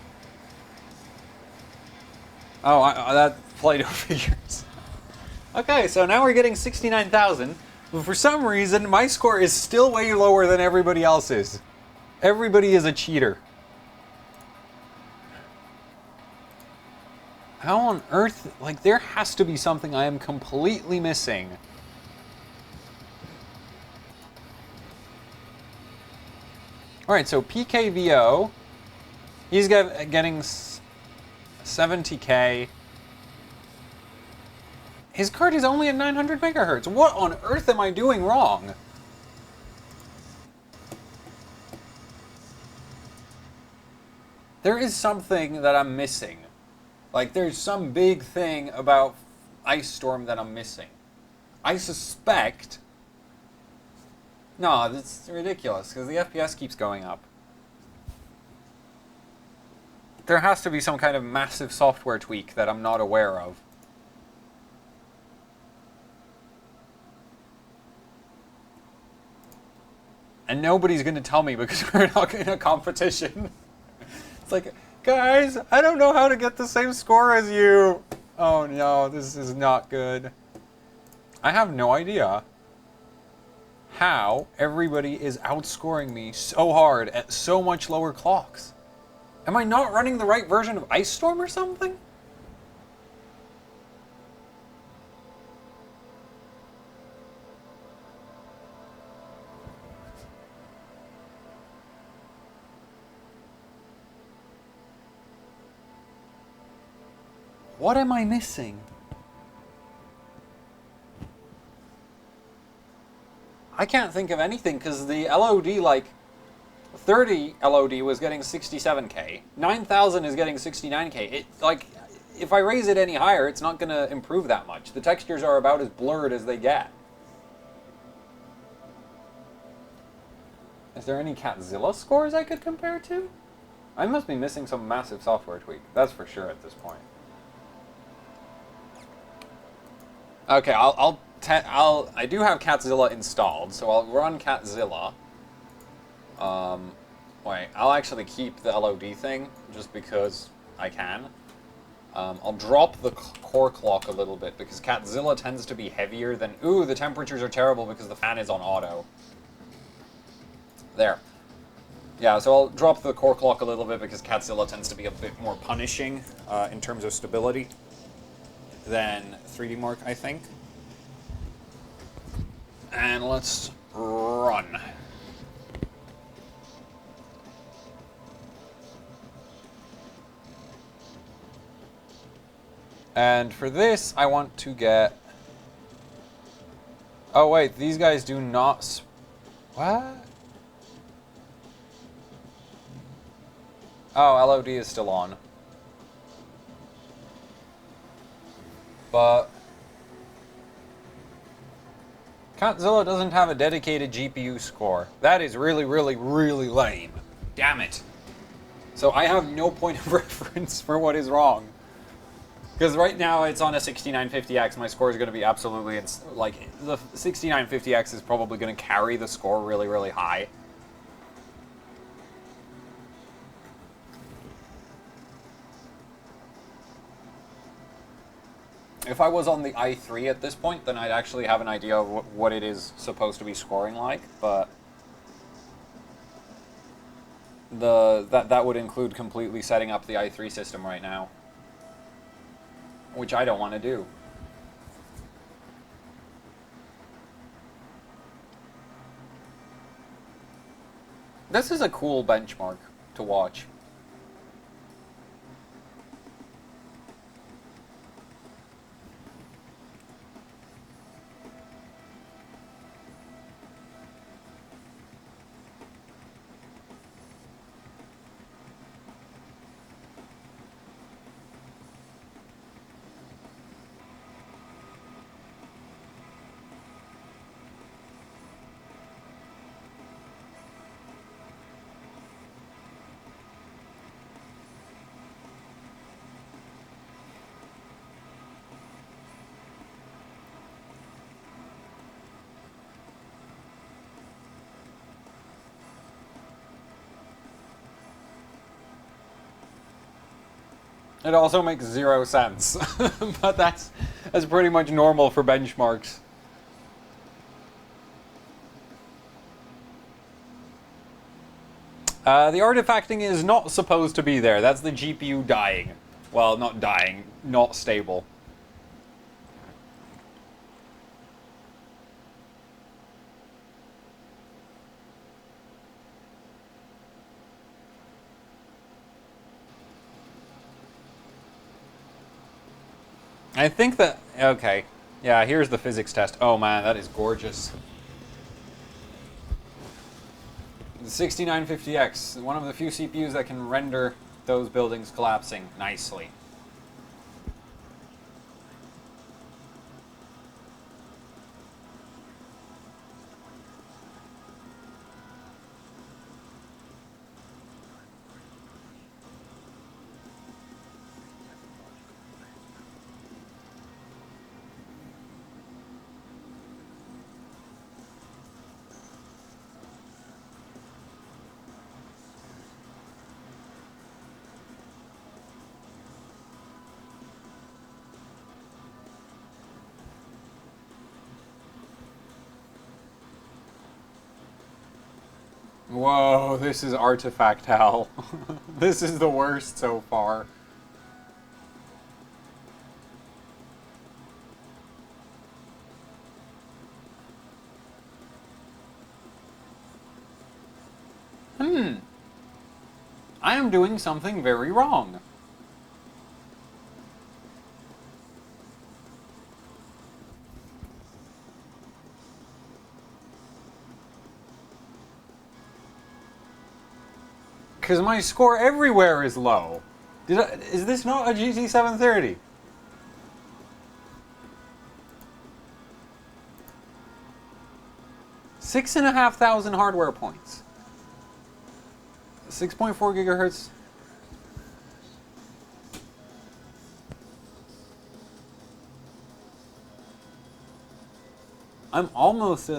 Oh, that Play-Doh figures. Okay, so now we're getting 69,000, but for some reason my score is still way lower than everybody else's. Everybody is a cheater. How on earth, like, there has to be something I am completely missing. Alright, so PKVO, he's getting 70K. His card is only at 900 megahertz. What on earth am I doing wrong? There is something that I'm missing. Like, there's some big thing about Ice Storm that I'm missing. I suspect... No, that's ridiculous, because the FPS keeps going up. There has to be some kind of massive software tweak that I'm not aware of. And nobody's going to tell me because we're not in a competition. It's like, guys, I don't know how to get the same score as you. Oh no, this is not good. I have no idea how everybody is outscoring me so hard at so much lower clocks. Am I not running the right version of Ice Storm or something? What am I missing? I can't think of anything because the LOD, like, 30 LOD was getting 67k. 9,000 is getting 69k. It, like, if I raise it any higher, it's not going to improve that much. The textures are about as blurred as they get. Is there any Catzilla scores I could compare to? I must be missing some massive software tweak. That's for sure at this point. Okay, I do have Catzilla installed, so I'll run Catzilla. Wait, I'll actually keep the LOD thing, just because I can. I'll drop the core clock a little bit, because Catzilla tends to be heavier than... Ooh, the temperatures are terrible because the fan is on auto. There. Yeah, so I'll drop the core clock a little bit, because Catzilla tends to be a bit more punishing, in terms of stability, than 3D Mark, I think. And let's run. And for this, I want to get... Oh wait, these guys do not... What? Oh, LOD is still on. But... Catzilla doesn't have a dedicated GPU score. That is really, really, really lame. Damn it. So I have no point of reference for what is wrong. Because right now it's on a 6950X, my score is going to be absolutely... Like, the 6950X is probably going to carry the score really, really high. If I was on the i3 at this point, then I'd actually have an idea of what it is supposed to be scoring like, but... That would include completely setting up the i3 system right now. Which I don't want to do. This is a cool benchmark to watch. It also makes 0 sense, but that's pretty much normal for benchmarks. The artifacting is not supposed to be there. That's the GPU dying. Well, not dying, not stable. I think that... Okay. Yeah, here's the physics test. Oh man, that is gorgeous. The 6950X, one of the few CPUs that can render those buildings collapsing nicely. Whoa, this is artifact hell. This is the worst so far. I am doing something very wrong. Because my score everywhere is low. Is this not a GT 730? $6,500 hardware points. 6.4 gigahertz. I'm almost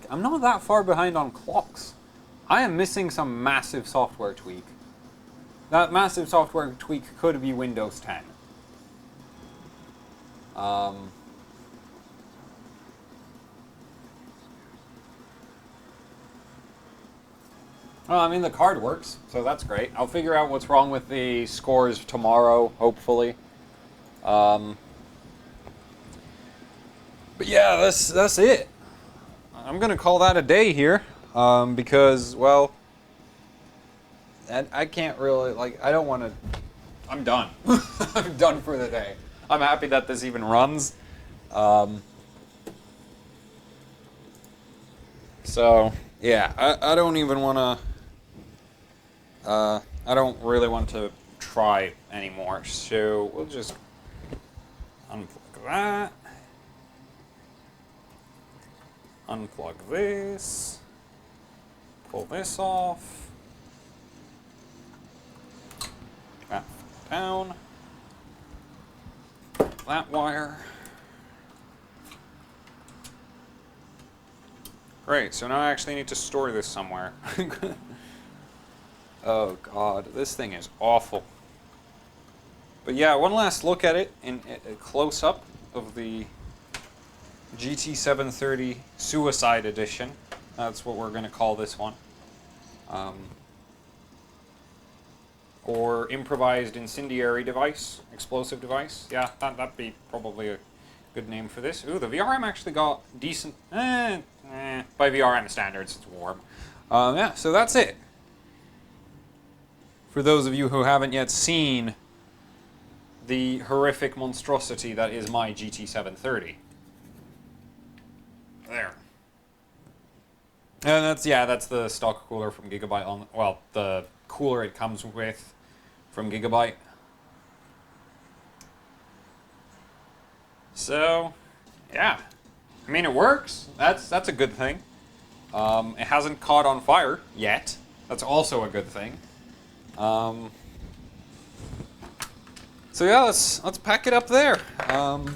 I'm not that far behind on clocks. I am missing some massive software tweak. That massive software tweak could be Windows 10. Well, I mean, the card works, so that's great. I'll figure out what's wrong with the scores tomorrow, hopefully. But yeah, that's it. I'm gonna call that a day here, because, well, I can't really, I don't want to. I'm done. I'm done for the day. I'm happy that this even runs. So yeah, I don't even want to. I don't really want to try anymore. So we'll just unplug that. Unplug this. Pull this off. That down. That wire. Great, so now I actually need to store this somewhere. Oh god, this thing is awful. But yeah, one last look at it in a close-up of the GT 730 Suicide Edition. That's what we're going to call this one. Or Improvised Incendiary Device, Explosive Device. Yeah, that'd be probably a good name for this. Ooh, the VRM actually got decent... by VRM standards, it's warm. Yeah, so that's it. For those of you who haven't yet seen the horrific monstrosity that is my GT 730. There. And that's the stock cooler from Gigabyte well, the cooler it comes with from Gigabyte. So, yeah. I mean, it works. That's a good thing. It hasn't caught on fire yet. That's also a good thing. So yeah, let's pack it up there,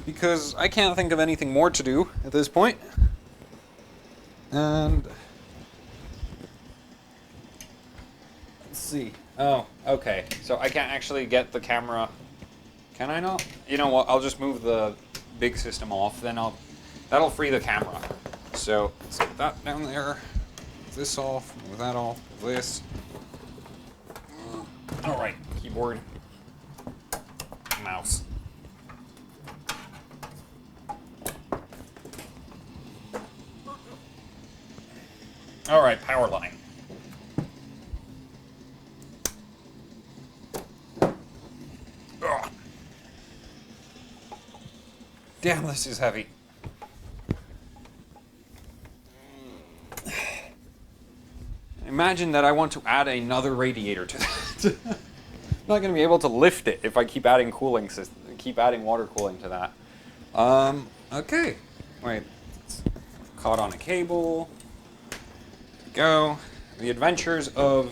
because I can't think of anything more to do at this point. And let's see. Oh, okay. So I can't actually get the camera. Can I not? You know what? I'll just move the big system off. Then that'll free the camera. So let's get that down there. Move this off. Move that off. Move this. All right. Keyboard. Mouse. All right, power line. Ugh. Damn, this is heavy. imagine that I want to add another radiator to that. I'm not going to be able to lift it if I keep adding water cooling to that. Okay. Wait. It's caught on a cable. Go. The adventures of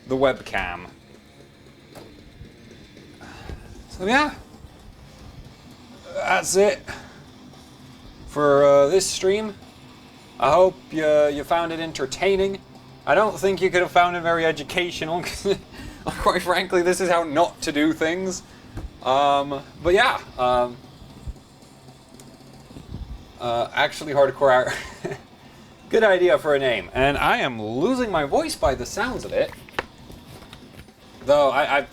the webcam. So yeah. That's it for this stream. I hope you found it entertaining. I don't think you could have found it very educational, because quite frankly, this is how not to do things. But yeah, actually hardcore hour. Good idea for a name. And I am losing my voice by the sounds of it. Though I've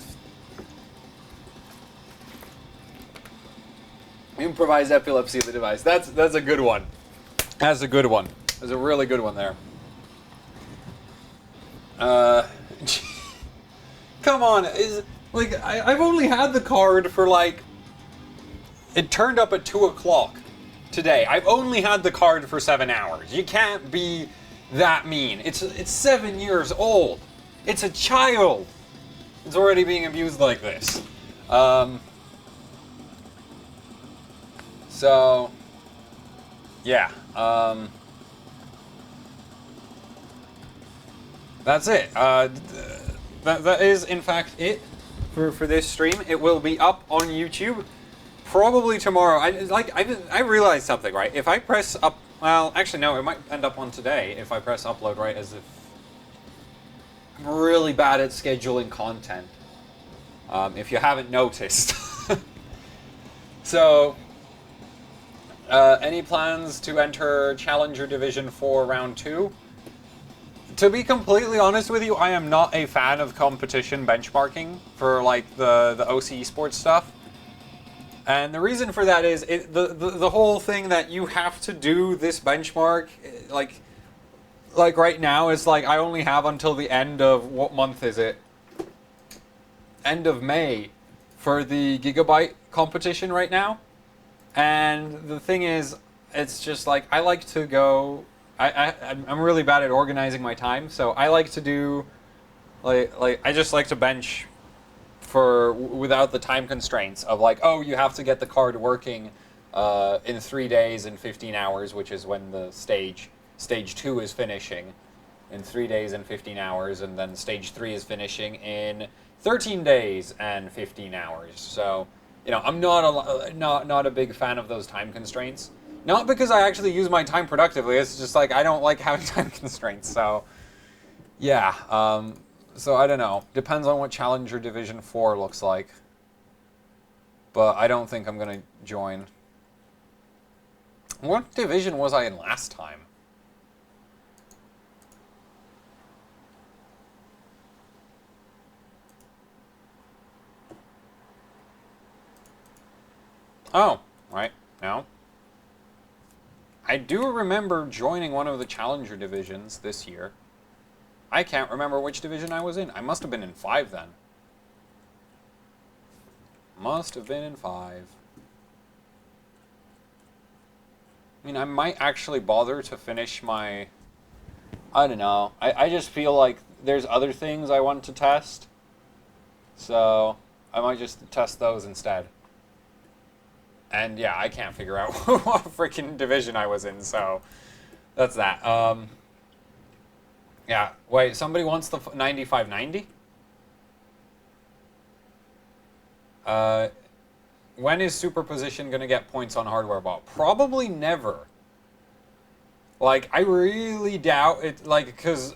improvised epilepsy of the device. That's a good one. That's a good one. There's a really good one there. Come on, I've only had the card for like, it turned up at 2 o'clock today. I've only had the card for 7 hours. You can't be that mean. It's 7 years old. It's a child. It's already being abused like this. So, yeah. That's it. That is, in fact, it for this stream. It will be up on YouTube probably tomorrow. I realized something, right? If I press up, well, actually no, it might end up on today if I press upload, right? As if I'm really bad at scheduling content. If you haven't noticed. So, any plans to enter Challenger Division 4 Round 2? To be completely honest with you, I am not a fan of competition benchmarking for like the OC-esports stuff. And the reason for that is the whole thing that you have to do this benchmark, like right now, it's like I only have until the end of, what month is it? End of May for the Gigabyte competition right now. And the thing is, it's just like, I like to go, I'm really bad at organizing my time, so I like to do, I just like to bench without the time constraints of like, oh, you have to get the card working in 3 days and 15 hours, which is when the stage 2 is finishing, in 3 days and 15 hours, and then stage 3 is finishing in 13 days and 15 hours. So, you know, I'm not a big fan of those time constraints. Not because I actually use my time productively, it's just like I don't like having time constraints, so yeah, so I don't know. Depends on what Challenger Division 4 looks like. But I don't think I'm going to join. What division was I in last time? Oh, right, no. I do remember joining one of the Challenger divisions this year. I can't remember which division I was in. I must have been in 5 then. Must have been in 5. I mean, I might actually bother to finish my... I don't know. I just feel like there's other things I want to test. So, I might just test those instead. And yeah, I can't figure out what freaking division I was in, so that's that. Yeah, wait, somebody wants the 9590? When is Superposition going to get points on Hardware Ball? Probably never. Like, I really doubt it, like, because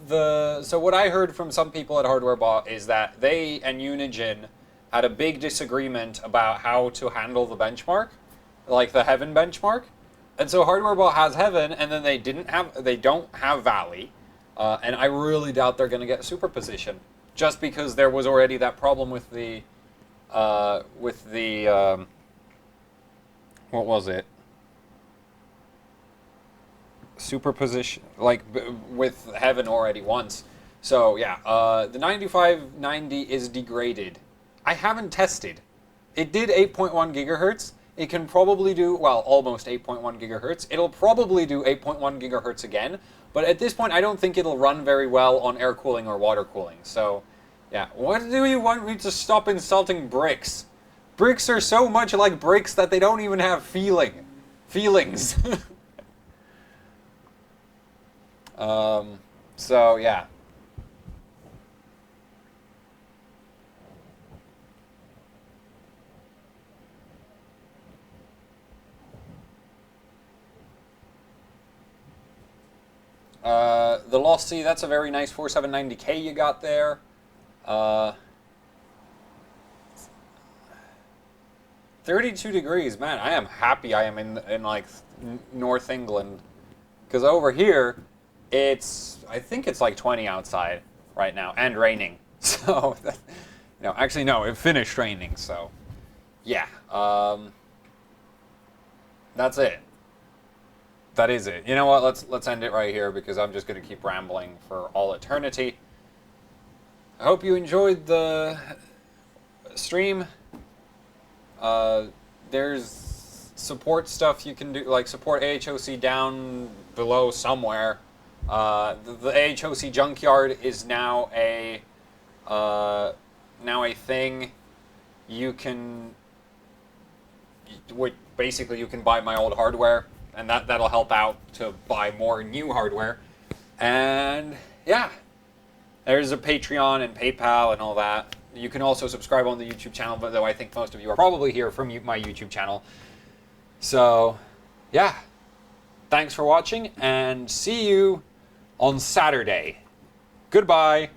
so what I heard from some people at Hardware Ball is that they and Unigine had a big disagreement about how to handle the benchmark, like the Heaven benchmark. And so Hardware Ball has Heaven, and then they don't have Valley, and I really doubt they're going to get Superposition, just because there was already that problem with the what was it? Superposition, like with Heaven already once. So yeah, the 9590 is degraded. I haven't tested. It did 8.1 gigahertz. It can probably do, well, almost 8.1 gigahertz. It'll probably do 8.1 gigahertz again, but at this point I don't think it'll run very well on air cooling or water cooling. So, yeah. What do you want me to stop insulting bricks? Bricks are so much like bricks that they don't even have feelings. So, yeah. The Lost Sea, that's a very nice 4790K you got there. 32 degrees, man, I am happy I am in like North England. Because over here, I think it's like 20 outside right now, and raining. So, actually no, it finished raining, so, yeah. That's it. That is it. You know what? Let's end it right here because I'm just going to keep rambling for all eternity. I hope you enjoyed the stream. There's support stuff you can do, like support AHOC down below somewhere. The AHOC junkyard is now a thing. You can basically you can buy my old hardware. And that'll help out to buy more new hardware. And, yeah. There's a Patreon and PayPal and all that. You can also subscribe on the YouTube channel, but though I think most of you are probably here from my YouTube channel. So, yeah. Thanks for watching, and see you on Saturday. Goodbye.